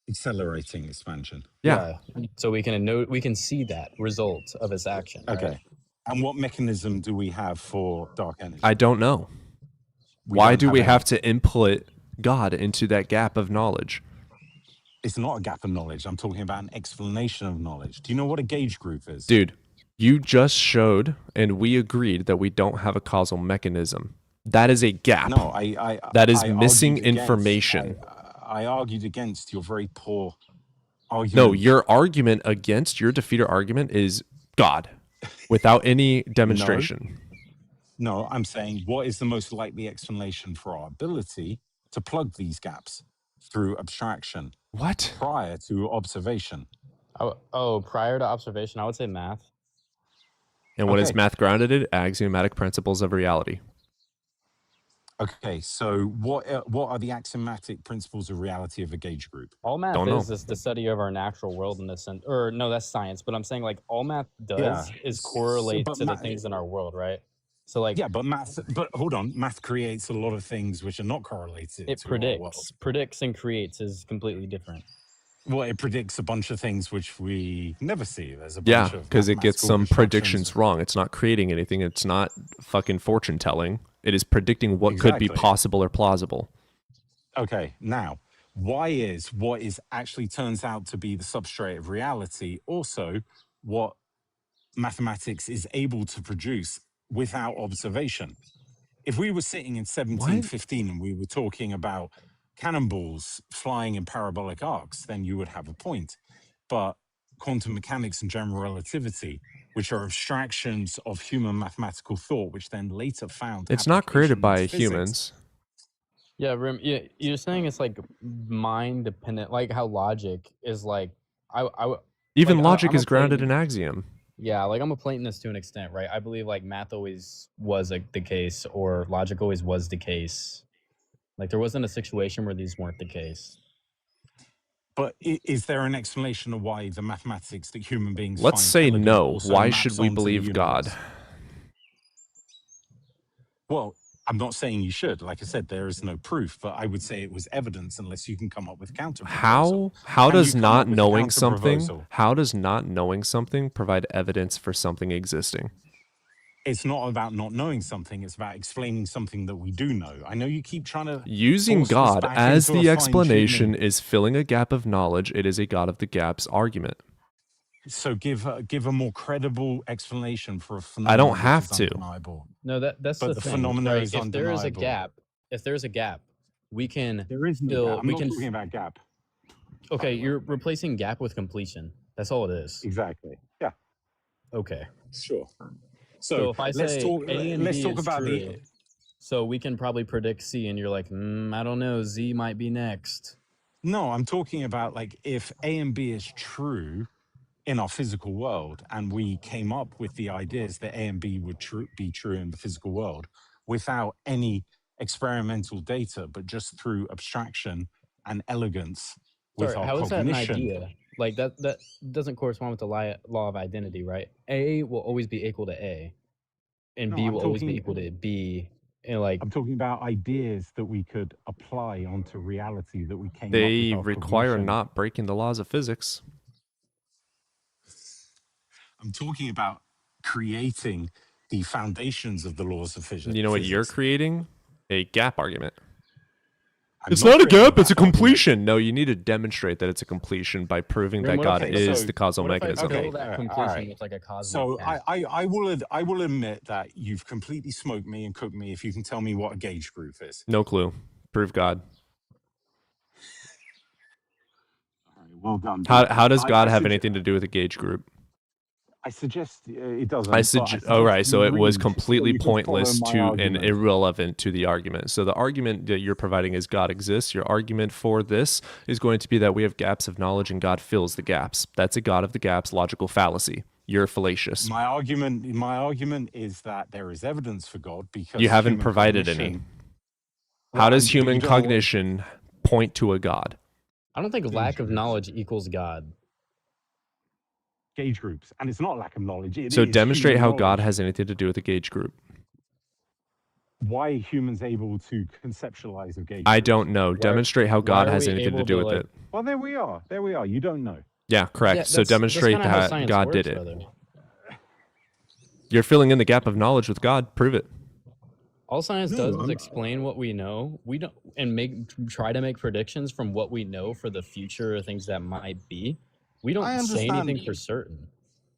Accelerating expansion. Yeah. So we can see that result of its action. right? Okay. And what mechanism do we have for dark energy? I don't know. We Why don't do we any. have to input God into that gap of knowledge? It's not a gap of knowledge. I'm talking about an explanation of knowledge. Do you know what a gauge group is? Dude, you just showed and we agreed that we don't have a causal mechanism. That is a gap. No, that is I missing argued against- information. I argued against your very poor argument. No, your argument against your defeater argument is God without any demonstration. No, I'm saying what is the most likely explanation for our ability to plug these gaps through abstraction What? prior to observation? Prior to observation, I would say math. And what is Okay. math grounded in? Axiomatic principles of reality. Okay, so what are the axiomatic principles of reality of a gauge group? All math Don't is know. the study of our natural world in this sense. Or no, that's science. But I'm saying like all math does is correlate but to the math- things in our world, right? So like Yeah, but hold on, math creates a lot of things which are not correlated. it to our world. predicts and creates is completely different. Well, it predicts a bunch of things which we never see. There's a bunch Yeah, of because it gets mathematical some abstractions. predictions wrong. It's not creating anything. It's not fucking fortune telling. It is predicting what could be Exactly. possible or plausible. Okay, now, why is what is actually turns out to be the substrate of reality also what mathematics is able to produce without observation? If we were sitting in 1715 and we were talking about cannonballs flying in parabolic arcs, then you would have a point. But quantum mechanics and general relativity, which are abstractions of human mathematical thought, which then later found It's not created application by in physics. humans. Yeah, Rim, you're saying it's like mind dependent, like how logic is like Even like, logic I'm a is grounded Platon- in axiom. Yeah, like I'm a Platonist to an extent, right? I believe like math always was like the case, or logic always was the case. Like there wasn't a situation where these weren't the case. But is there an explanation of why the mathematics that human beings Let's find say elegant no. also Why maps should we onto the believe God? universe? Well, I'm not saying you should. Like I said, there is no proof, but I would say it was evidence unless you can come up with counter proposal. How Can you does come not up with a knowing counter something proposal? how does not knowing something provide evidence for something existing? It's not about not knowing something. It's about explaining something that we do know. I know you keep trying to Using force this God back as into a the fine explanation tuning. is filling a gap of knowledge. It is a God of the gaps argument. So give a more credible explanation for a I phenomenon don't which have is to. undeniable. No, that's But the the thing, phenomena right? is If there is a undeniable. gap, we can There is no gap. I'm not talking about gap. Okay, you're replacing gap with completion. That's all it is. Exactly. Yeah. Okay. Sure. So So if I let's say talk. A and Let's B talk is about the. true, so we can probably predict C, and you're like, I don't know, Z might be next. No, I'm talking about like if A and B is true in our physical world, and we came up with the ideas that A and B would be true in the physical world without any experimental data, but just through abstraction and elegance with Sorry, our how is that an cognition. idea? Like that doesn't correspond with the law of identity, right? A will always be equal to A, and No, B I'm will always be talking. equal to B. And like, I'm talking about ideas that we could apply onto reality that we came up They with our require cognition. not breaking the laws of physics. I'm talking about creating the foundations of the laws of You know what you're physics. creating? A gap argument. I'm It's not not a creating gap, it's a gap argument. completion. No, you need to demonstrate that it's a completion by proving that what God if I- is so the causal what if I mechanism. fill Okay, that all completion right. with like a cosmic So cap? I will admit that you've completely smoked me and cooked me if you can tell me what a gauge group is. No clue. Prove God. All right, well done. How does God have I anything to do with a gauge group? suggest it doesn't. I but suggest. I Oh, right. suggest So you it was read completely so you can follow pointless my to and argument. irrelevant to the argument. So the argument that you're providing is God exists. Your argument for this is going to be that we have gaps of knowledge and God fills the gaps. That's a God of the gaps logical fallacy. You're fallacious. My argument is that there is evidence for God because You haven't human provided any. cognition- How Well, does but you human don't know what- cognition point to a God? I don't think lack of groups. knowledge equals God. Gauge groups, and it's not lack of knowledge. It So is demonstrate human how God knowledge. has anything to do with a gauge group. Why are humans able to conceptualize a gauge I group? don't know. Why- Demonstrate how why God are has we anything to able do to, with like- it. Well, there we are. There we are. You don't know. Yeah, correct. Yeah, so that's demonstrate kinda how that science God works, did it. brother. You're filling in the gap of knowledge with God. Prove it. All science No, does is I'm- explain what we know. We don't and try to make predictions from what we know for the future or things that might be. We don't I say anything understand. for certain.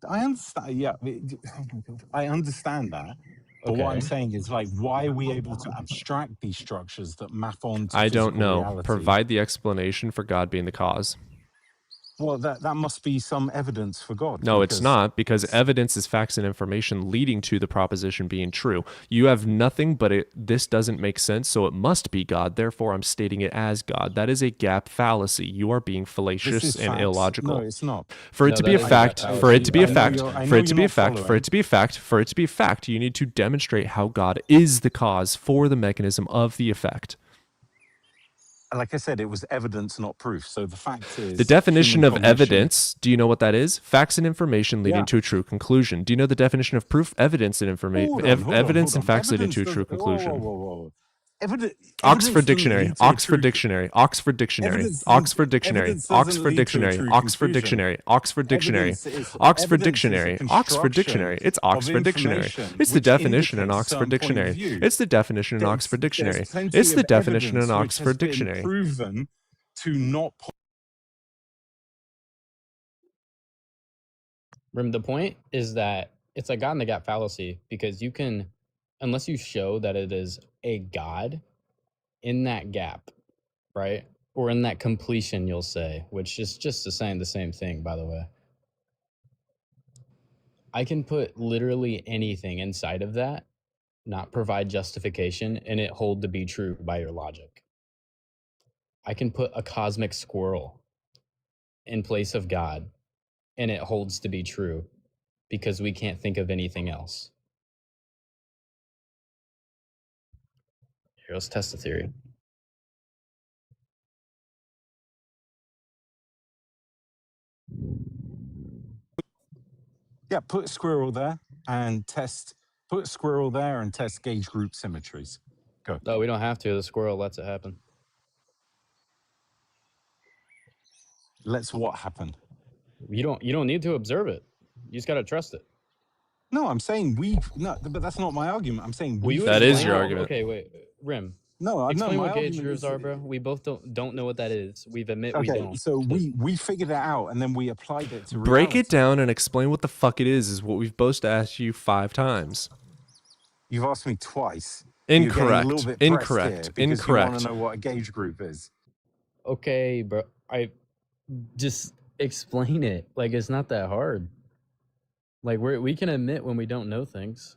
I understand. Yeah, oh my God. I understand that. But what I'm Okay. saying is, like, why are we able to abstract these structures that map on to I don't physical know. reality? Provide the explanation for God being the cause. Well, that must be some evidence for God. No, it's because not, because evidence is facts and information leading to the proposition being true. You have nothing, but this doesn't make sense, so it must be God. Therefore, I'm stating it as God. That is a gap fallacy. You are being this fallacious is and facts. illogical. No, it's not. For it No, to be a that is a fact, gap for it to be a fallacy. fact, I for know it to you're be a not fact, for following. it to be a fact, for it to be a fact, you need to demonstrate how God is the cause for the mechanism of the effect. Like I said, it was evidence, not proof. So the fact is, The definition human of cognition- evidence, do you know what that is? Facts and information leading Yeah. to a true conclusion. Do you know the definition of proof? Evidence and information. Hold on, hold on, Evidence hold and on. facts leading to a Evidence true doesn't- conclusion. Whoa, whoa, whoa, whoa. Evidence Oxford doesn't Dictionary, lead to a Oxford true- Dictionary, Oxford Dictionary, Evidence Oxford Dictionary, evidence doesn't Oxford lead to a Dictionary, true Oxford conclusion. Dictionary, Oxford Dictionary, Evidence is- Oxford evidence is a Dictionary, Oxford Dictionary. It's construction Oxford of Dictionary. information It's the which definition in indicates a Oxford certain point of Dictionary. view. It's the definition in There's- Oxford Dictionary. there's plenty It's the of definition in evidence which has Oxford been Dictionary. proven to not. The point is that it's a God in the gap fallacy because you can, unless you show that it is a God in that gap, right? Or in that completion, you'll say, which is just the same thing, by the way. I can put literally anything inside of that, not provide justification, and it hold to be true by your logic. I can put a cosmic squirrel in place of God, and it holds to be true because we can't think of anything else. Here, let's test the theory. Yeah, put a squirrel there and test. Put a squirrel there and test gauge group symmetries. Go. No, we don't have to. The squirrel lets it happen. Let's what happen? You don't need to observe it. You just gotta trust it. No, I'm saying no, but that's not my argument. I'm saying Will you That is explain your what- argument. Okay, wait, Rim. No, Explain my what gauge argument grooves is are, bro. We both don't know what that is. We've admit we okay. don't. So we figured it out and then we applied it to Break reality. it down and explain what the fuck it is what we've both asked you 5 times. You've asked me twice. You're getting a Incorrect. little bit pressed here Incorrect. because you want Incorrect. to know what a gauge group is. Okay, bro. I just explain it. Like it's not that hard. Like we can admit when we don't know things.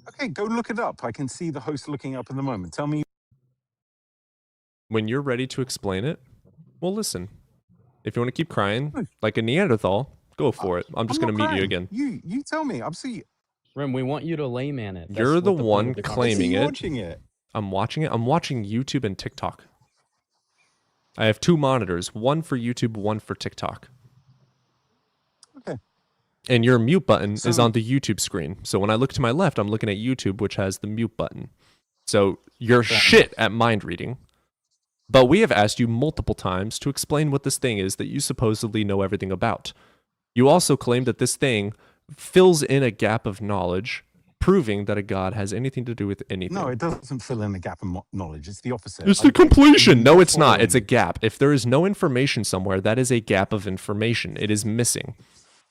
Okay, go look it up. I can see the host looking up in the moment. Tell me. When you're ready to explain it, well, listen. If you want to keep crying like a Neanderthal, go for it. I'm just going to not mute you crying. again. You tell me. I'm see. Rim, we want you to layman it. That's You're what the point one of the claiming Is he it. watching it? I'm watching it. I'm watching YouTube and TikTok. I have 2 monitors, one for YouTube, one for TikTok. Okay. And your mute button is So- on the YouTube screen. So when I look to my left, I'm looking at YouTube, which has the mute button. So you're shit at mind reading. But we have asked you multiple times to explain what this thing is that you supposedly know everything about. You also claim that this thing fills in a gap of knowledge, proving that a god has anything to do with anything. No, it doesn't fill in a gap of knowledge. It's the opposite. It's the completion. No, it's not. It's a gap. If there is no information somewhere, that is a gap of information. It is missing.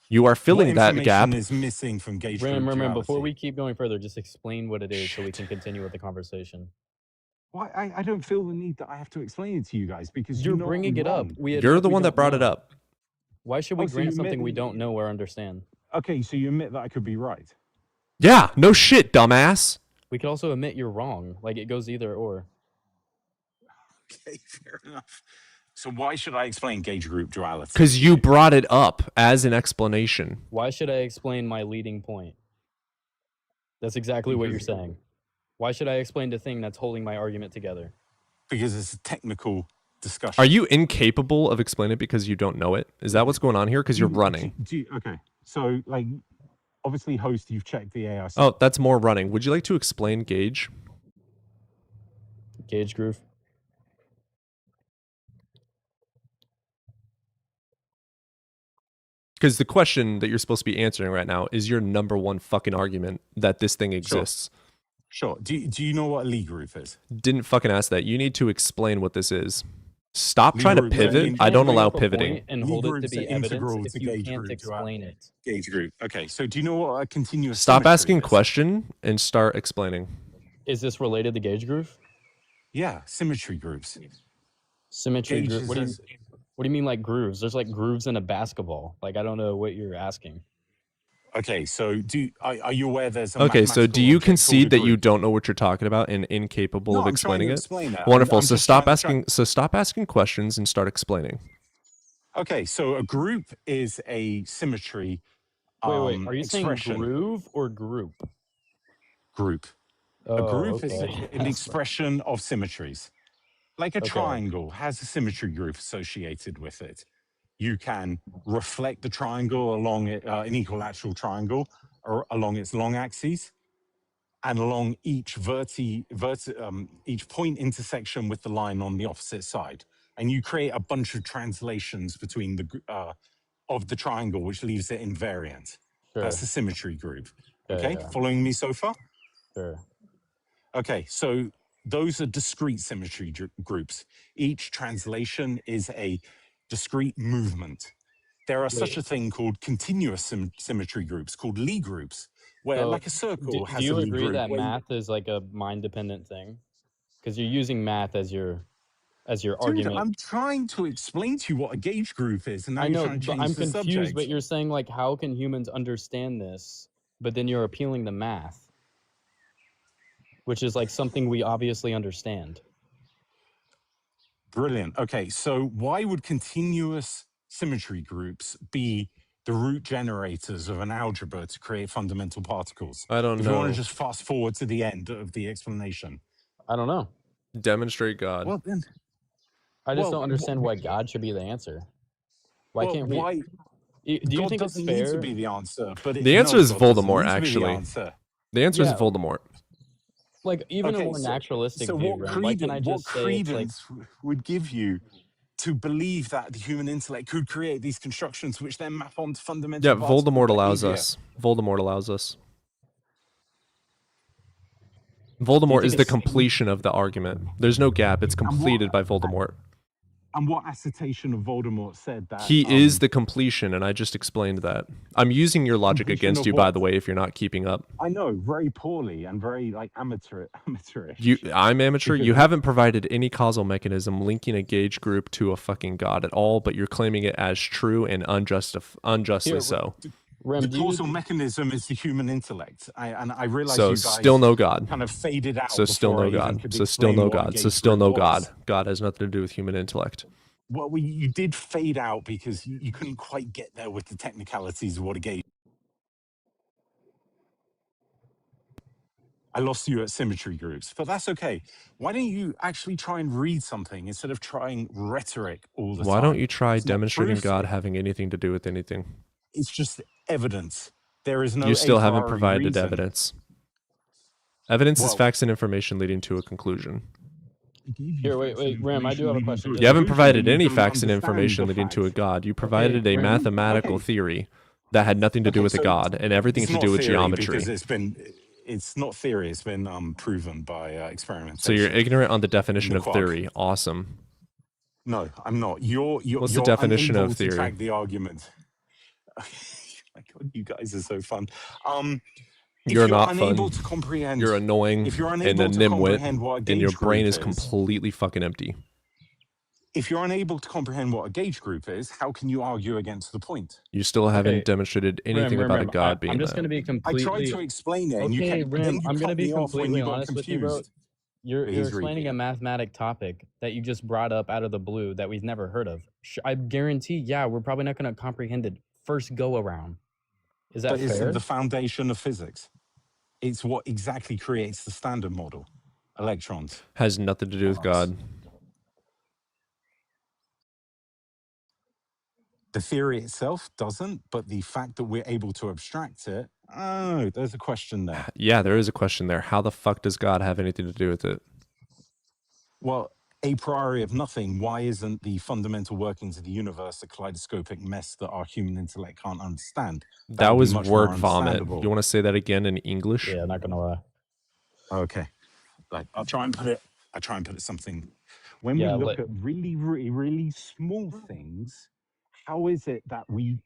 You are filling that gap. Is missing from gauge Rim, group before duality. we keep going further, just explain what it is so we can continue with the conversation. Why I don't feel the need that I have to explain it to you guys because You're you know bringing I'm it up. wrong. We You're admit the we one that don't brought it know. up. Why should we Oh, so grant you something we admit- don't know or understand? Okay, so you admit that I could be right. Yeah, no shit, dumbass. We could also admit you're wrong. Like it goes either or. Okay, fair enough. So why should I explain gauge group duality? Because you brought it up as an explanation. Why should I explain my leading point? That's exactly what you're saying. Why should I explain the thing that's holding my argument together? Because it's a technical discussion. Are you incapable of explaining it because you don't know it? Is that what's going on here? Because you're running. Okay, so like, obviously, host, you've checked the AI. Oh, that's more running. Would you like to explain gauge? Gauge groove. Because the question that you're supposed to be answering right now is your number one fucking argument that this thing exists. Sure. Do you know what a Lie group is? Didn't fucking ask that. You need to explain what this is. Stop Lie trying to group is pivot. in- I don't Bring allow up a pivoting. point and Lie hold it to groups be are integral evidence to if you gauge can't group explain it. Gauge group. Okay, so do you know what a continuous Stop symmetry asking is? question and start explaining. Is this related to gauge groove? Yeah, symmetry groups. Symmetry Gauge groove. is What do you mean like grooves? There's like grooves in a basketball. Like I don't know what you're asking. Okay, so are you aware there's a Okay, so do mathematical you object called a concede that you group? don't know what you're talking about and incapable No, of I'm trying explaining to it? explain that. Wonderful. I'm So just stop trying- asking. So stop asking questions and start explaining. Okay, so a group is a symmetry. Wait. Are you expression. saying groove or group? Group. Oh, A group is okay. an expression of symmetries. Like a Okay. triangle has a symmetry group associated with it. You can reflect the triangle along an equilateral triangle or along its long axes and along each each point intersection with the line on the opposite side. And you create a bunch of translations between of the triangle, which leaves it invariant. Sure. That's the symmetry group. Yeah, Okay, yeah. following me so far? Sure. Okay, so those are discrete symmetry groups. Each translation is a discrete movement. There are such Wait. a thing called continuous symmetry groups, called Lie groups, where So, like a circle has do you a Lie agree group. that where you- math is like a mind-dependent thing? Because you're using math as your Dude, argument. I'm trying to explain to you what a gauge group is, and now I you're know, trying to but change I'm the confused. subject. But you're saying like, how can humans understand this? But then you're appealing to math, which is like something we obviously understand. Brilliant. Okay, so why would continuous symmetry groups be the root generators of an algebra to create fundamental particles? I don't If you want know. to just fast forward to the end of the explanation. I don't know. Demonstrate God. Well, then, I just well, don't understand why God should be the answer. Why well, can't we? why? Do you God think it's doesn't need to fair? be the answer, but The answer is God doesn't Voldemort, need to be the actually. answer. The answer is Yeah. Voldemort. Like even a Okay, more naturalistic so view, Ren. Why can't I what just say it's like credence would give you to believe that the human intellect could create these constructions which then map onto fundamental Yeah, particle Voldemort allows behavior? us. Voldemort allows us. Do you Voldemort think is the it's completion of the argument. There's no gap. It's and completed by Voldemort. what assertion of Voldemort said that He is the completion, and I just explained that. I'm using your logic completion against of you, by what? the way, if you're not keeping up. I know, very poorly and very like amateurish. I'm amateur. Because You haven't provided any causal mechanism linking a gauge group to a fucking god at all, but you're claiming it as true and unjustly Here, so. Rem, the do you causal mechanism is the human intellect. I realize So you guys still no god. kind of faded out So still before no I even god. could So still explain no what a god. So gauge still group no god. was. God has nothing to do with human intellect. Well, you did fade out because you couldn't quite get there with the technicalities of what a gauge. I lost you at symmetry groups, but that's okay. Why don't you actually try and read something instead of trying rhetoric all the Why time? don't you try It's not demonstrating proof. God having anything to do with anything? It's just evidence. There is no You still a haven't priori provided reason. evidence. Evidence is Well, facts and information leading to a conclusion. I gave you here, wait, facts and wait, Rem, I do information have a leading question. to a You haven't conclusion, provided and you any don't facts and understand information the leading to a facts. god. You provided a Rem, mathematical Okay. theory that had nothing to do Okay, with a so god and everything it's to not do with theory geometry. because it's not theory. It's been proven by experimentation. So you're ignorant on the in definition the of quark. theory. Awesome. No, I'm not. You're What's the definition unable of to theory? track the argument. My God, you guys are so fun. If You're you're not unable fun. to comprehend, You're annoying if you're and unable a to nimwit, comprehend what a and your gauge brain group is completely fucking empty. if you're unable to comprehend what a gauge group is, how can you argue against the point? You still haven't Okay, demonstrated anything Rem, about a Rem, god being I'm just that. gonna be I tried completely to explain it, and okay, Rem. then you I'm gonna cut be me off when completely you got honest with you, bro. confused. You're But he's explaining a reading. mathematic topic that you just brought up out of the blue that we've never heard of. I guarantee, yeah, we're probably not gonna comprehend it first go around. Is that But it's fair? the foundation of physics. It's what exactly creates the standard model. Electrons. Has nothing to do with God. The theory itself doesn't, but the fact that we're able to abstract it, oh, there's a question there. Yeah, there is a question there. How the fuck does God have anything to do with it? Well, a priori of nothing, why isn't the fundamental workings of the universe a kaleidoscopic mess that our human intellect can't understand? That would be was much more word vomit. understandable. You want to say that again in English? Yeah, not gonna lie. Okay. Like I'll try and put it something. When Yeah, we look at really, really, really small things, how is it that we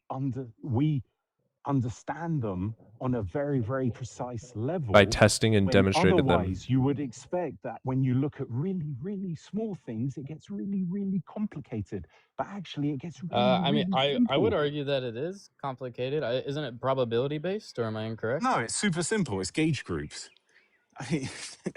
understand them on a very, very precise level? By testing and when demonstrated them. otherwise you would expect that when you look at really, really small things, it gets really, really complicated. But actually it gets really, I mean, really I would simple. argue that it is complicated. Isn't it probability based, or am I incorrect? No, it's super simple. It's gauge groups. I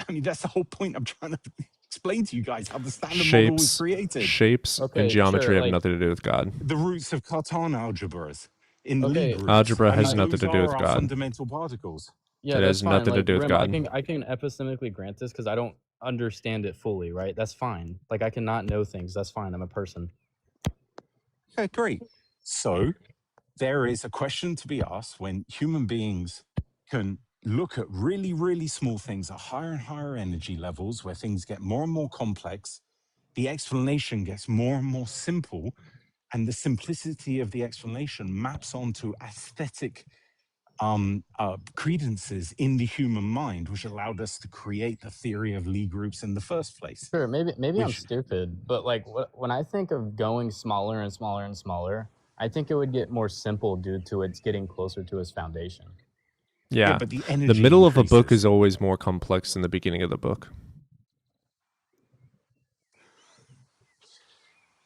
mean, that's the whole point I'm trying to explain to you guys how the standard model was created. Shapes Okay, and geometry sure, have like- nothing to do with God. The roots of Cartan algebras in Okay. Lie groups. Algebra I has mean, nothing those to do with are our God. fundamental particles. Yeah, It that's has fine. nothing to Like, do with Rem, God. I can epistemically grant this because I don't understand it fully, right? That's fine. Like I cannot know things. That's fine. I'm a person. Okay, great. So there is a question to be asked when human beings can look at really, really small things at higher and higher energy levels where things get more and more complex. The explanation gets more and more simple, and the simplicity of the explanation maps onto aesthetic credences in the human mind, which allowed us to create the theory of Lie groups in the first place. Sure, maybe I'm Which- stupid, but like when I think of going smaller and smaller and smaller, I think it would get more simple due to it's getting closer to its foundation. Yeah. but the The energy middle of a book increases. is always more complex than the beginning of the book.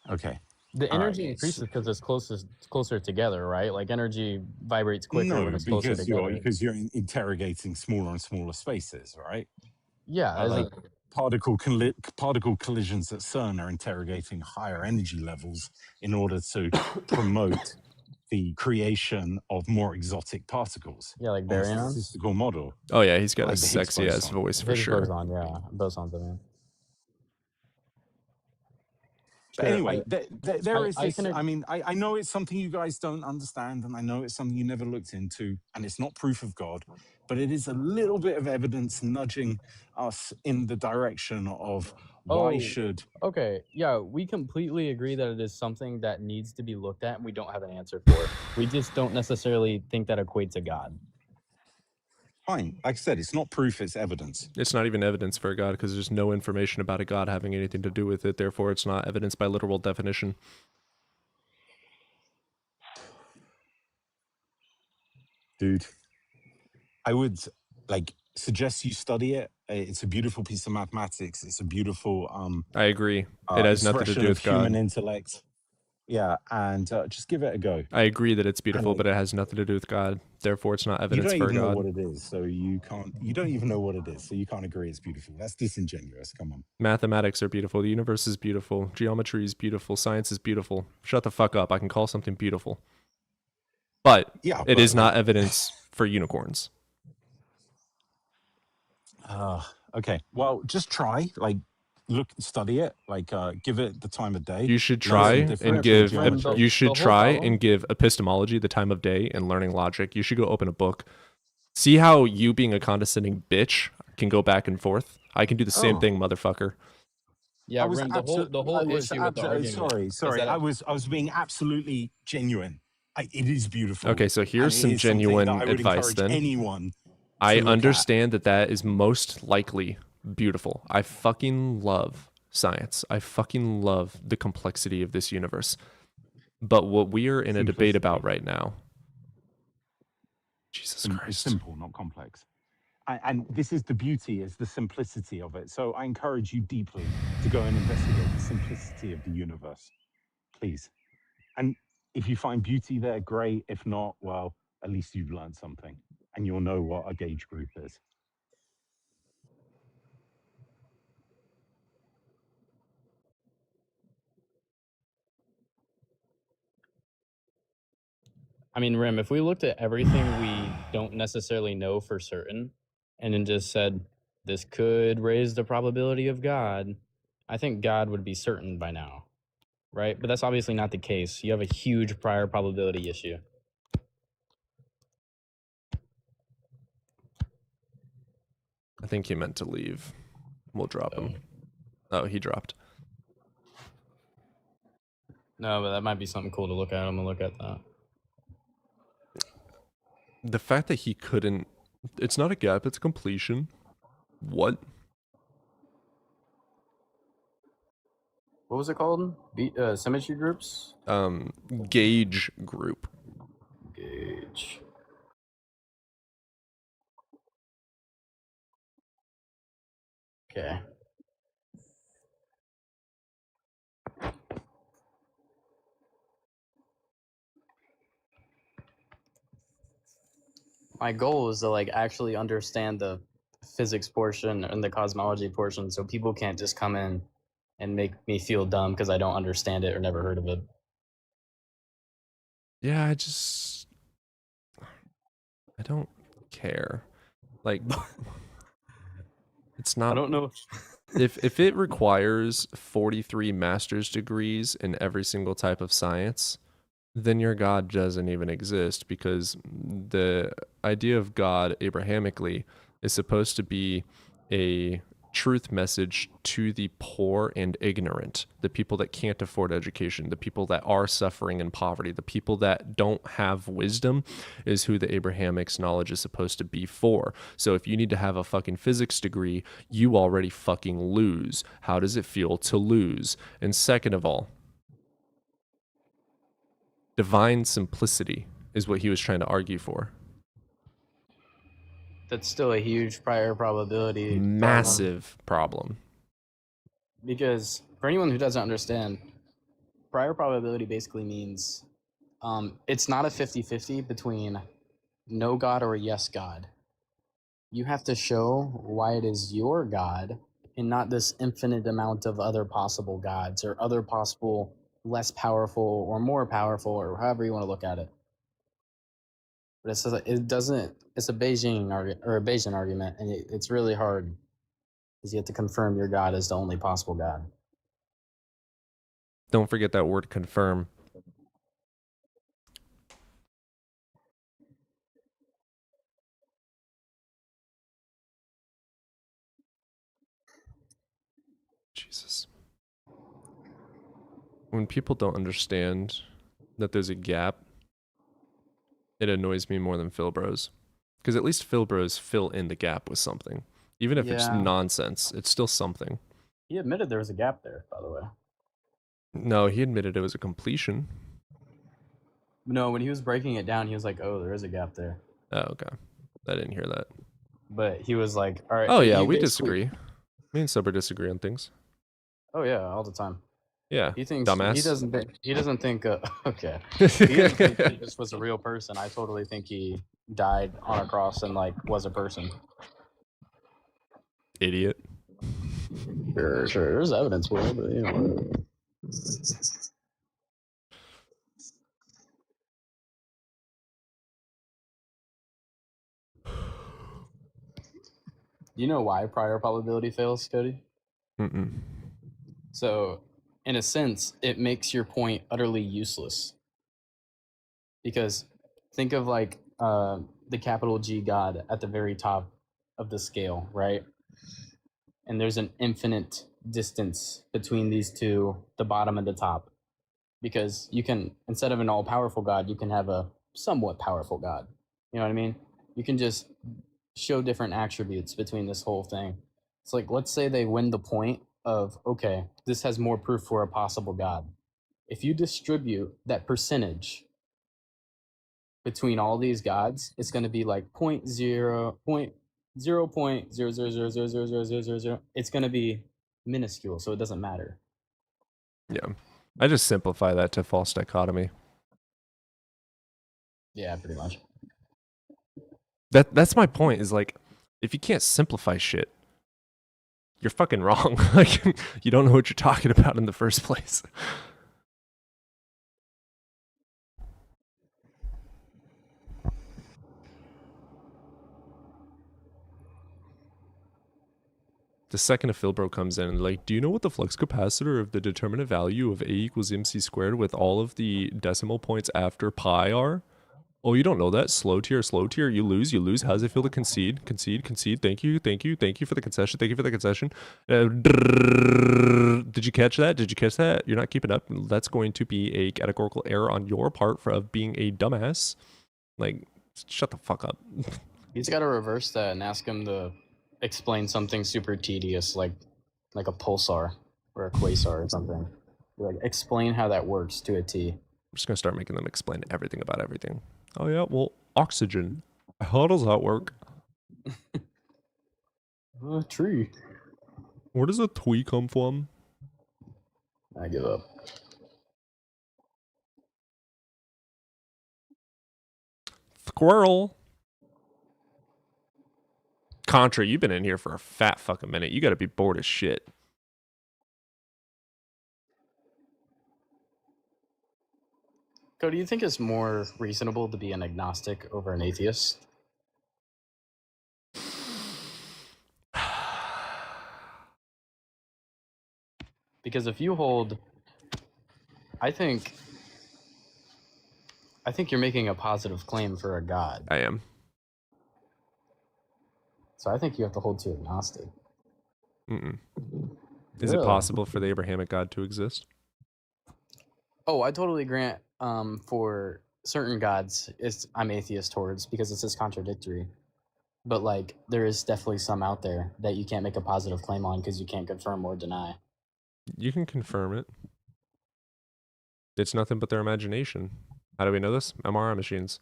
Okay. The All right, energy increases because it's closer together, right? Like energy vibrates quicker No, when it's closer together. because you're interrogating smaller and smaller spaces, right? Yeah, as Like in- particle collisions at CERN are interrogating higher energy levels in order to promote the creation of more exotic particles. yeah, like on a baryons. statistical model. Oh yeah, he's got Like a the Higgs sexy ass boson. voice for Higgs sure. boson, yeah, bosons. I mean, But anyway, there I, is I this. can. I mean, I know it's something you guys don't understand, and I know it's something you never looked into, and it's not proof of God, but it is a little bit of evidence nudging us in the direction of why Oh, should. okay. Yeah, we completely agree that it is something that needs to be looked at, and we don't have an answer for it. We just don't necessarily think that equates to God. Fine, like I said, it's not proof; it's evidence. It's not even evidence for a god because there's no information about a god having anything to do with it. Therefore, it's not evidence by literal definition. Dude, I would like suggest you study it. It's a beautiful piece of mathematics. It's a beautiful I agree. It has nothing to expression do of with God. human intellect. Yeah, and just give it a go. I agree that it's beautiful, And but it has nothing to do with God. Therefore, it's not you evidence don't for a even know god. what it is, so you can't. You don't even know what it is, so you can't agree it's beautiful. That's disingenuous. Come on. Mathematics are beautiful. The universe is beautiful. Geometry is beautiful. Science is beautiful. Shut the fuck up. I can call something beautiful. But Yeah, it but is not like, evidence for unicorns. okay. Well, just try. Like, look, study it. Like, give it the time of day. You should Learn try some and differential give geometry. you should the whole try problem- and give epistemology the time of day and learning logic. You should go open a book. See how you being a condescending bitch can go back and forth. I can do the same Oh. thing, motherfucker. Yeah, I was Rim, the whole I was issue with the argument. sorry. I was being absolutely genuine. It is beautiful. Okay, so here's and it some is something genuine that I would advice encourage then. anyone I to look at. understand that that is most likely beautiful. I fucking love science. I fucking love the complexity of this universe. But what we are in a debate about right now, Jesus It's Christ. simple, not complex. And this is the beauty, is the simplicity of it. So I encourage you deeply to go and investigate the simplicity of the universe, please. And if you find beauty there, great. If not, well, at least you've learned something, and you'll know what a gauge group is. I mean, Rim, if we looked at everything we don't necessarily know for certain and then just said, this could raise the probability of God, I think God would be certain by now, right? But that's obviously not the case. You have a huge prior probability issue. I think he meant to leave. We'll drop him. Oh, he dropped. No, but that might be something cool to look at. I'm gonna look at that. The fact that he couldn't, it's not a gap, it's a completion. What? What was it called? Symmetry groups? Gauge group. Gauge. Okay. My goal is to like actually understand the physics portion and the cosmology portion so people can't just come in and make me feel dumb because I don't understand it or never heard of it. Yeah, I don't care. Like, it's not. I don't know. if it requires 43 master's degrees in every single type of science, then your God doesn't even exist, because the idea of God Abrahamically is supposed to be a truth message to the poor and ignorant, the people that can't afford education, the people that are suffering in poverty, the people that don't have wisdom is who the Abrahamics knowledge is supposed to be for. So if you need to have a fucking physics degree, you already fucking lose. How does it feel to lose? And second of all, divine simplicity is what he was trying to argue for. That's still a huge prior probability problem. Massive problem. Because for anyone who doesn't understand, prior probability basically means it's not a 50-50 between no God or yes God. You have to show why it is your God and not this infinite amount of other possible gods or other possible less powerful or more powerful or however you want to look at it. But it's a Bayesian argument, and it's really hard because you have to confirm your God is the only possible God. Don't forget that word confirm. Jesus. When people don't understand that there's a gap, it annoys me more than Philbros. Because at least Philbros fill in the gap with something. Even if it's Yeah. nonsense, it's still something. He admitted there was a gap there, by the way. No, he admitted it was a completion. No, when he was breaking it down, he was like, "Oh, there is a gap there." Oh, okay. I didn't hear that. But he was like, "All right." Oh, yeah, you we basically- disagree. Me and Sober disagree on things. Oh yeah, all the time. Yeah, He thinks dumbass. he doesn't think okay. He doesn't think he just was a real person. I totally think he died on a cross and like was a person. Idiot. Sure. There's evidence for it, but you know. You know why prior probability fails, Cody? Mm-mm. So, in a sense, it makes your point utterly useless. Because think of like the capital G God at the very top of the scale, right? And there's an infinite distance between these two, the bottom and the top. Because you can, instead of an all powerful God, you can have a somewhat powerful God. You know what I mean? You can just show different attributes between this whole thing. It's like, let's say they win the point of, okay, this has more proof for a possible God. If you distribute that percentage between all these gods, it's going to be like 0.0.000000000. It's going to be minuscule, so it doesn't matter. Yeah. I just simplify that to false dichotomy. Yeah, pretty much. That's my point, is like, if you can't simplify shit, you're fucking wrong. Like, you don't know what you're talking about in the first place. The second a Philbro comes in and like, do you know what the flux capacitor of the determinate value of A equals MC squared with all of the decimal points after pi are? Oh, you don't know that? Slow tier, you lose. How does it feel to concede? Concede, thank you for the concession, did you catch that? You're not keeping up. That's going to be a categorical error on your part of being a dumbass. Like, shut the fuck up. He's got to reverse that and ask him to explain something super tedious, like a pulsar or a quasar or something. Like, explain how that works to a T. I'm just gonna start making them explain everything about everything. Oh yeah, well, oxygen. How does that work? A tree. Where does a tree come from? I give up. Squirrel. Contra, you've been in here for a fat fucking minute. You gotta be bored as shit. Cody, do you think it's more reasonable to be an agnostic over an atheist? Because if you hold, I think you're making a positive claim for a god. I am. So I think you have to hold to agnostic. Mm-mm. Is it Really? possible for the Abrahamic God to exist? Oh, I totally grant for certain gods I'm atheist towards because it's just contradictory. But like there is definitely some out there that you can't make a positive claim on because you can't confirm or deny. You can confirm it. It's nothing but their imagination. How do we know this? MRI machines.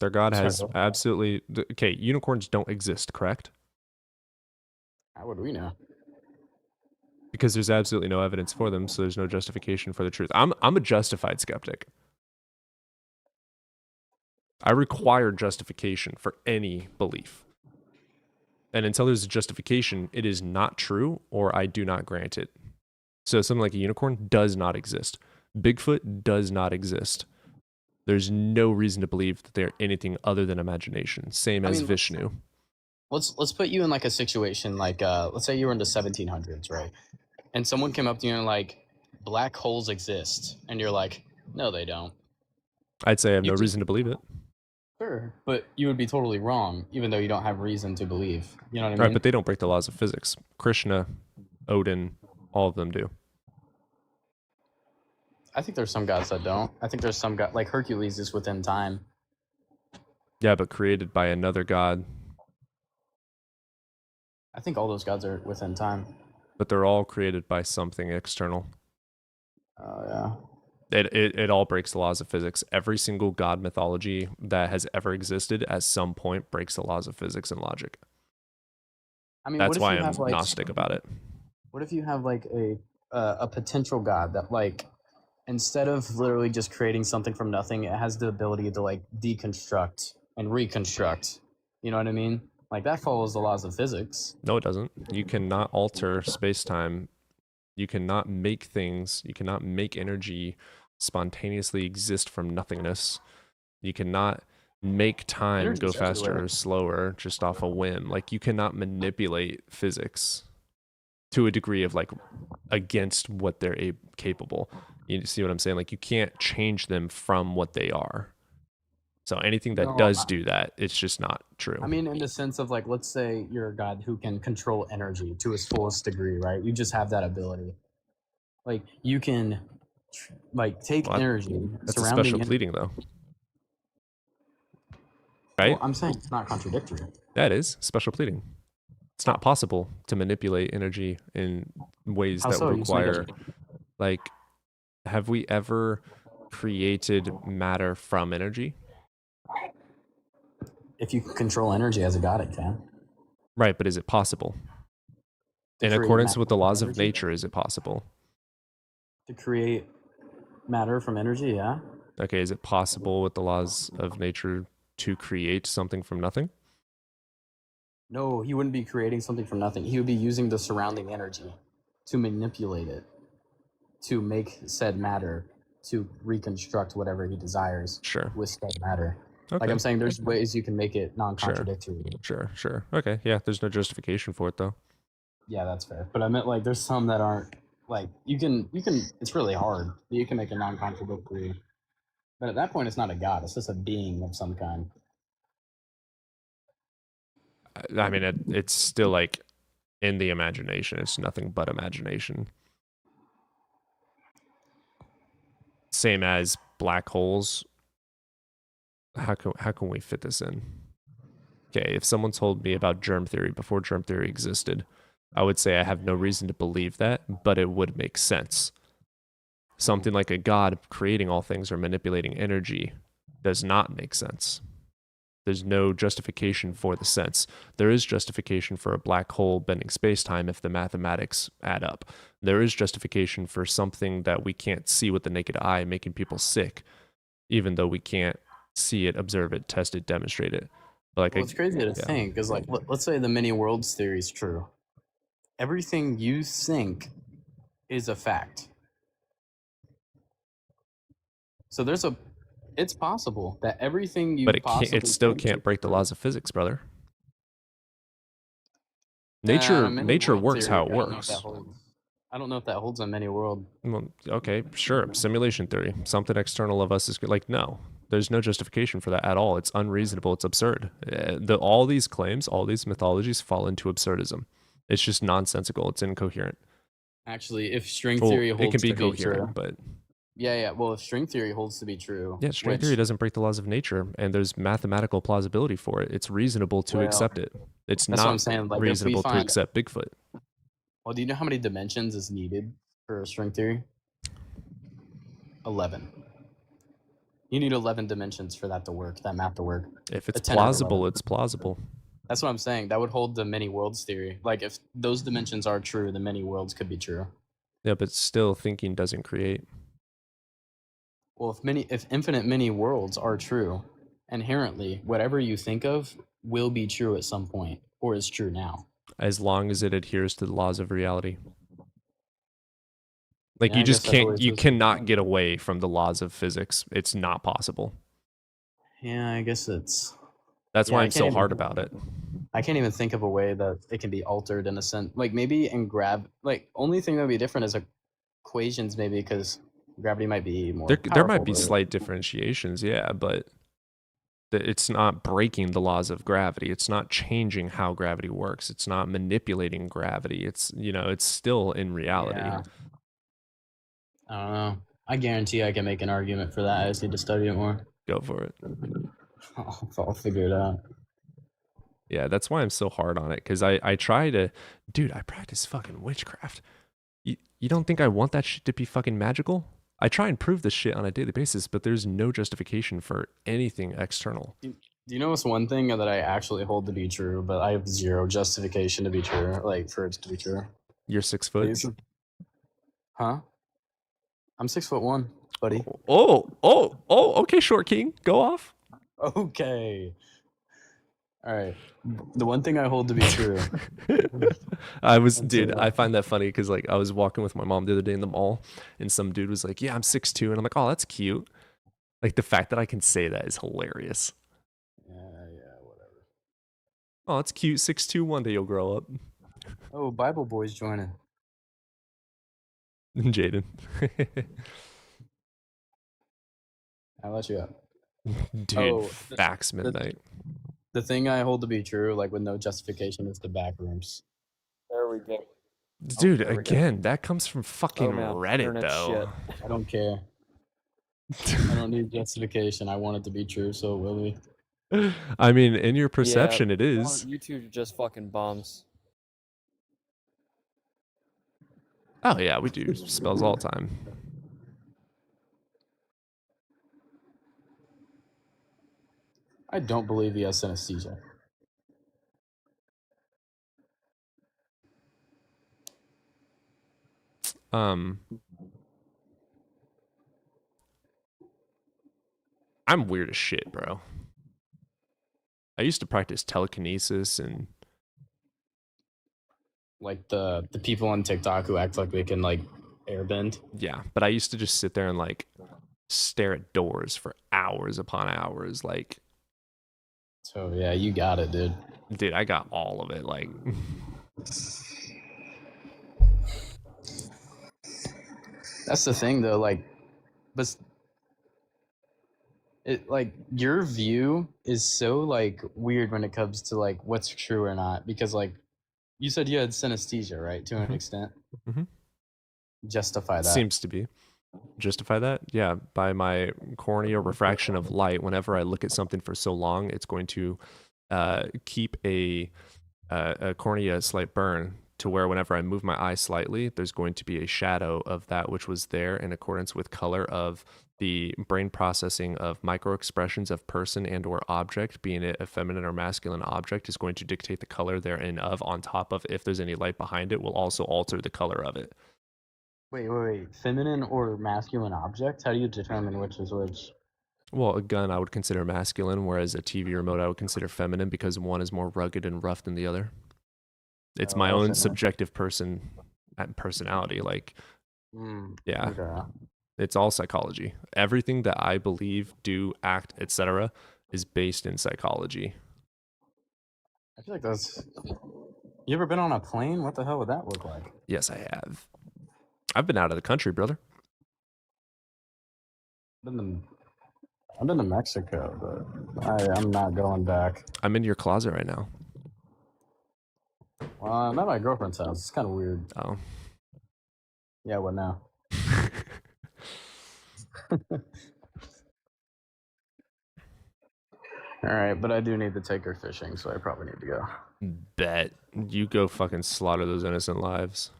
Their God has Sorry. absolutely... Okay, unicorns don't exist, correct? How would we know? Because there's absolutely no evidence for them, so there's no justification for the truth. I'm a justified skeptic. I require justification for any belief. And until there's a justification, it is not true, or I do not grant it. So something like a unicorn does not exist. Bigfoot does not exist. There's no reason to believe that they're anything other than imagination. Same as Vishnu. Let's put you in like a situation like let's say you were in the 1700s, right? And someone came up to you and like, black holes exist, and you're like, no, they don't. I'd say I have You no could- reason to believe it. Sure, but you would be totally wrong, even though you don't have reason to believe. You know what I Right, mean? but they don't break the laws of physics. Krishna, Odin, all of them do. I think there's some gods that don't. I think there's some god like Hercules is within time. Yeah, but created by another god. I think all those gods are within time. But they're all created by something external. Oh yeah. It all breaks the laws of physics. Every single god mythology that has ever existed at some point breaks the laws of physics and logic. I mean, That's what if why you I'm have, like, Gnostic about it. What if you have like a potential god that like instead of literally just creating something from nothing, it has the ability to like deconstruct and reconstruct. You know what I mean? Like that follows the laws of physics. No, it doesn't. You cannot alter space-time. You cannot make things, you cannot make energy spontaneously exist from nothingness. You cannot make time Energy's go faster everywhere. or slower just off a whim. Like you cannot manipulate physics to a degree of like against what they're capable. You see what I'm saying? Like you can't change them from what they are. So anything that No, does do that, it's just not true. I mean, in the sense of like, let's say you're a god who can control energy to its fullest degree, right? You just have that ability. Like you can, like, take Well, energy. that's a surrounding special en- pleading though. Right? Well, I'm saying it's not contradictory. That is special pleading. It's not possible to manipulate energy in ways How that so? would You just make require, it- like, have we ever created matter from energy? If you can control energy as a god, it can. Right, but is it possible? To In create accordance matter with the from laws of energy? nature, is it possible? To create matter from energy, yeah. Okay, is it possible with the laws of nature to create something from nothing? No, he wouldn't be creating something from nothing. He would be using the surrounding energy to manipulate it, to make said matter, to reconstruct whatever he desires Sure. with said matter. Like Okay. I'm saying, there's ways you can make it non-contradictory. Sure. Okay, yeah, there's no justification for it though. Yeah, that's fair. But I meant like there's some that aren't like you can it's really hard. You can make a non-contradictory. But at that point it's not a god, it's just a being of some kind. I mean, it's still like in the imagination. It's nothing but imagination. Same as black holes. How can we fit this in? Okay, if someone told me about germ theory before germ theory existed, I would say I have no reason to believe that, but it would make sense. Something like a god creating all things or manipulating energy does not make sense. There's no justification for the sense. There is justification for a black hole bending space-time if the mathematics add up. There is justification for something that we can't see with the naked eye making people sick, even though we can't see it, observe it, test it, demonstrate it. But like Well, it's crazy to yeah. think because like let's say the many worlds theory is true. Everything you think is a fact. So it's possible that everything you But it possibly still think can't is break the true. laws of physics, brother. Many Nature world works theory, how it I don't know if works. that holds. I don't know if that holds on many world. Well, okay, sure. Simulation theory. Something external of us is like, no, there's no justification for that at all. It's unreasonable. It's absurd. All these claims, all these mythologies fall into absurdism. It's just nonsensical. It's incoherent. Actually, if string Well, theory holds it can be to be coherent, true, but yeah. Well, if string theory holds to be true, yeah, string which, theory doesn't break the laws of nature, and there's mathematical plausibility for it. It's reasonable to Well, accept it. It's that's what I'm not saying. Like, if we reasonable to find, accept Bigfoot. well, do you know how many dimensions is needed for string theory? 11. You need 11 dimensions for that to work. That math to work. If it's 10 out of plausible, 11. it's plausible. That's what I'm saying. That would hold the many worlds theory. Like, if those dimensions are true, the many worlds could be true. Yeah, but still, thinking doesn't create. Well, if infinite many worlds are true, inherently, whatever you think of will be true at some point, or is true now. As long as it adheres to the laws of reality. Like Yeah, you I just guess that's the way can't, it's you supposed to be. cannot get away from the laws of physics. It's not possible. Yeah, I guess it's. That's Yeah, why I I'm so can't hard even- about it. I can't even think of a way that it can be altered in a sense. Like maybe in like only thing that would be different is equations, maybe, because gravity might be more There might powerful. be But slight differentiations, yeah, but it's not breaking the laws of gravity. It's not changing how gravity works. It's not manipulating gravity. It's, you know, it's still in reality. yeah, I don't know. I guarantee I can make an argument for that. I just need to study it more. Go for it. I'll figure it out. Yeah, that's why I'm so hard on it, because I try to, dude, I practice fucking witchcraft. You don't think I want that shit to be fucking magical? I try and prove this shit on a daily basis, but there's no justification for anything external. Do you know what's one thing that I actually hold to be true, but I have zero justification to be true, like for it to be true? You're 6 foot? Please? Huh? I'm 6'1", buddy. Okay, short king, go off. Okay. All right. The one thing I hold to be true. Dude, I find that funny because like I was walking with my mom the other day in the mall, and some dude was like, "Yeah, I'm 6'2", and I'm like, "Oh, that's cute." Like the fact that I can say that is hilarious. Yeah, whatever. Oh, it's cute. 6'2", one day you'll grow up. Oh, Bible boy's joining. Jaden. I'll let you up. Dude, facts midnight. The thing I hold to be true, like with no justification, is the back rooms. There we go. Dude, there we go. again, that comes from fucking man, Reddit, internet though. I don't care. I don't need justification. I want it to be true, so it will be. I mean, in your perception, it is. YouTube just fucking bombs. Oh yeah, we do spells all the time. I don't believe he has synesthesia. I'm weird as shit, bro. I used to practice telekinesis and Like the people on TikTok who act like they can like airbend. yeah, but I used to just sit there and like stare at doors for hours upon hours. Like, So yeah, you got it, dude. dude, I got all of it. Like, That's the thing, though. Like, but it like your view is so like weird when it comes to like what's true or not, because like you said you had synesthesia, right? To an extent. Mhm. Justify that. seems to be. Justify that? Yeah, by my cornea refraction of light, whenever I look at something for so long, it's going to keep a cornea a slight burn to where whenever I move my eye slightly, there's going to be a shadow of that which was there in accordance with color of the brain processing of micro expressions of person and or object, being it a feminine or masculine object, is going to dictate the color therein of, on top of if there's any light behind it, will also alter the color of it. Wait. Feminine or masculine object? How do you determine which is which? Well, a gun I would consider masculine, whereas a TV remote I would consider feminine because one is more rugged and rough than the other. It's my own subjective personality. Like, yeah, Okay. it's all psychology. Everything that I believe, do, act, etc., is based in psychology. I feel like that's. You ever been on a plane? What the hell would that look like? Yes, I have. I've been out of the country, brother. I've been to Mexico, but I'm not going back. I'm in your closet right now. Well, I'm at my girlfriend's house. It's kind of weird. Oh. Yeah, what now? All right, but I do need to take her fishing, so I probably need to go. Bet. You go fucking slaughter those innocent lives.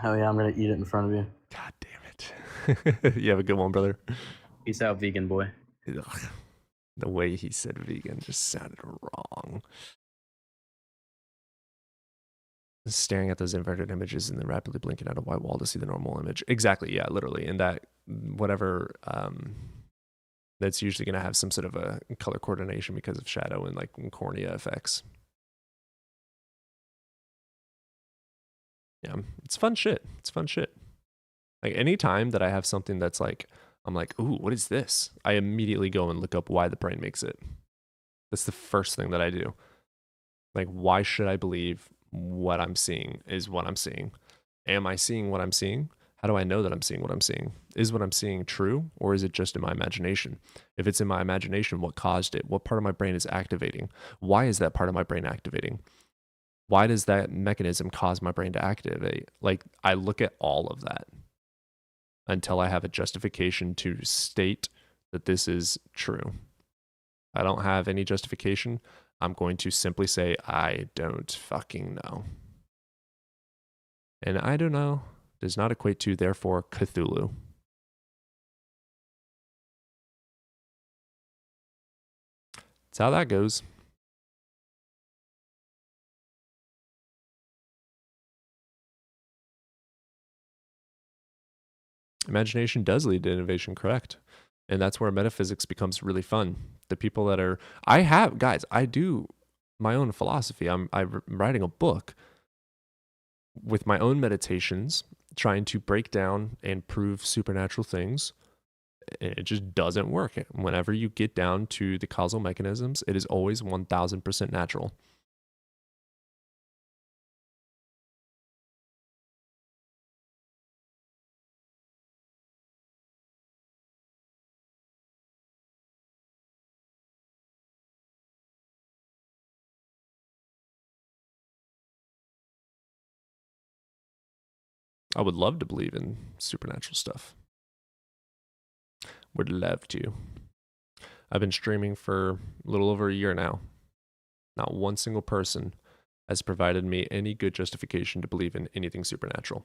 Hell yeah, I'm gonna eat it in front of you. God damn it. You have a good one, brother. Peace out, vegan boy. Ugh. The way he said vegan just sounded wrong. Staring at those inverted images and then rapidly blinking at a white wall to see the normal image. Exactly, yeah, literally. And that whatever that's usually going to have some sort of a color coordination because of shadow and like cornea effects. Yeah, it's fun shit. It's fun shit. Like any time that I have something that's like, I'm like, ooh, what is this? I immediately go and look up why the brain makes it. That's the first thing that I do. Like, why should I believe what I'm seeing is what I'm seeing? Am I seeing what I'm seeing? How do I know that I'm seeing what I'm seeing? Is what I'm seeing true, or is it just in my imagination? If it's in my imagination, what caused it? What part of my brain is activating? Why is that part of my brain activating? Why does that mechanism cause my brain to activate? Like, I look at all of that until I have a justification to state that this is true. I don't have any justification. I'm going to simply say, I don't fucking know. And I don't know does not equate to, therefore, Cthulhu. That's how that goes. Imagination does lead to innovation, correct? And that's where metaphysics becomes really fun. The people that are, I do my own philosophy. I'm writing a book with my own meditations, trying to break down and prove supernatural things. It just doesn't work. Whenever you get down to the causal mechanisms, it is always 1000% natural. I would love to believe in supernatural stuff. Would love to. I've been streaming for a little over a year now. Not one single person has provided me any good justification to believe in anything supernatural.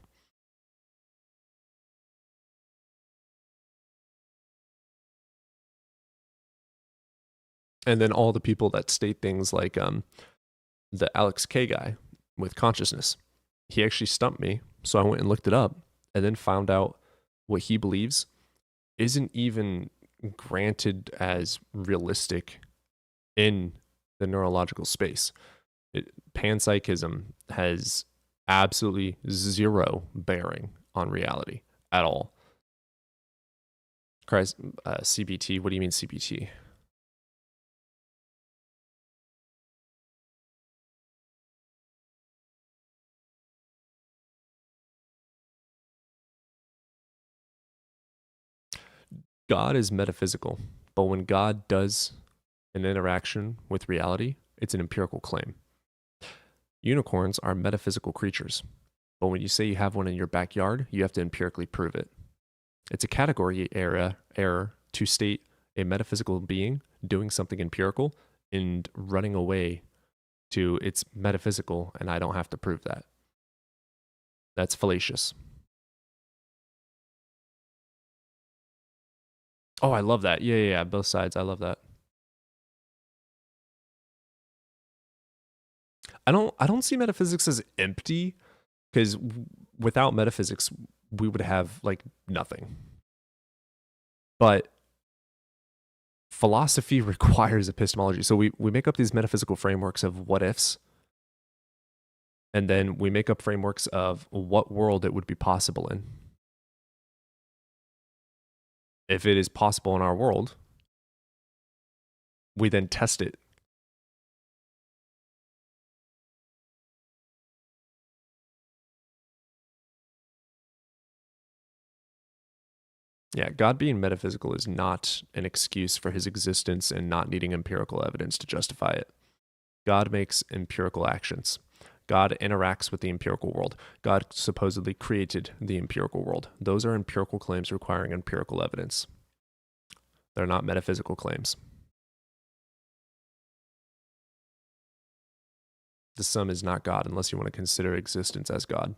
And then all the people that state things like the Alex K guy with consciousness. He actually stumped me, so I went and looked it up and then found out what he believes isn't even granted as realistic in the neurological space. Panpsychism has absolutely zero bearing on reality at all. Christ, CBT, what do you mean CBT? God is metaphysical, but when God does an interaction with reality, it's an empirical claim. Unicorns are metaphysical creatures, but when you say you have one in your backyard, you have to empirically prove it. It's a category error to state a metaphysical being doing something empirical and running away to it's metaphysical and I don't have to prove that. That's fallacious. Oh, I love that. Yeah. Both sides. I love that. I don't see metaphysics as empty, because without metaphysics, we would have like nothing. But philosophy requires epistemology. So we make up these metaphysical frameworks of what ifs. And then we make up frameworks of what world it would be possible in. If it is possible in our world, we then test it. Yeah, God being metaphysical is not an excuse for his existence and not needing empirical evidence to justify it. God makes empirical actions. God interacts with the empirical world. God supposedly created the empirical world. Those are empirical claims requiring empirical evidence. They're not metaphysical claims. The sum is not God unless you want to consider existence as God.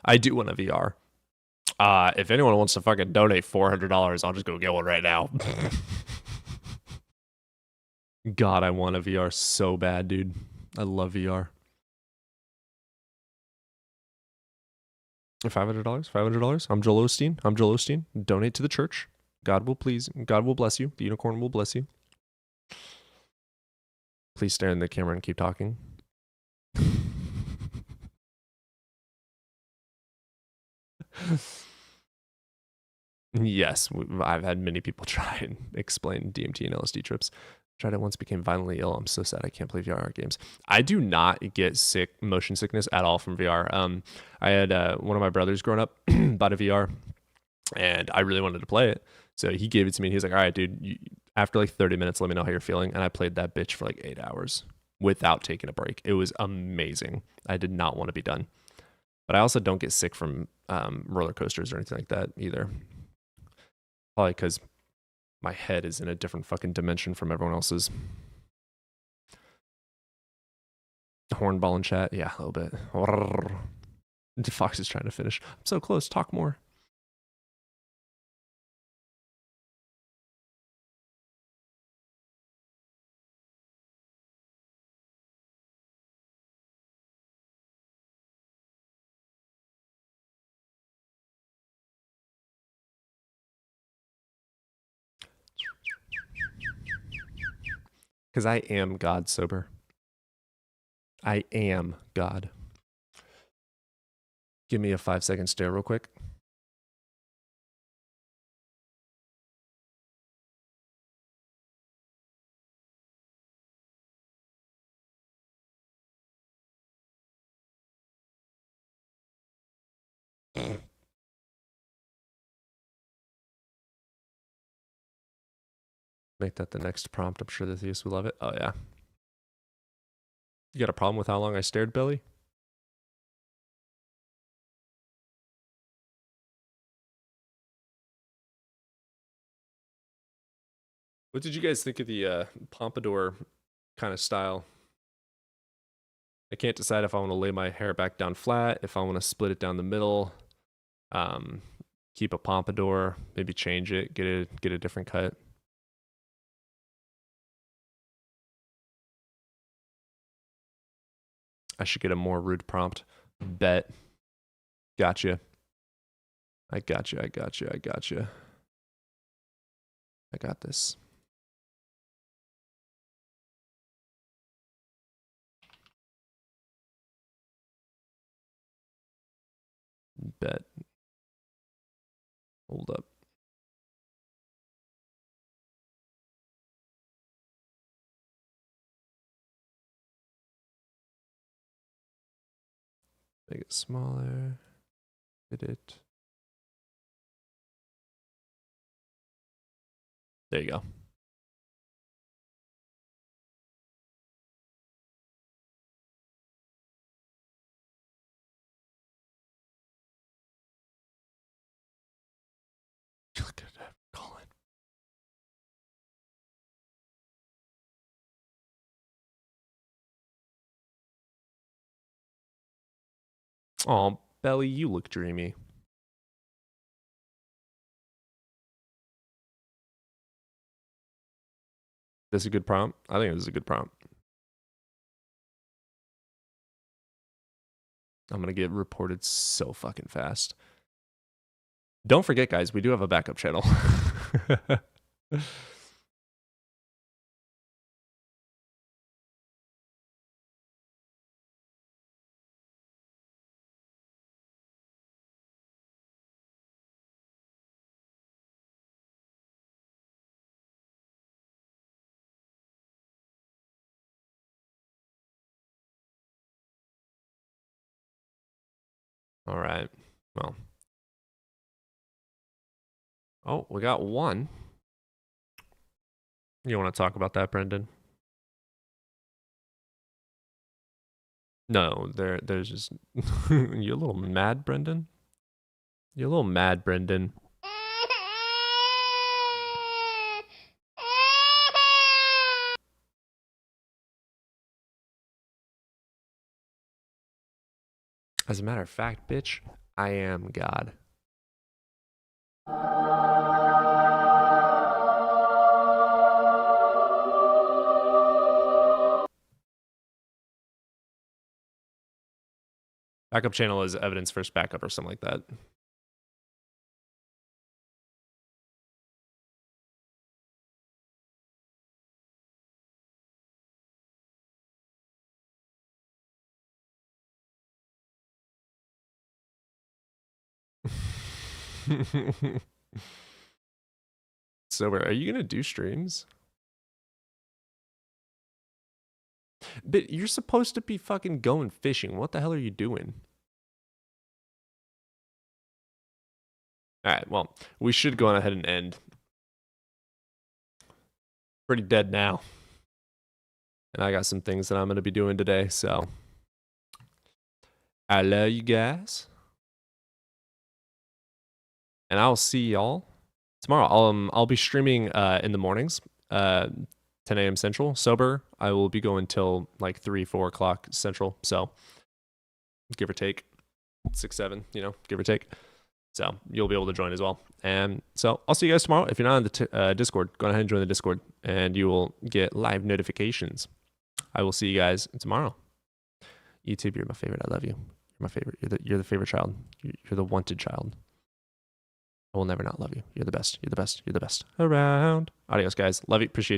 I do want a VR. If anyone wants to fucking donate $400, I'll just go get one right now. God, I want a VR so bad, dude. I love VR. $500? $500? I'm Joel Osteen. Donate to the church. God will bless you. The unicorn will bless you. Please stare in the camera and keep talking. Yes, I've had many people try and explain DMT and LSD trips. Tried it once, became violently ill. I'm so sad. I can't play VR games. I do not get motion sickness at all from VR. I had one of my brothers growing up bought a VR, and I really wanted to play it. So he gave it to me. And he's like, all right, dude, after like 30 minutes, let me know how you're feeling. And I played that bitch for like 8 hours without taking a break. It was amazing. I did not want to be done. But I also don't get sick from roller coasters or anything like that either. Probably because my head is in a different fucking dimension from everyone else's. Hornball in chat. Yeah, a little bit. Fox is trying to finish. I'm so close. Talk more. Because I am God sober. I am God. Give me a 5-second stare real quick. Make that the next prompt. I'm sure the thieves will love it. Oh, yeah. You got a problem with how long I stared, Billy? What did you guys think of the pompadour kind of style? I can't decide if I want to lay my hair back down flat, if I want to split it down the middle, keep a pompadour, maybe change it, get a different cut. I should get a more rude prompt. Bet. Gotcha. I gotcha. I got this. Bet. Hold up. Make it smaller. Fit it. There you go. Look at that, Colin. Oh, Belly, you look dreamy. This is a good prompt? I think this is a good prompt. I'm going to get reported so fucking fast. Don't forget, guys, we do have a backup channel. All right. Well. Oh, we got one. You want to talk about that, Brendan? No, there's just you're a little mad, Brendan. You're a little mad, Brendan. As a matter of fact, bitch, I am God. Backup channel is evidence first backup or something like that. Sober, are you gonna do streams? But you're supposed to be fucking going fishing. What the hell are you doing? All right, well, we should go on ahead and end. Pretty dead now. And I got some things that I'm going to be doing today, so I love you guys. And I'll see y'all tomorrow. I'll be streaming in the mornings, 10 a.m. Central. Sober, I will be going till like 3, 4 o'clock Central. So give or take 6, 7, give or take. So you'll be able to join as well. And so I'll see you guys tomorrow. If you're not on the Discord, go ahead and join the Discord and you will get live notifications. I will see you guys tomorrow. YouTube, you're my favorite. I love you. You're my favorite. You're the favorite child. You're the wanted child. I will never not love you. You're the best. You're the best. You're the best around. Adios, guys. Love you. Appreciate you.